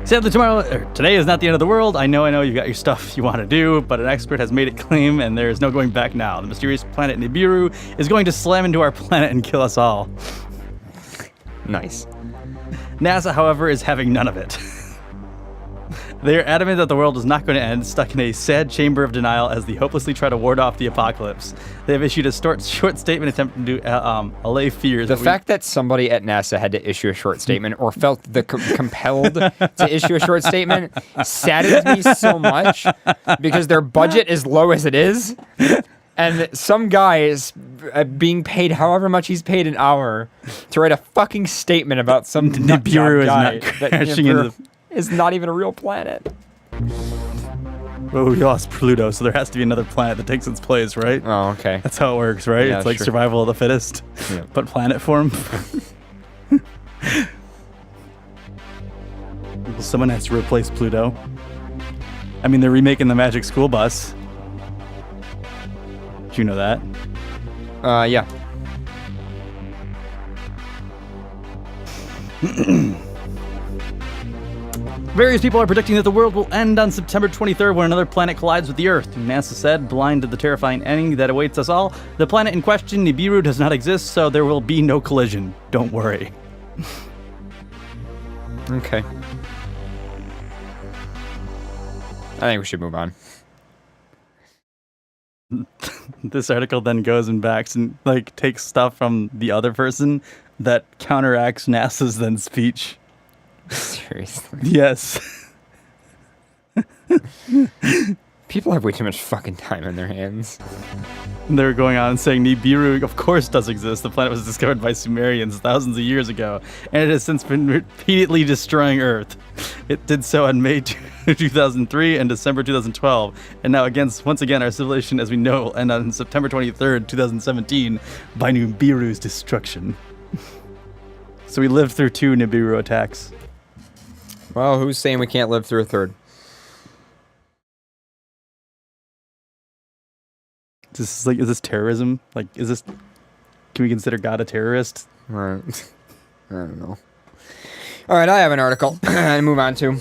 Sadly, today is not the end of the world. I know you've got your stuff you want to do, but an expert has made it claim, and there is no going back now. The mysterious planet Nibiru is going to slam into our planet and kill us all. Nice. NASA, however, is having none of it. They are adamant that the world is not going to end, stuck in a sad chamber of denial as they hopelessly try to ward off the apocalypse. They have issued a short statement attempting to allay fears. The fact that somebody at NASA had to issue a short statement or felt compelled to issue a short statement saddens me so much because their budget is low as it is. And some guy is being paid however much he's paid an hour to write a fucking statement about some Nibiru is not even a real planet. Well, we lost Pluto, so there has to be another planet that takes its place, right? Oh, okay. That's how it works, right? Yeah, it's like sure. survival of the fittest, Yeah. but planet form. Well, someone has to replace Pluto. I mean, they're remaking the Magic School Bus. Did you know that? Yeah. Various people are predicting that the world will end on September 23rd when another planet collides with the Earth. NASA said, blind to the terrifying ending that awaits us all, the planet in question, Nibiru, does not exist, so there will be no collision. Don't worry. Okay. I think we should move on. This article then goes and backs and takes stuff from the other person that counteracts NASA's then speech. Seriously. Yes. People have way too much fucking time on their hands. They were going on and saying Nibiru, of course, does exist. The planet was discovered by Sumerians thousands of years ago, and it has since been repeatedly destroying Earth. It did so on May 2003 and December 2012, and now once again, our civilization as we know will end on September 23rd, 2017, by Nibiru's destruction. So we lived through 2 Nibiru attacks. Well, who's saying we can't live through a third? Is this terrorism? Can we consider God a terrorist? Right. I don't know. All right, I have an article to move on to.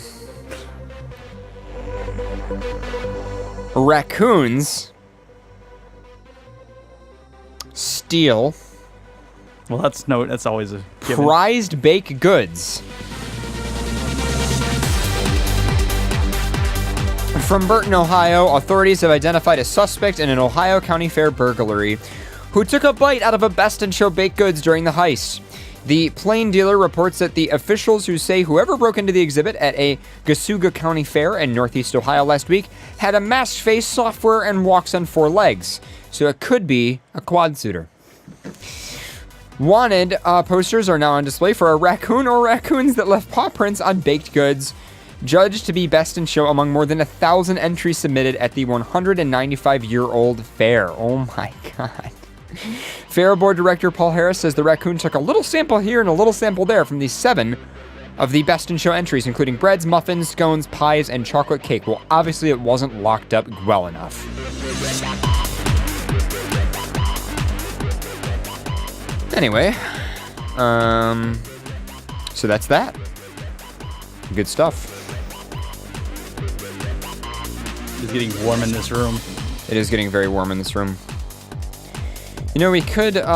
Raccoons steal Well, that's always a given. prized baked goods from Burton, Ohio. Authorities have identified a suspect in an Ohio County Fair burglary who took a bite out of a Best in Show baked goods during the heist. The Plain Dealer reports that the officials who say whoever broke into the exhibit at a Casuga County Fair in Northeast Ohio last week had a masked face, software, and walks on 4 legs. So it could be a quad suitor. Wanted posters are now on display for a raccoon or raccoons that left paw prints on baked goods, judged to be best in show among more than 1,000 entries submitted at the 195-year-old fair. Oh my God. Fair Board Director Paul Harris says the raccoon took a little sample here and a little sample there from the 7 of the best in show entries, including breads, muffins, scones, pies, and chocolate cake. Well, obviously it wasn't locked up well enough. Anyway, so that's that. Good stuff. It's getting warm in this room. It is getting very warm in this room. You know, we could go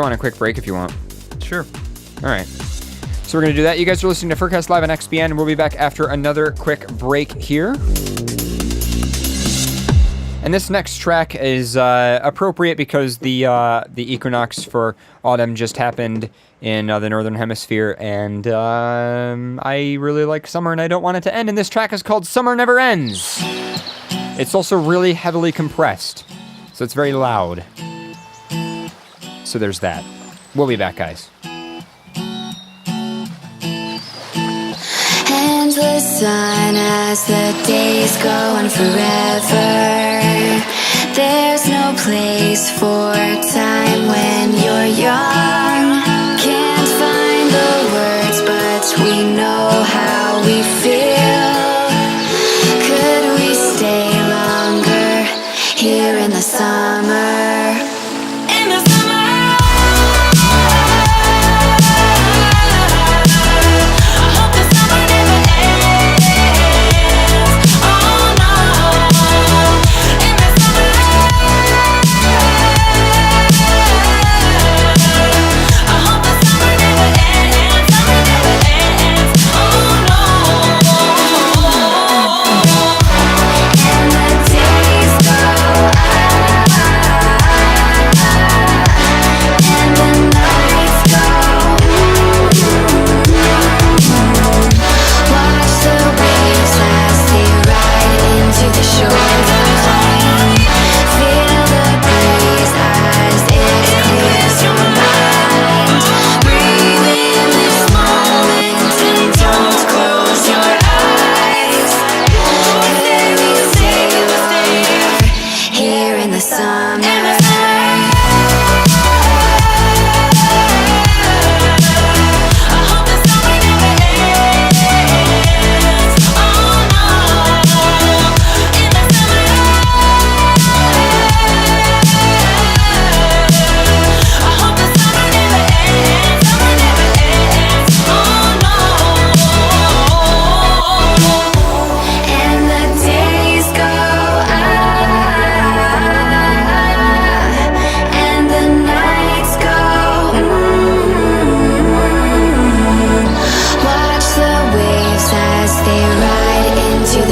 on a quick break if you want. Sure. All right. So we're going to do that. You guys are listening to FurCast Live on XBN, and we'll be back after another quick break here. And this next track is appropriate because the equinox for autumn just happened in the Northern Hemisphere, and I really like summer, and I don't want it to end, and this track is called Summer Never Ends. It's also really heavily compressed, so it's very loud. So there's that. We'll be back, guys. Endless sun as the days go on forever. There's no place for time when you're young. Can't find the words, but we know how we feel. Could we stay longer here in the summer? In the summer.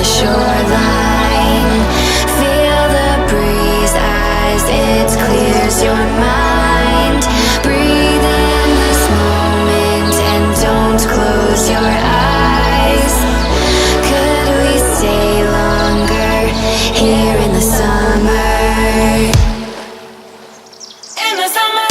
the shoreline. Feel the breeze as it clears your mind. Breathe in this moment and don't close your eyes. Could we stay longer here in the summer? In the summer.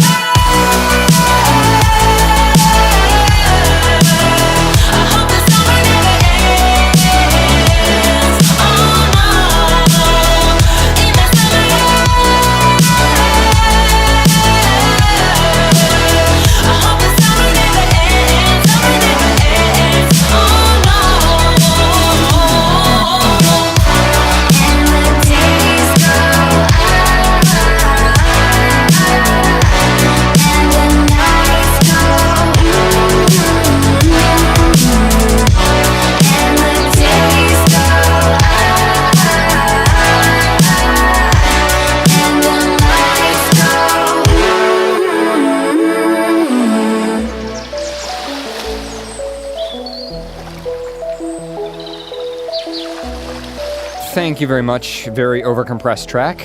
Thank you very much. Very overcompressed track.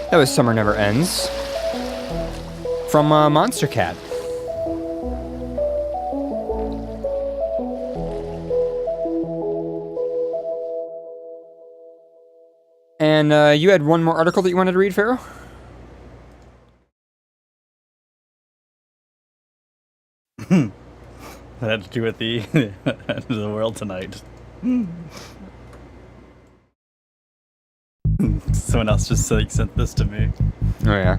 That was Summer Never Ends from Monster Cat. And you had one more article that you wanted to read, Pharaoh? That had to do with the end of the world tonight. Someone else just sent this to me. Oh, yeah.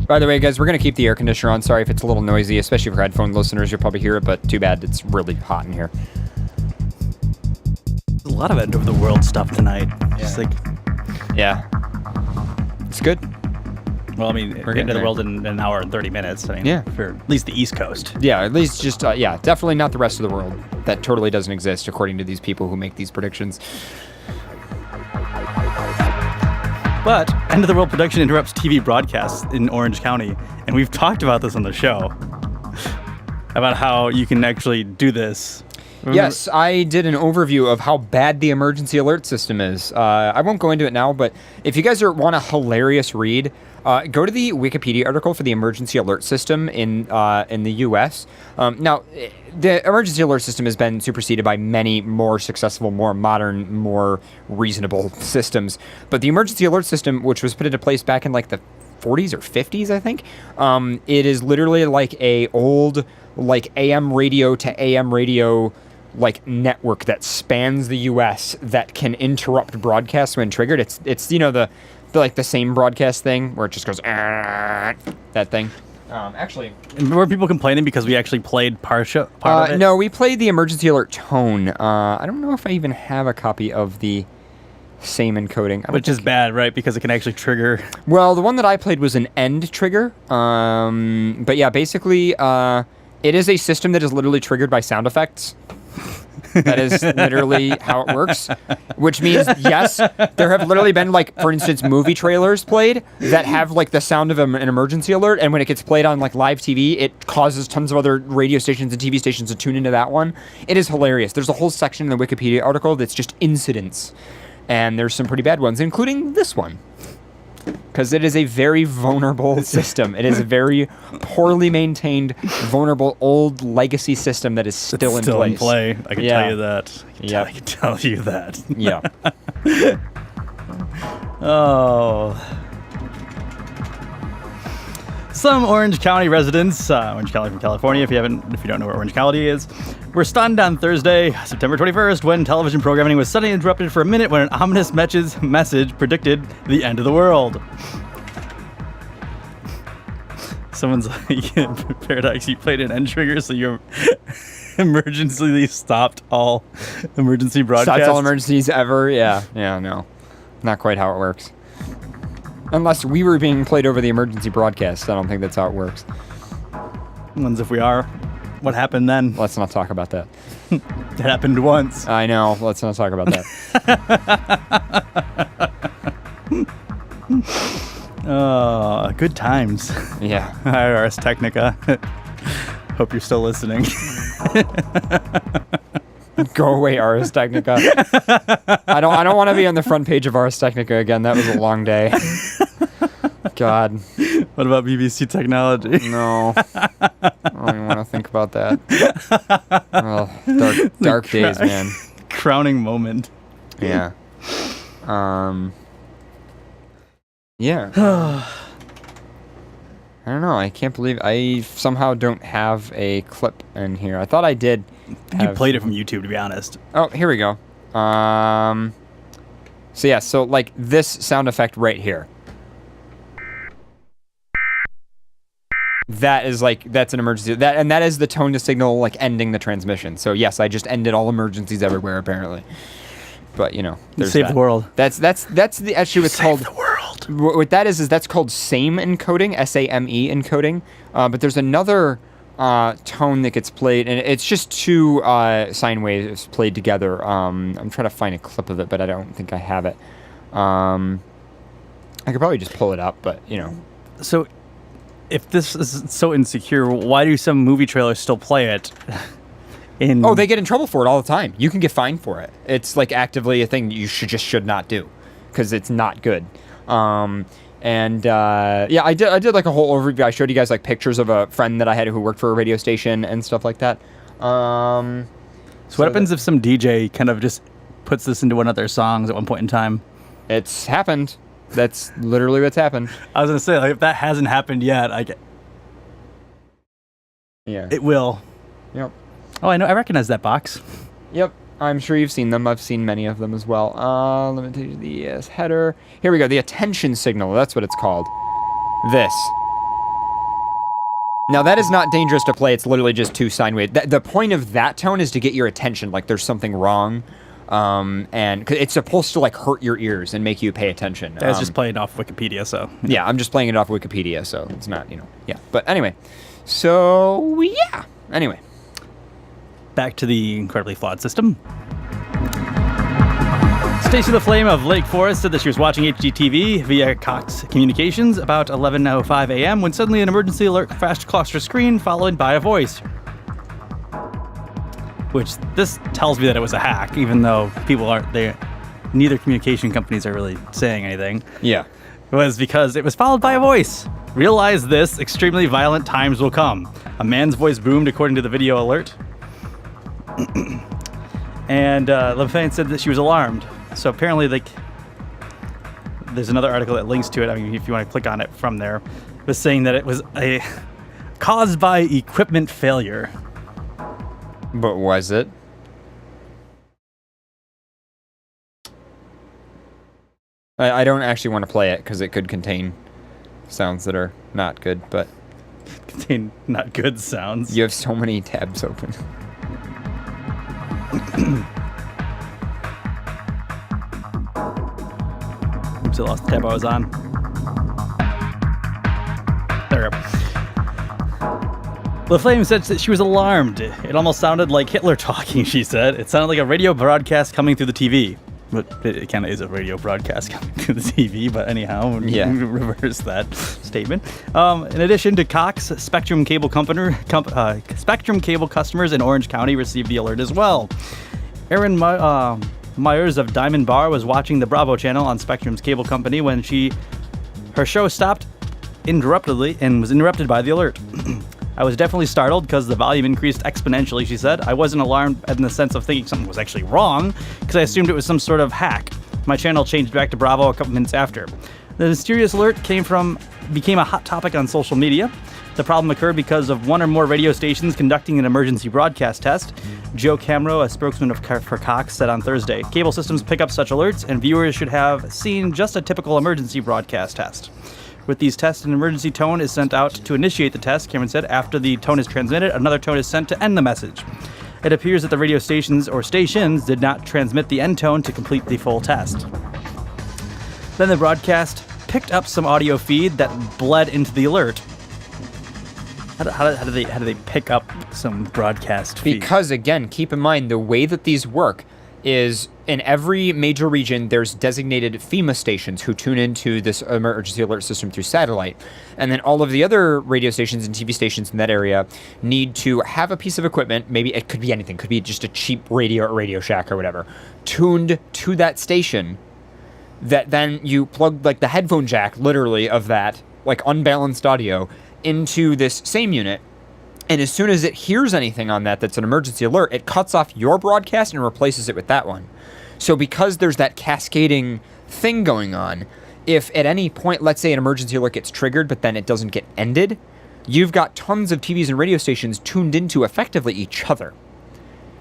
By the way, guys, we're going to keep the air conditioner on. Sorry if it's a little noisy, especially for headphone listeners. You'll probably hear it, but too bad. It's really hot in here. There's a lot of end of the world stuff tonight. Yeah. Just like... Yeah. It's good. Well, I mean, we're getting to the world in an hour and 30 minutes. I mean, yeah. For at least the East Coast. Yeah, at least just, yeah, definitely not the rest of the world. That totally doesn't exist, according to these people who make these predictions. But End of the World production interrupts TV broadcasts in Orange County, and we've talked about this on the show, about how you can actually do this. Yes, I did an overview of how bad the emergency alert system is. I won't go into it now, but if you guys want a hilarious read, go to the Wikipedia article for the emergency alert system in the U.S. Now, the emergency alert system has been superseded by many more successful, more modern, more reasonable systems. But the emergency alert system, which was put into place back in like the 40s or 50s, I think, it is literally like a old like AM radio to AM radio like network that spans the U.S. that can interrupt broadcasts when triggered. It's you know the like the same broadcast thing where it just goes that thing. Actually, were people complaining because we actually played part of it? No, we played the emergency alert tone. I don't know if I even have a copy of the same encoding. Which is bad, right? Because it can actually trigger. Well, the one that I played was an end trigger. But yeah, basically, it is a system that is literally triggered by sound effects. That is literally how it works, which means, yes, there have literally been, like, for instance, movie trailers played that have, like, the sound of an emergency alert, and when it gets played on, like, live TV, it causes tons of other radio stations and TV stations to tune into that one. It is hilarious. There's a whole section in the Wikipedia article that's just incidents, and there's some pretty bad ones, including this one. Because it is a very vulnerable system. It is a very poorly maintained, vulnerable, old legacy system that is still in place. Play. I can tell you that. I can tell you that. Yeah. Oh. Some Orange County residents, Orange County from California, if you don't know where Orange County is, were stunned on Thursday, September 21st, when television programming was suddenly interrupted for a minute when an ominous message predicted the end of the world. Someone's like, Paradox, you played an end trigger, so you emergency stopped all emergency broadcasts. Stopped all emergencies ever? Yeah, no. Not quite how it works. Unless we were being played over the emergency broadcast. I don't think that's how it works. Ones if we are. What happened then? Let's not talk about that. It happened once. I know. Let's not talk about that. Oh, good times. Yeah. Ars Technica. Hope you're still listening. Go away, Ars Technica. I don't want to be on the front page of Ars Technica again. That was a long day. God. What about BBC Technology? No. I don't even want to think about that. Oh, dark days, man. Crowning moment. Yeah. Yeah. I don't know. I can't believe I somehow don't have a clip in here. I thought I did. You played it from YouTube, to be honest. Oh, here we go. So yeah, so like this sound effect right here. That is like, that's an emergency. That is the tone to signal like ending the transmission. So yes, I just ended all emergencies everywhere apparently. But you know, there's Save that. the world. That's the actually what's called. Save the world. What that is that's called SAME encoding, SAME encoding. But there's another tone that gets played, and it's just two sine waves played together. I'm trying to find a clip of it, but I don't think I have it. I could probably just pull it up, but you know. So, if this is so insecure, why do some movie trailers still play it? Oh, they get in trouble for it all the time. You can get fined for it. It's like actively a thing you should not do, because it's not good. Yeah, I did like a whole overview. I showed you guys like pictures of a friend that I had who worked for a radio station and stuff like that. So what happens if some DJ kind of just puts this into one of their songs at one point in time? It's happened. That's literally what's happened. I was gonna say, like, if that hasn't happened yet, yeah, it will. Yep. Oh, I know. I recognize that box. Yep. I'm sure you've seen them. I've seen many of them as well. Let me tell you the header. Here we go. The attention signal. That's what it's called. This. Now, that is not dangerous to play. It's literally just two sine waves. The point of that tone is to get your attention, like there's something wrong. And 'cause it's supposed to like hurt your ears and make you pay attention. I was just playing off Wikipedia, so. Yeah, I'm just playing it off Wikipedia, so it's not, you know, yeah. But anyway, so yeah. Anyway. Back to the incredibly flawed system. Stacy the Flame of Lake Forest said that she was watching HGTV via Cox Communications about 11:05 a.m. when suddenly an emergency alert flashed across her screen, followed by a voice. Which, this tells me that it was a hack, even though people aren't there. Neither communication companies are really saying anything. Yeah. It was because it was followed by a voice. Realize this, extremely violent times will come. A man's voice boomed according to the video alert. And LaFayette said that she was alarmed. So apparently, like, there's another article that links to it. I mean, if you want to click on it from there, it was saying that it was caused by equipment failure. But was it? I don't actually want to play it because it could contain sounds that are not good, but... Contain not good sounds? You have so many tabs open. Oops, I lost the tab I was on. There we go. LaFlame said that she was alarmed. It almost sounded like Hitler talking, she said. It sounded like a radio broadcast coming through the TV. But it kind of is a radio broadcast coming through the TV, but anyhow, yeah. Reverse that statement. In addition to Cox, Spectrum Cable Spectrum Cable customers in Orange County received the alert as well. Erin Myers of Diamond Bar was watching the Bravo channel on Spectrum's cable company when her show stopped interruptedly and was interrupted by the alert. I was definitely startled because the volume increased exponentially, she said. I wasn't alarmed in the sense of thinking something was actually wrong, because I assumed it was some sort of hack. My channel changed back to Bravo a couple minutes after. The mysterious alert became a hot topic on social media. The problem occurred because of one or more radio stations conducting an emergency broadcast test. Joe Camero, a spokesman for Cox, said on Thursday, cable systems pick up such alerts, and viewers should have seen just a typical emergency broadcast test. With these tests, an emergency tone is sent out to initiate the test, Cameron said. After the tone is transmitted, another tone is sent to end the message. It appears that the radio stations did not transmit the end tone to complete the full test. Then the broadcast picked up some audio feed that bled into the alert. How do they pick up some broadcast feed? Because again, keep in mind the way that these work, is in every major region, there's designated FEMA stations who tune into this emergency alert system through satellite. And then all of the other radio stations and TV stations in that area need to have a piece of equipment, maybe it could be anything, could be just a cheap radio or Radio Shack or whatever, tuned to that station, that then you plug like the headphone jack, literally, of that, like unbalanced audio, into this same unit. And as soon as it hears anything on that that's an emergency alert, it cuts off your broadcast and replaces it with that one. So because there's that cascading thing going on, if at any point, let's say an emergency alert gets triggered, but then it doesn't get ended, you've got tons of TVs and radio stations tuned into effectively each other.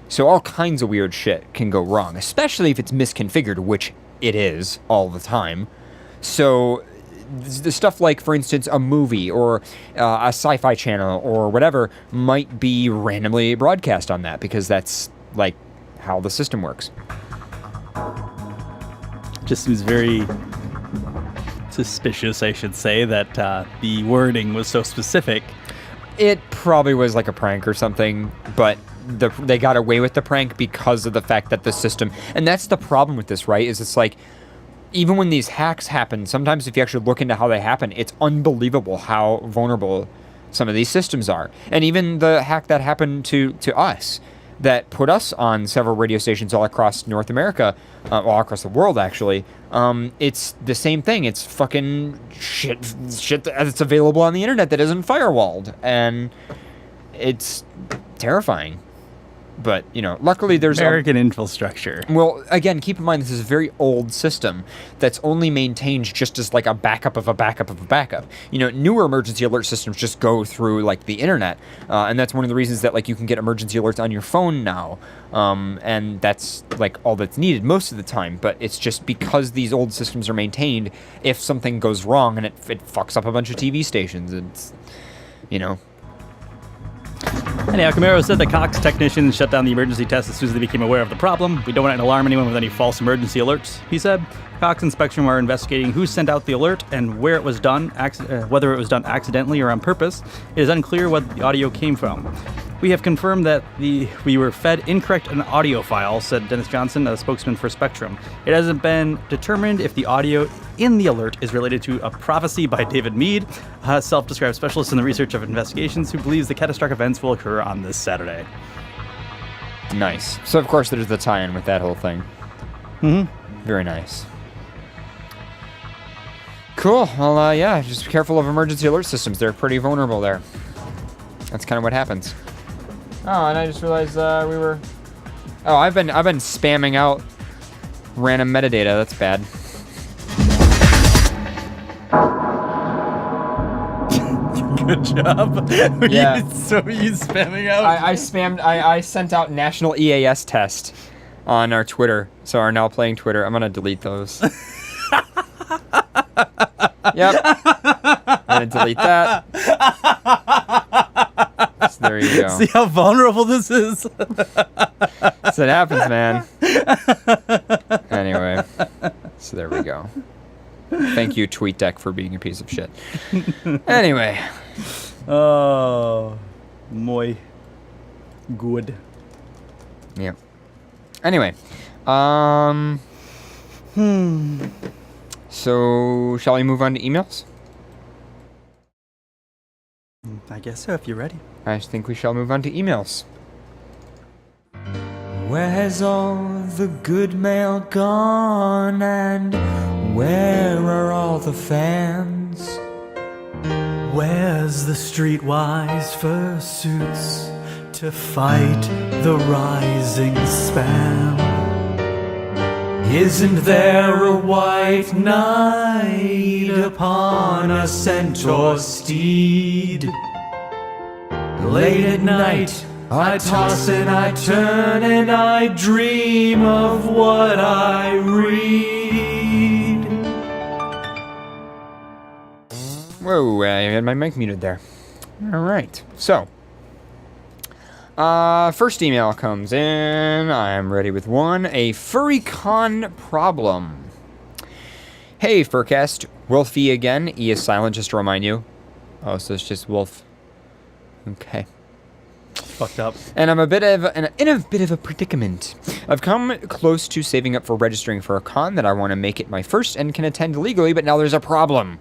So all kinds of weird shit can go wrong, especially if it's misconfigured, which it is all the time. So the stuff like, for instance, a movie or a sci-fi channel or whatever might be randomly broadcast on that because that's like how the system works. Just seems very suspicious, I should say, that the wording was so specific. It probably was like a prank or something, but they got away with the prank because of the fact that the system, and that's the problem with this, right? Is it's like, even when these hacks happen, sometimes if you actually look into how they happen, it's unbelievable how vulnerable some of these systems are. And even the hack that happened to us, that put us on several radio stations all across North America, all across the world actually, it's the same thing. It's fucking shit that's available on the internet that isn't firewalled. And it's terrifying. But, you know, luckily there's American infrastructure. Well, again, keep in mind this is a very old system that's only maintained just as like a backup of a backup of a backup. You know, newer emergency alert systems just go through like the internet, and that's one of the reasons that like you can get emergency alerts on your phone now, and that's like all that's needed most of the time. But it's just because these old systems are maintained, if something goes wrong and it fucks up a bunch of TV stations, it's, you know. Anyhow, Camaro said that Cox technicians shut down the emergency test as soon as they became aware of the problem. We don't want to alarm anyone with any false emergency alerts, he said. Cox and Spectrum are investigating who sent out the alert and where it was done, whether it was done accidentally or on purpose. It is unclear where the audio came from. We have confirmed that we were fed incorrect an audio file, said Dennis Johnson, a spokesman for Spectrum. It hasn't been determined if the audio in the alert is related to a prophecy by David Mead, a self-described specialist in the research of investigations who believes the catastrophic events will occur on this Saturday. Nice. So, of course, there's the tie-in with that whole thing. Mm-hmm. Very nice. Cool. Well, yeah, just be careful of emergency alert systems. They're pretty vulnerable there. That's kind of what happens. Oh, and I just realized we were... Oh, I've been spamming out random metadata. That's bad. Good job. Yeah. You spamming out? I sent out National EAS test on our Twitter. So our Now Playing Twitter. I'm going to delete those. Yep. I'm going to delete that. So there you go. See how vulnerable this is? That's what happens, man. Anyway. So there we go. Thank you, TweetDeck, for being a piece of shit. Anyway. Oh. Muy good. Yeah. Anyway. So, shall we move on to emails? I guess so, if you're ready. I think we shall move on to emails. Where's all the good mail gone, and where are all the fans? Where's the streetwise fursuits to fight the rising spam? Isn't there a white knight upon a centaur steed? Late at night I toss and I turn and I dream of what I read. Whoa, I had my mic muted there. All right, so first email comes in. I'm ready with one. A FurryCon problem. Hey, FurCast. Wolfie again. E is silent, just to remind you. Oh, so it's just Wolf. Okay. fucked up. And I'm in a bit of a predicament. I've come close to saving up for registering for a con that I want to make it my first and can attend legally, but now there's a problem.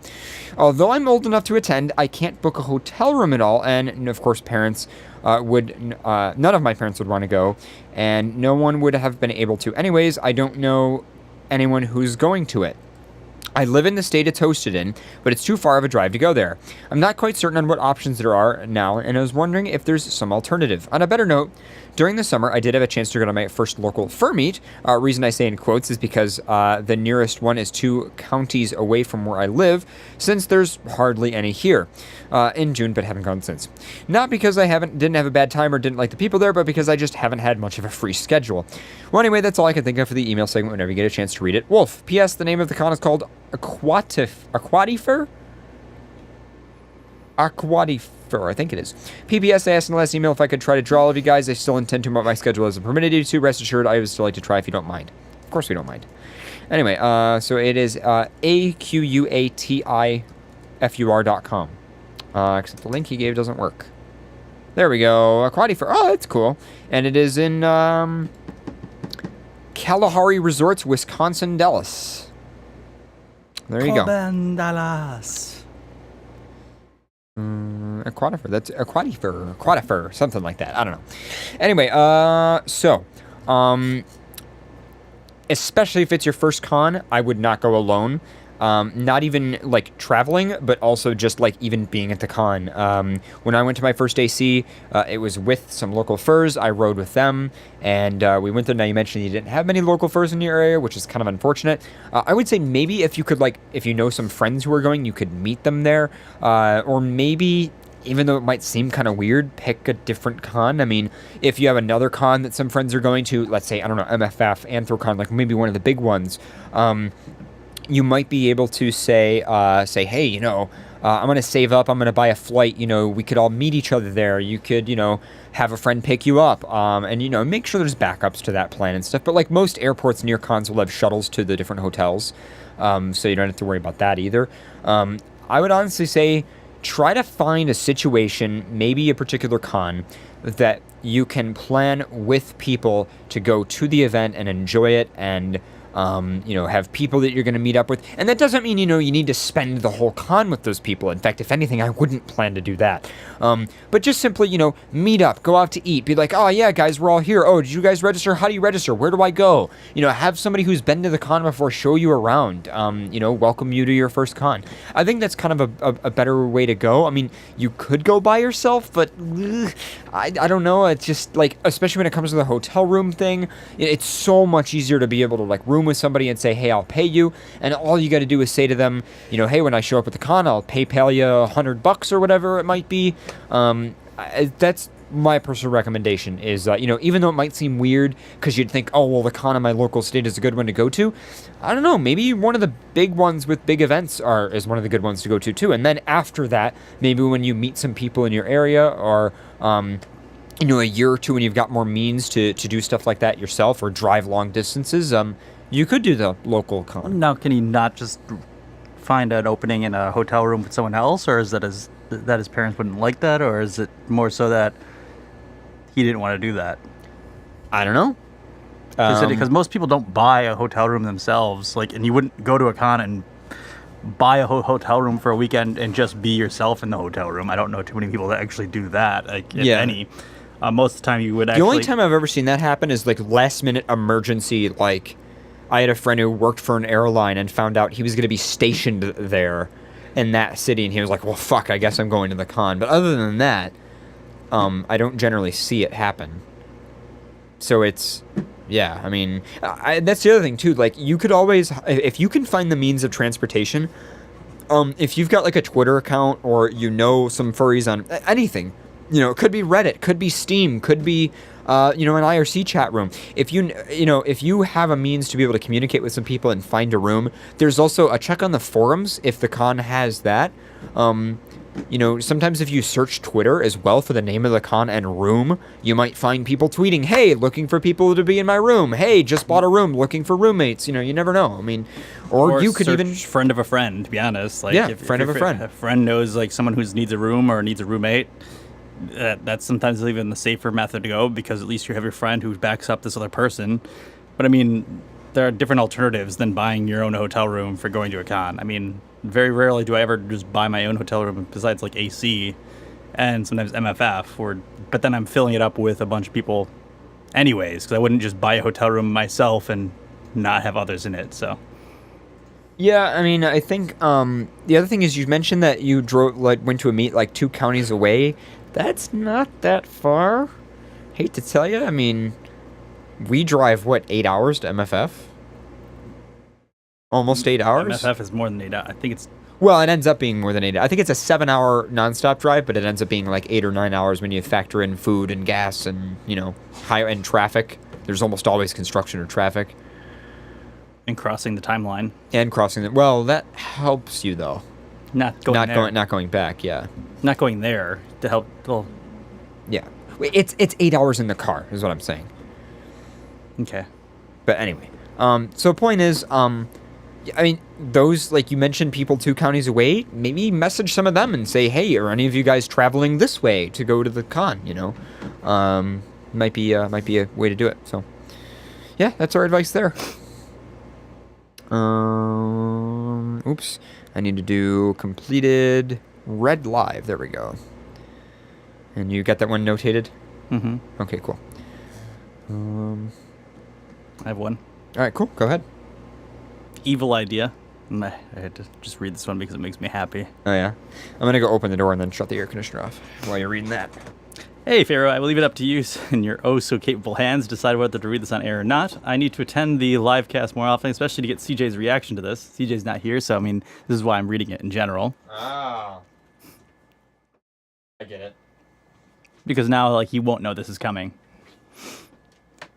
Although I'm old enough to attend, I can't book a hotel room at all, and of course parents none of my parents would want to go, and no one would have been able to. Anyways, I don't know anyone who's going to it. I live in the state it's hosted in, but it's too far of a drive to go there. I'm not quite certain on what options there are now, and I was wondering if there's some alternative. On a better note, during the summer, I did have a chance to go to my first local fur meet. Reason I say in quotes is because the nearest one is 2 counties away from where I live, since there's hardly any here. In June, but haven't gone since. Not because I didn't have a bad time or didn't like the people there, but because I just haven't had much of a free schedule. Well, anyway, that's all I can think of for the email segment whenever you get a chance to read it. Wolf, P.S. The name of the con is called Aquatifur, I think it is. PPS, I asked in the last email if I could try to draw all of you guys. I still intend to, but my schedule isn't permitted you to. Rest assured, I would still like to try if you don't mind. Of course we don't mind. Anyway, so it is AQUATIFUR.com. Except the link he gave doesn't work. There we go. Aquatifur. Oh, that's cool. And it is in Kalahari Resorts, Wisconsin, Dallas. There you go. Dallas. Aquatifur. That's Aquatifur. Something like that. I don't know. Anyway, especially if it's your first con, I would not go alone. Not even like traveling, but also just like even being at the con. When I went to my first AC, it was with some local furs. I rode with them, and we went there. Now you mentioned you didn't have many local furs in your area, which is kind of unfortunate. I would say maybe if you could if you know some friends who are going, you could meet them there, or maybe. Even though it might seem kind of weird, pick a different con. I mean, if you have another con that some friends are going to, let's say, I don't know, MFF, Anthrocon, like maybe one of the big ones, you might be able to say, hey, I'm going to save up. I'm going to buy a flight. We could all meet each other there. You could, have a friend pick you up, and, make sure there's backups to that plan and stuff. But like most airports near cons will have shuttles to the different hotels, so you don't have to worry about that either. I would honestly say try to find a situation, maybe a particular con, that you can plan with people to go to the event and enjoy it and have people that you're going to meet up with. And that doesn't mean, you need to spend the whole con with those people. In fact, if anything, I wouldn't plan to do that. But just simply, meet up, go out to eat, be like, oh yeah, guys, we're all here. Oh, did you guys register? How do you register? Where do I go? Have somebody who's been to the con before show you around, welcome you to your first con. I think that's kind of a better way to go. I mean, you could go by yourself, but I don't know. It's just like, especially when it comes to the hotel room thing, it's so much easier to be able to room with somebody and say, hey, I'll pay you, and all you got to do is say to them, hey, when I show up at the con, I'll PayPal you $100 or whatever it might be. That's my personal recommendation is, even though it might seem weird because you'd think, oh, well, the con in my local state is a good one to go to. I don't know, maybe one of the big ones with big events is one of the good ones to go to too. And then after that, maybe when you meet some people in your area or, a year or two when you've got more means to do stuff like that yourself or drive long distances, you could do the local con. Now, can he not just find an opening in a hotel room with someone else, or is that his parents wouldn't like that, or is it more so that he didn't want to do that? I don't know. Because most people don't buy a hotel room themselves, and you wouldn't go to a con and buy a hotel room for a weekend and just be yourself in the hotel room. I don't know too many people that actually do that, if any. Most of the time you would actually... The only time I've ever seen that happen is last minute emergency, I had a friend who worked for an airline and found out he was going to be stationed there in that city, and he was like, well, fuck, I guess I'm going to the con. But other than that, I don't generally see it happen. So it's, yeah, I mean, that's the other thing, too. You could always, if you can find the means of transportation, if you've got, a Twitter account or some furries on anything, it could be Reddit, could be Steam, could be... an IRC chat room. If you have a means to be able to communicate with some people and find a room, there's also a check on the forums if the con has that. Sometimes if you search Twitter as well for the name of the con and room, you might find people tweeting, hey, looking for people to be in my room. Hey, just bought a room, looking for roommates. You never know. I mean, or you could even... friend of a friend, to be honest. Friend of a friend. A friend knows, someone who needs a room or needs a roommate. that's sometimes even the safer method to go because at least you have your friend who backs up this other person. But I mean, there are different alternatives than buying your own hotel room for going to a con. I mean, very rarely do I ever just buy my own hotel room besides like AC and sometimes MFF, but then I'm filling it up with a bunch of people anyways, because I wouldn't just buy a hotel room myself and not have others in it, so. Yeah, I mean, I think the other thing is you mentioned that you went to a meet like 2 counties away. That's not that far. Hate to tell you. I mean, we drive, 8 hours to MFF? Almost 8 hours? MFF is more than 8 hours. I think it's... Well, it ends up being more than 8. I think it's a 7-hour nonstop drive, but it ends up being like 8 or 9 hours when you factor in food and gas and, high-end traffic. There's almost always construction or traffic. And crossing the timeline. Well, that helps you, though. Not going back, yeah. Not going there to help. Well, yeah. It's 8 hours in the car, is what I'm saying. Okay. But anyway. So point is, I mean, those, like you mentioned, people 2 counties away, maybe message some of them and say, hey, are any of you guys traveling this way to go to the con, Might be a way to do it. So, yeah, that's our advice there. Oops. I need to do completed read live. There we go. And you got that one notated? Mm-hmm. Okay, cool. I have one. All right, cool. Go ahead. Evil idea. I had to just read this one because it makes me happy. Oh, yeah? I'm going to go open the door and then shut the air conditioner off while you're reading that. Hey, Pharaoh, I will leave it up to you in your oh-so-capable hands to decide whether to read this on air or not. I need to attend the live cast more often, especially to get CJ's reaction to this. CJ's not here, so, I mean, this is why I'm reading it in general. Oh. I get it. Because now, he won't know this is coming.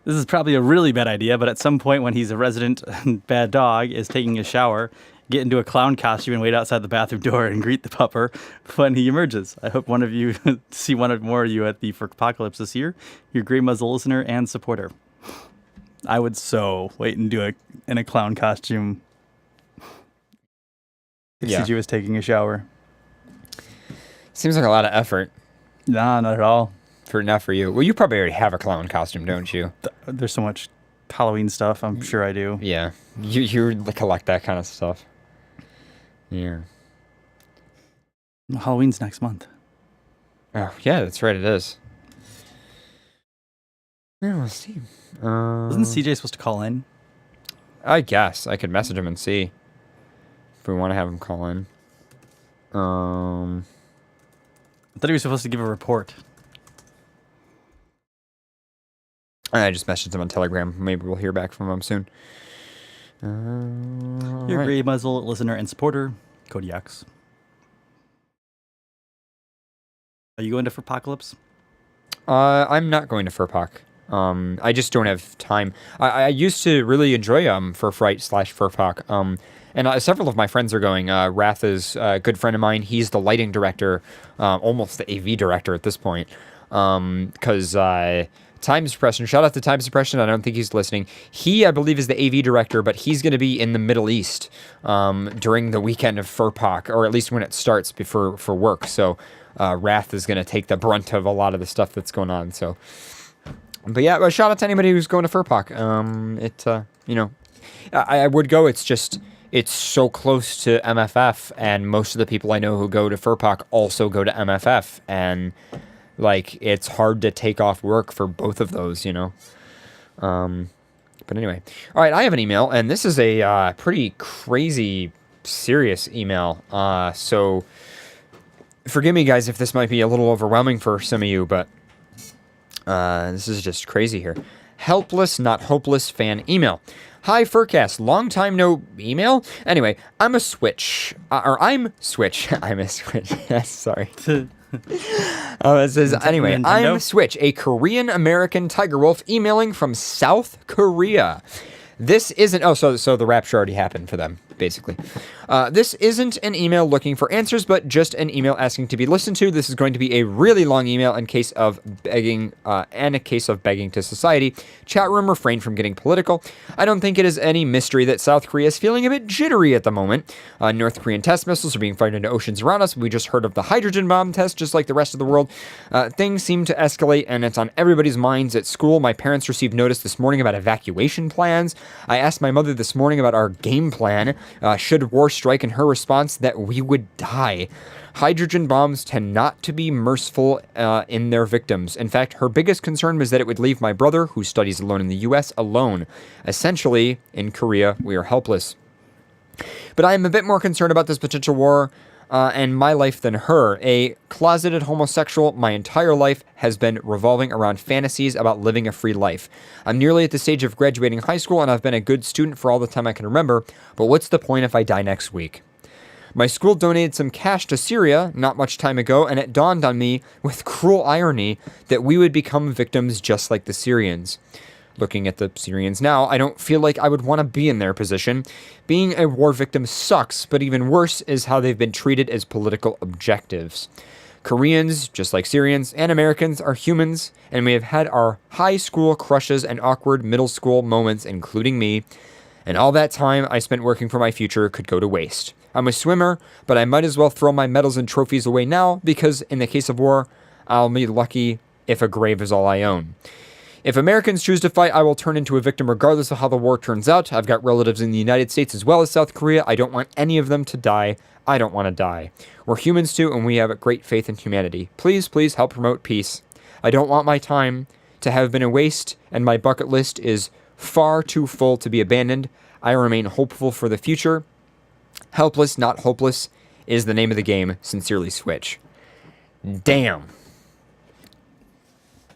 This is probably a really bad idea, but at some point when he's a resident bad dog, is taking a shower, get into a clown costume and wait outside the bathroom door and greet the pupper when he emerges. I hope one of you see one or more of you at the FurCapocalypse this year. Your Grey Muzzle listener and supporter. I would so wait and do it in a clown costume if CG was taking a shower. Seems like a lot of effort. Nah, not at all. Not for you. Well, you probably already have a clown costume, don't you? There's so much Halloween stuff. I'm sure I do. Yeah. You collect that kind of stuff. Yeah. Halloween's next month. Oh, yeah, that's right. It is. Yeah, we'll see. Wasn't CJ supposed to call in? I guess. I could message him and see if we want to have him call in. I thought he was supposed to give a report. I just messaged him on Telegram. Maybe we'll hear back from him soon. Your right. Grey Muzzle listener and supporter, Cody X. Are you going to FurCapocalypse? I'm not going to FurPoc. I just don't have time. I used to really enjoy FurFright/FurPoc. And several of my friends are going. Wrath is a good friend of mine. He's the lighting director, almost the AV director at this point. Because Time Suppression, shout out to Time Suppression. I don't think he's listening. He, I believe, is the AV director, but he's going to be in the Middle East during the weekend of FurPoc, or at least when it starts for work. So Wrath is going to take the brunt of a lot of the stuff that's going on. So, but yeah, shout out to anybody who's going to FurPoc. I would go. It's just, it's so close to MFF, and most of the people I know who go to FurPoc also go to MFF, and it's hard to take off work for both of those, But anyway. All right, I have an email, and this is a pretty crazy, serious email. So forgive me, guys, if this might be a little overwhelming for some of you, but this is just crazy here. Helpless, not hopeless fan email. Hi, FurCast. Long time no email. Anyway, I'm a Switch. I'm a Switch. Sorry. It says, anyway, I'm Switch, a Korean-American tiger wolf emailing from South Korea. This isn't... Oh, so the rapture already happened for them, basically. This isn't an email looking for answers, but just an email asking to be listened to. This is going to be a really long email in case of begging, and a case of begging to society. Chat room, refrain from getting political. I don't think it is any mystery that South Korea is feeling a bit jittery at the moment. North Korean test missiles are being fired into oceans around us. We just heard of the hydrogen bomb test, just like the rest of the world. Things seem to escalate, and it's on everybody's minds at school. My parents received notice this morning about evacuation plans. I asked my mother this morning about our game plan. Should war strike, and her response that we would die. Hydrogen bombs tend not to be merciful in their victims. In fact, her biggest concern was that it would leave my brother, who studies alone in the U.S., alone. Essentially, in Korea, we are helpless. But I am a bit more concerned about this potential war and my life than her. A closeted homosexual, my entire life has been revolving around fantasies about living a free life. I'm nearly at the stage of graduating high school, and I've been a good student for all the time I can remember, but what's the point if I die next week? My school donated some cash to Syria not much time ago, and it dawned on me with cruel irony that we would become victims just like the Syrians. Looking at the Syrians now, I don't feel like I would want to be in their position. Being a war victim sucks, but even worse is how they've been treated as political objectives. Koreans, just like Syrians, and Americans are humans, and we have had our high school crushes and awkward middle school moments, including me, and all that time I spent working for my future could go to waste. I'm a swimmer, but I might as well throw my medals and trophies away now, because in the case of war, I'll be lucky if a grave is all I own. If Americans choose to fight, I will turn into a victim regardless of how the war turns out. I've got relatives in the United States as well as South Korea. I don't want any of them to die. I don't want to die. We're humans too, and we have a great faith in humanity. Please, please help promote peace. I don't want my time to have been a waste, and my bucket list is far too full to be abandoned. I remain hopeful for the future. Helpless, not hopeless, is the name of the game. Sincerely, Switch. Damn.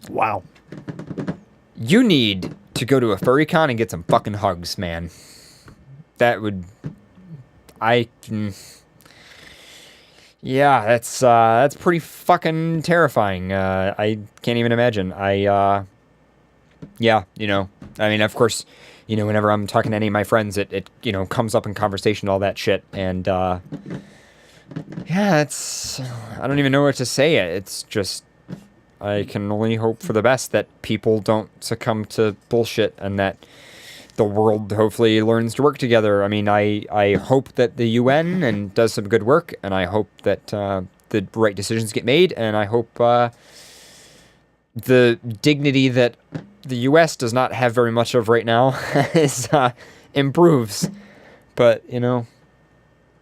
Wow. You need to go to a furry con and get some fucking hugs, man. That would... Yeah, that's pretty fucking terrifying. I can't even imagine. Yeah, you know, I mean, of course, you know, whenever I'm talking to any of my friends, it you know, comes up in conversation, all that shit, and, yeah, it's, I don't even know what to say. It's just, I can only hope for the best that people don't succumb to bullshit, and that the world hopefully learns to work together. I mean, I hope that the UN and does some good work, and I hope that the right decisions get made, and I hope the dignity that the U.S. does not have very much of right now is improves. But, you know.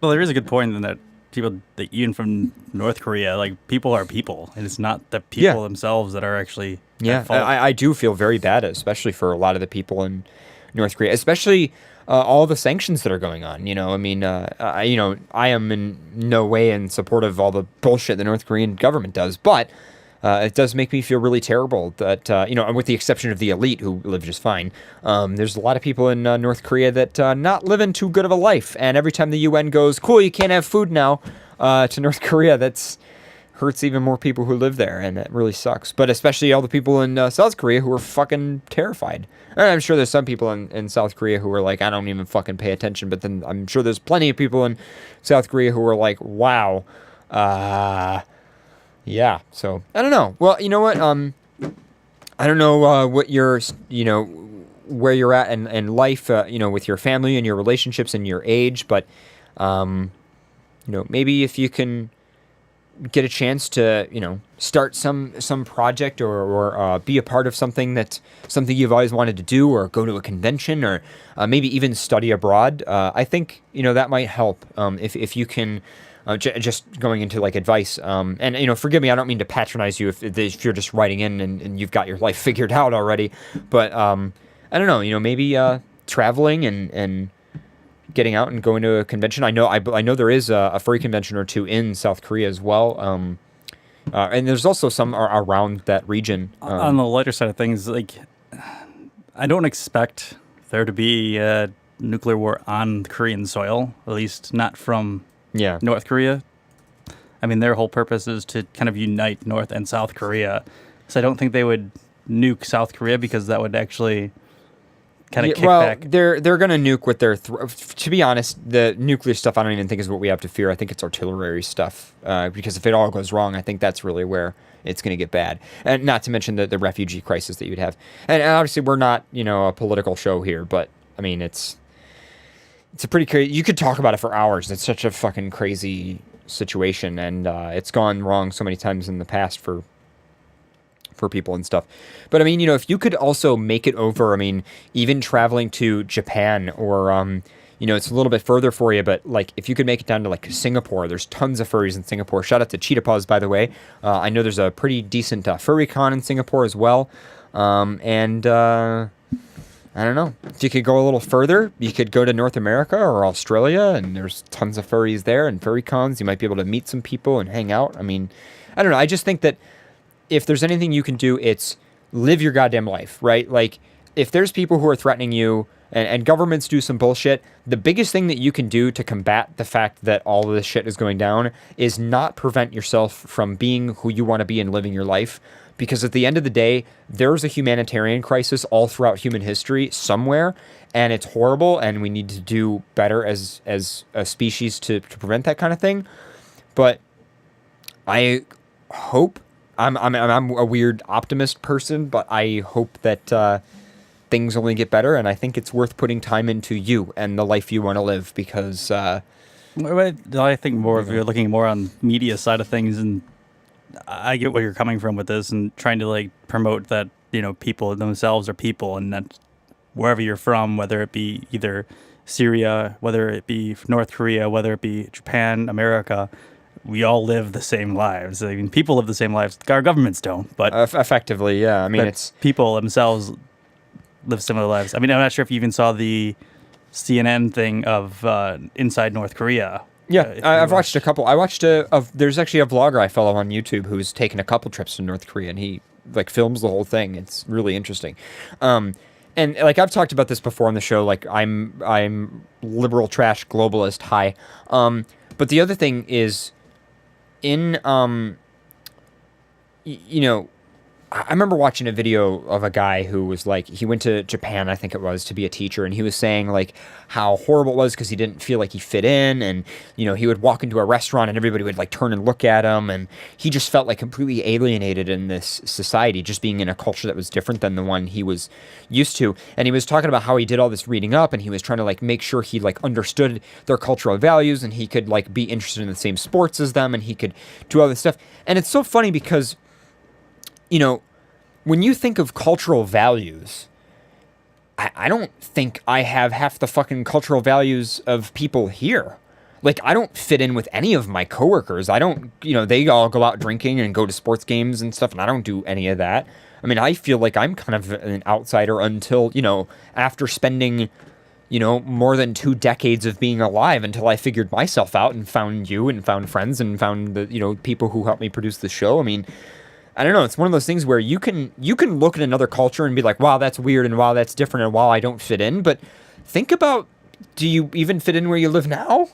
Well, there is a good point in that people, that even from North Korea, like, people are people, and it's not the people themselves that are actually at fault. I do feel very bad, especially for a lot of the people in North Korea, especially all the sanctions that are going on. You know, I mean, I am in no way in support of all the bullshit the North Korean government does, but it does make me feel really terrible that, you know, with the exception of the elite who live just fine, there's a lot of people in North Korea that not living too good of a life. And every time the UN goes, cool, you can't have food now, to North Korea, that's hurts even more people who live there, and it really sucks. But especially all the people in South Korea who are fucking terrified. And I'm sure there's some people in South Korea who are like, I don't even fucking pay attention. But then I'm sure there's plenty of people in South Korea who are like, wow, yeah. So I don't know. Well, you know what? I don't know what you're, you know, where you're at in life, you know, with your family and your relationships and your age, but you know, maybe if you can get a chance to, you know, start some project or be a part of something you've always wanted to do, or go to a convention, or maybe even study abroad. I think, you know, that might help if you can. Just going into like advice, and you know, forgive me, I don't mean to patronize you if you're just writing in and you've got your life figured out already, but I don't know, you know, maybe traveling and getting out and going to a convention. I know there is a furry convention or two in South Korea as well, and there's also some around that region. On the lighter side of things, like, I don't expect there to be a nuclear war on Korean soil, at least not from North Korea. I mean, their whole purpose is to kind of unite North and South Korea. So I don't think they would nuke South Korea, because that would actually kind of well, kickback. they're gonna nuke with their. To be honest, the nuclear stuff I don't even think is what we have to fear. I think it's artillery stuff. Because if it all goes wrong, I think that's really where it's gonna get bad. And not to mention the refugee crisis that you'd have. And obviously, we're not a political show here, but I mean it's a pretty crazy. You could talk about it for hours. It's such a fucking crazy situation, and it's gone wrong so many times in the past for people and stuff. But I mean, if you could also make it over, I mean, even traveling to Japan or, it's a little bit further for you, but like if you could make it down to like Singapore, there's tons of furries in Singapore. Shout out to Cheetah Paws, by the way. I know there's a pretty decent FurryCon in Singapore as well. I don't know. If you could go a little further, you could go to North America or Australia, and there's tons of furries there and FurryCons. You might be able to meet some people and hang out. I mean, I don't know. I just think that if there's anything you can do, it's live your goddamn life, right? Like, if there's people who are threatening you and governments do some bullshit, the biggest thing that you can do to combat the fact that all of this shit is going down is not prevent yourself from being who you want to be and living your life. Because at the end of the day, there's a humanitarian crisis all throughout human history somewhere, and it's horrible, and we need to do better as a species to prevent that kind of thing. But I hope I'm a weird optimist person, but I hope that things only get better, and I think it's worth putting time into you and the life you want to live, because I think more if you're looking more on media side of things, and I get where you're coming from with this and trying to like promote that, people themselves are people, and that wherever you're from, whether it be either Syria, whether it be North Korea, whether it be Japan, America, we all live the same lives. I mean, people live the same lives. Our governments don't, but effectively, yeah. I mean, it's people themselves live similar lives. I mean, I'm not sure if you even saw the CNN thing of inside North Korea. Yeah, I've watched a couple. I watched there's actually a vlogger I follow on YouTube who's taken a couple trips to North Korea, and he like films the whole thing. It's really interesting. And like I've talked about this before on the show, like I'm liberal trash globalist high. But the other thing is in I remember watching a video of a guy who was like, he went to Japan, I think it was, to be a teacher, and he was saying like how horrible it was because he didn't feel like he fit in, and he would walk into a restaurant and everybody would like turn and look at him, and he just felt like completely alienated in this society, just being in a culture that was different than the one he was used to. And he was talking about how he did all this reading up, and he was trying to like make sure he like understood their cultural values, and he could like be interested in the same sports as them, and he could do all this stuff. And it's so funny because when you think of cultural values, I don't think I have half the fucking cultural values of people here. Like, I don't fit in with any of my coworkers. I don't, they all go out drinking and go to sports games and stuff, and I don't do any of that. I mean, I feel like I'm kind of an outsider until, after spending, more than 2 decades of being alive, until I figured myself out and found you and found friends and found the, people who helped me produce the show. I mean, I don't know. It's one of those things where you can look at another culture and be like, wow, that's weird, and wow, that's different, and wow, I don't fit in. But think about, do you even fit in where you live now?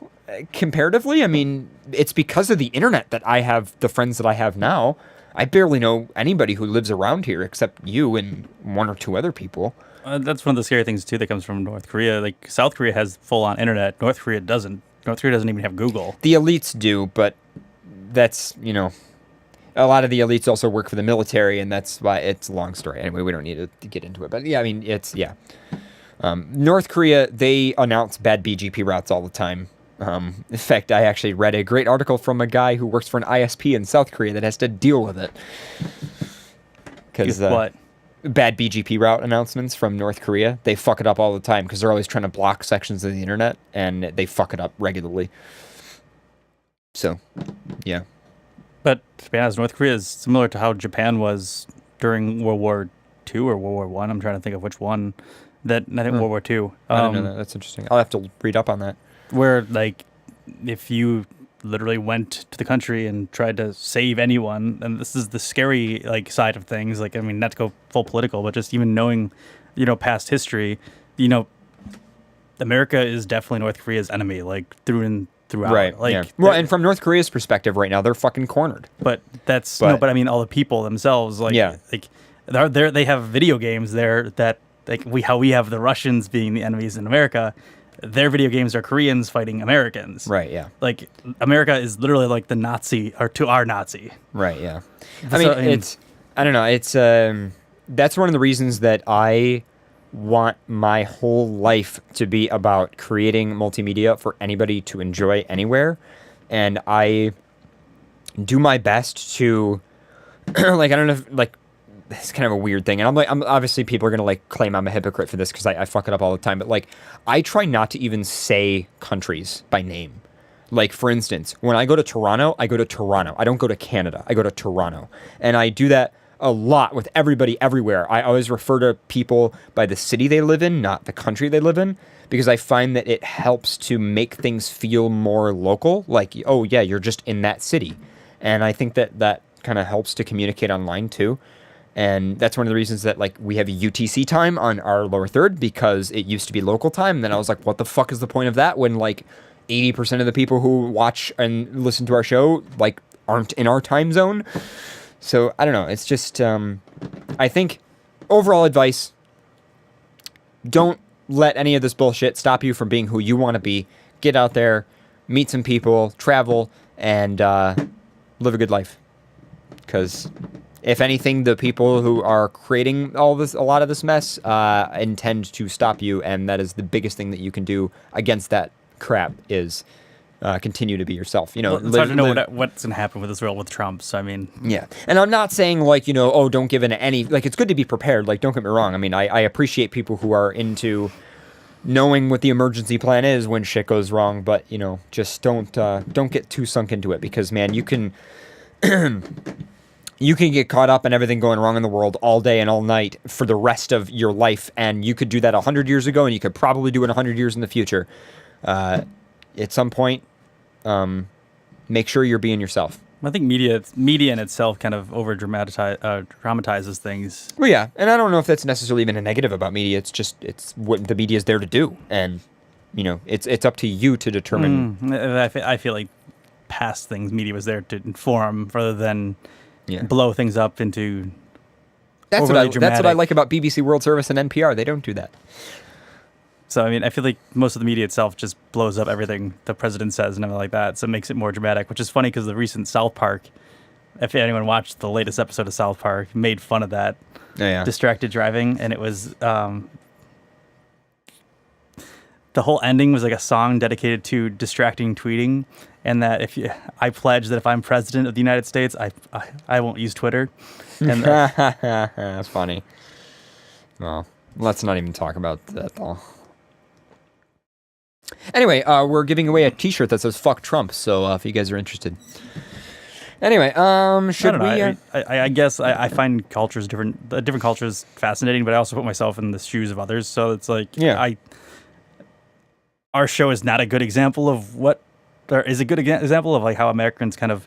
Comparatively, I mean, it's because of the internet that I have the friends that I have now. I barely know anybody who lives around here except you and 1 or 2 other people. That's one of the scary things too that comes from North Korea. Like, South Korea has full-on internet. North Korea doesn't. North Korea doesn't even have Google. The elites do, but that's, a lot of the elites also work for the military, and that's why it's a long story. Anyway, we don't need to get into it. But yeah, I mean, North Korea, they announce bad BGP routes all the time. In fact, I actually read a great article from a guy who works for an ISP in South Korea that has to deal with it. Because what? Bad BGP route announcements from North Korea, they fuck it up all the time because they're always trying to block sections of the internet, and they fuck it up regularly. So, yeah. But to be honest, North Korea is similar to how Japan was during World War II or World War I. I'm trying to think of which one. I think World War II. I didn't know that. That's interesting. I'll have to read up on that. Where, like, if you literally went to the country and tried to save anyone, and this is the scary, like, side of things. Like, I mean, not to go full political, but just even knowing, past history, America is definitely North Korea's enemy, like, throughout. Right. Like, yeah. Well, and from North Korea's perspective right now, they're fucking cornered. But I mean, all the people themselves, like, yeah. like they have video games there that like how we have the Russians being the enemies in America. Their video games are Koreans fighting Americans. Right, yeah. Like, America is literally like the Nazi, or to our Nazi. Right, yeah. I mean, I don't know. It's, that's one of the reasons that I want my whole life to be about creating multimedia for anybody to enjoy anywhere. And I do my best to, like, I don't know if, like, it's kind of a weird thing. And I'm obviously people are going to like claim I'm a hypocrite for this because I fuck it up all the time. But like, I try not to even say countries by name. Like, for instance, when I go to Toronto, I go to Toronto. I don't go to Canada. I go to Toronto. And I do that a lot with everybody everywhere. I always refer to people by the city they live in, not the country they live in, because I find that it helps to make things feel more local. Like, oh yeah, you're just in that city. And I think that that kind of helps to communicate online too. And that's one of the reasons that, like, we have UTC time on our lower third, because it used to be local time. And then I was like, what the fuck is the point of that when, like, 80% of the people who watch and listen to our show, like, aren't in our time zone? So, I don't know. It's just, I think, overall advice, don't let any of this bullshit stop you from being who you want to be. Get out there, meet some people, travel, and live a good life. Because if anything, the people who are creating a lot of this mess, intend to stop you, and that is the biggest thing that you can do against that crap is continue to be yourself. You know, it's hard to know what's going to happen with this world with Trump. So I mean, yeah. And I'm not saying like, you know, oh, don't give in to any. Like, it's good to be prepared. Like, don't get me wrong. I mean, I appreciate people who are into knowing what the emergency plan is when shit goes wrong, but you know, just don't get too sunk into it, because man, you can. You can get caught up in everything going wrong in the world all day and all night for the rest of your life, and you could do that 100 years ago, and you could probably do it 100 years in the future. At some point, make sure you're being yourself. I think media in itself kind of dramatizes things. Well, yeah, and I don't know if that's necessarily even a negative about media. It's what the media is there to do, and you know, it's up to you to determine. I feel like past things, media was there to inform rather than blow things up into. That's what I like about BBC World Service and NPR. They don't do that. So I mean, I feel like most of the media itself just blows up everything the president says and everything like that. So it makes it more dramatic, which is funny because the recent South Park, if anyone watched the latest episode of South Park, made fun of that distracted driving, and it was the whole ending was like a song dedicated to distracting tweeting, and that I pledge that if I'm president of the United States, I won't use Twitter. And that's funny. Well, let's not even talk about that though. Anyway, we're giving away a T-shirt that says "Fuck Trump," so if you guys are interested. Anyway, should we? I guess I find different cultures fascinating, but I also put myself in the shoes of others. So it's like, our show is not a good example of is a good example of like how Americans kind of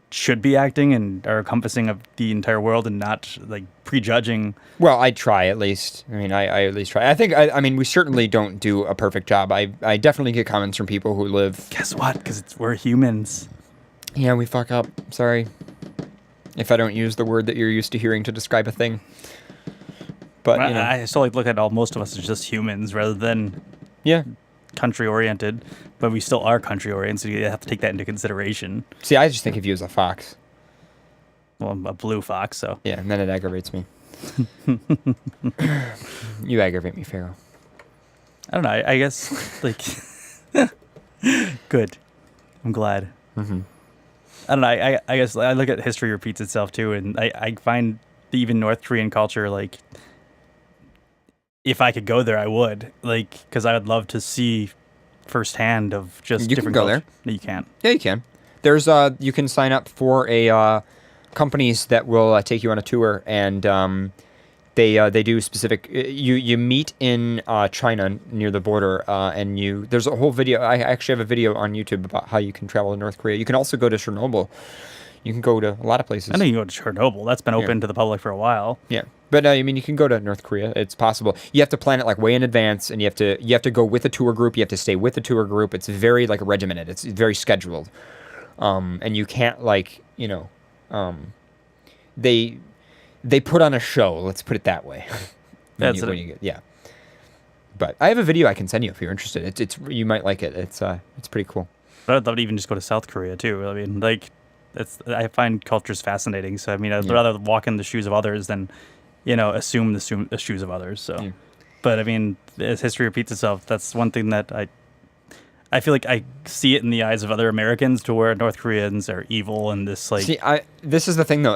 should be acting and are encompassing of the entire world and not like prejudging. Well, I try at least. I mean, I at least try. I think, I mean, we certainly don't do a perfect job. I definitely get comments from people who live. Guess what? Because we're humans. Yeah, we fuck up. Sorry. If I don't use the word that you're used to hearing to describe a thing. But, you know. I still look at most of us as just humans rather than country-oriented, but we still are country-oriented, so you have to take that into consideration. See, I just think of you as a fox. Well, I'm a blue fox, so. Yeah, and then it aggravates me. You aggravate me, Pharaoh. I don't know, I guess, like, good. I'm glad. Mm-hmm. I don't know, I guess I look at history repeats itself, too, and I find the even North Korean culture, like, if I could go there, I would, like, because I would love to see firsthand of just you different can go there. No, you can't. Yeah, you can. There's you can sign up for companies that will take you on a tour, and they do specific. You meet in China near the border, and there's a whole video. I actually have a video on YouTube about how you can travel to North Korea. You can also go to Chernobyl. You can go to a lot of places. I know you can go to Chernobyl. That's been open to the public for a while. Yeah. But I mean, you can go to North Korea. It's possible. You have to plan it like way in advance, and you have to go with a tour group. You have to stay with the tour group. It's very like regimented. It's very scheduled, and you can't like they put on a show. Let's put it that way. Yeah. But I have a video I can send you if you're interested. It's you might like it. It's pretty cool. But I'd love to even just go to South Korea too. I mean, like, I find cultures fascinating. So I mean, I'd rather walk in the shoes of others than, assume the shoes of others. So, but I mean, as history repeats itself, that's one thing that I feel like I see it in the eyes of other Americans, to where North Koreans are evil and this like. See, this is the thing though.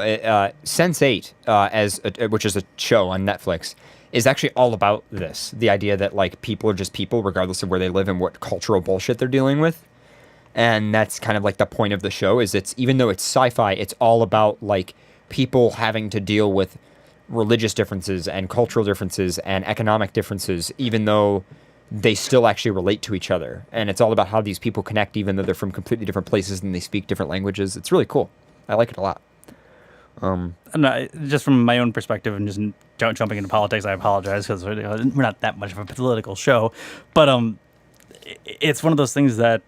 Sense8, which is a show on Netflix, is actually all about this. The idea that like people are just people, regardless of where they live and what cultural bullshit they're dealing with. And that's kind of like the point of the show. Is it's even though it's sci-fi, it's all about like people having to deal with religious differences and cultural differences and economic differences, even though they still actually relate to each other. And it's all about how these people connect, even though they're from completely different places and they speak different languages. It's really cool. I like it a lot. Just from my own perspective and just jumping into politics, I apologize because we're not that much of a political show. But it's one of those things that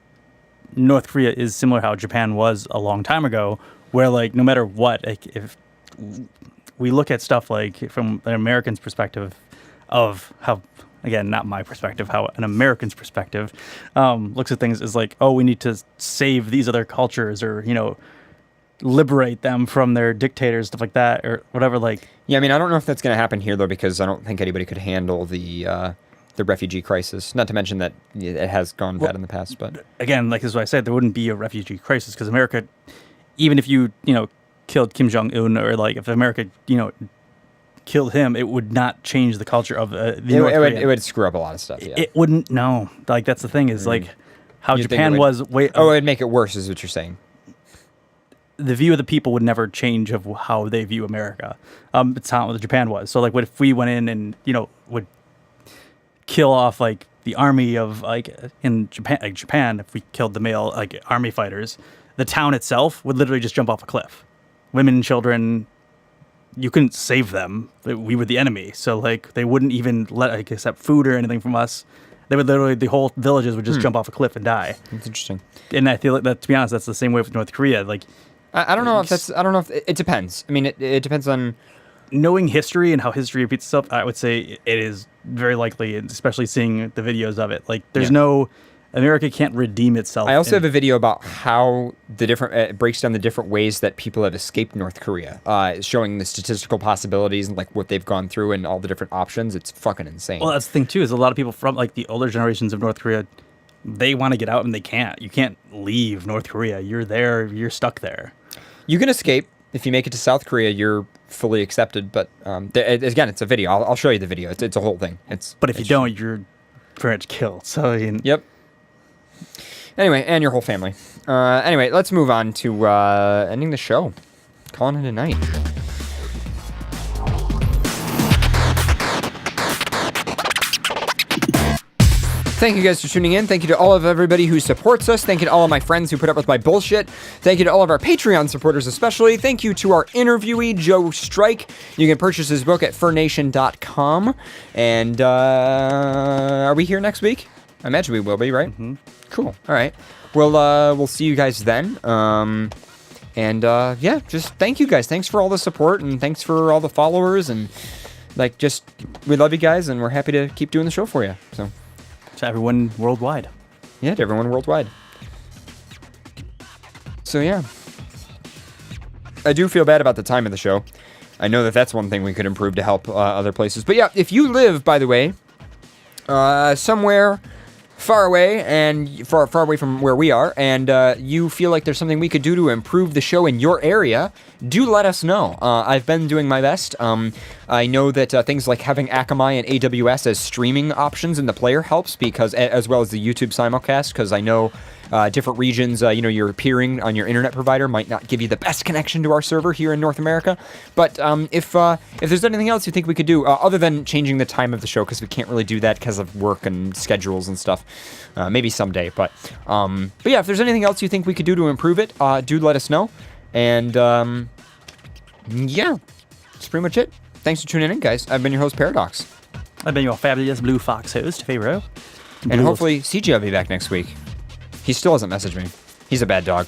North Korea is similar how Japan was a long time ago, where like no matter what, like, if we look at stuff like from an American's perspective of how, again, not my perspective, how an American's perspective looks at things is like, oh, we need to save these other cultures or, liberate them from their dictators, stuff like that, or whatever. Like, yeah, I mean, I don't know if that's going to happen here though, because I don't think anybody could handle the refugee crisis. Not to mention that it has gone bad in the past. But again, like this is what I said, there wouldn't be a refugee crisis because America, even if you killed Kim Jong-un, or like if America killed him, it would not change the culture of the North Korean. It would screw up a lot of stuff. Yeah. It wouldn't. No, like that's the thing is like how Japan was. It'd make it worse, is what you're saying. The view of the people would never change of how they view America. It's how Japan was. So like, what if we went in and would kill off like the army of like in Japan, if we killed the male like army fighters, the town itself would literally just jump off a cliff. Women and children, you couldn't save them. We were the enemy. So like they wouldn't even let accept food or anything from us. They would literally, the whole villages would just jump off a cliff and die. That's interesting. And I feel like that, to be honest, that's the same way with North Korea. Like, I don't know if it depends. I mean, it depends on knowing history and how history repeats itself. I would say it is very likely, especially seeing the videos of it. Like, there's no, America can't redeem itself. I also have a video about how the different, it breaks down the different ways that people have escaped North Korea, showing the statistical possibilities and like what they've gone through and all the different options. It's fucking insane. Well, that's the thing too, is a lot of people from like the older generations of North Korea, they want to get out and they can't. You can't leave North Korea. You're there. You're stuck there. You can escape. If you make it to South Korea, you're fully accepted. But again, it's a video. I'll show you the video. It's a whole thing. But if you don't, you're pretty much killed. So yep. Anyway, and your whole family. Anyway, let's move on to ending the show. Calling it a night. Thank you guys for tuning in. Thank you to all of everybody who supports us. Thank you to all of my friends who put up with my bullshit. Thank you to all of our Patreon supporters especially. Thank you to our interviewee, Joe Strike. You can purchase his book at furnation.com. And are we here next week? I imagine we will be, right? Mm-hmm. Cool. All right. We'll see you guys then. Yeah, just thank you guys. Thanks for all the support and thanks for all the followers and we love you guys and we're happy to keep doing the show for you. So. To everyone worldwide. Yeah, to everyone worldwide. So yeah. I do feel bad about the time of the show. I know that's one thing we could improve to help other places. But yeah, if you live, by the way, somewhere far away and far away from where we are, and you feel like there's something we could do to improve the show in your area, do let us know. I've been doing my best. I know that things like having Akamai and AWS as streaming options in the player helps, because as well as the YouTube simulcast, because I know different regions, your peering on your internet provider might not give you the best connection to our server here in North America. But if there's anything else you think we could do, other than changing the time of the show, because we can't really do that because of work and schedules and stuff, maybe someday. But yeah, if there's anything else you think we could do to improve it, do let us know. And yeah, that's pretty much it. Thanks for tuning in, guys. I've been your host, Paradox. I've been your fabulous Blue Fox host, Pharaoh. And hopefully CJ will be back next week. He still hasn't messaged me. He's a bad dog.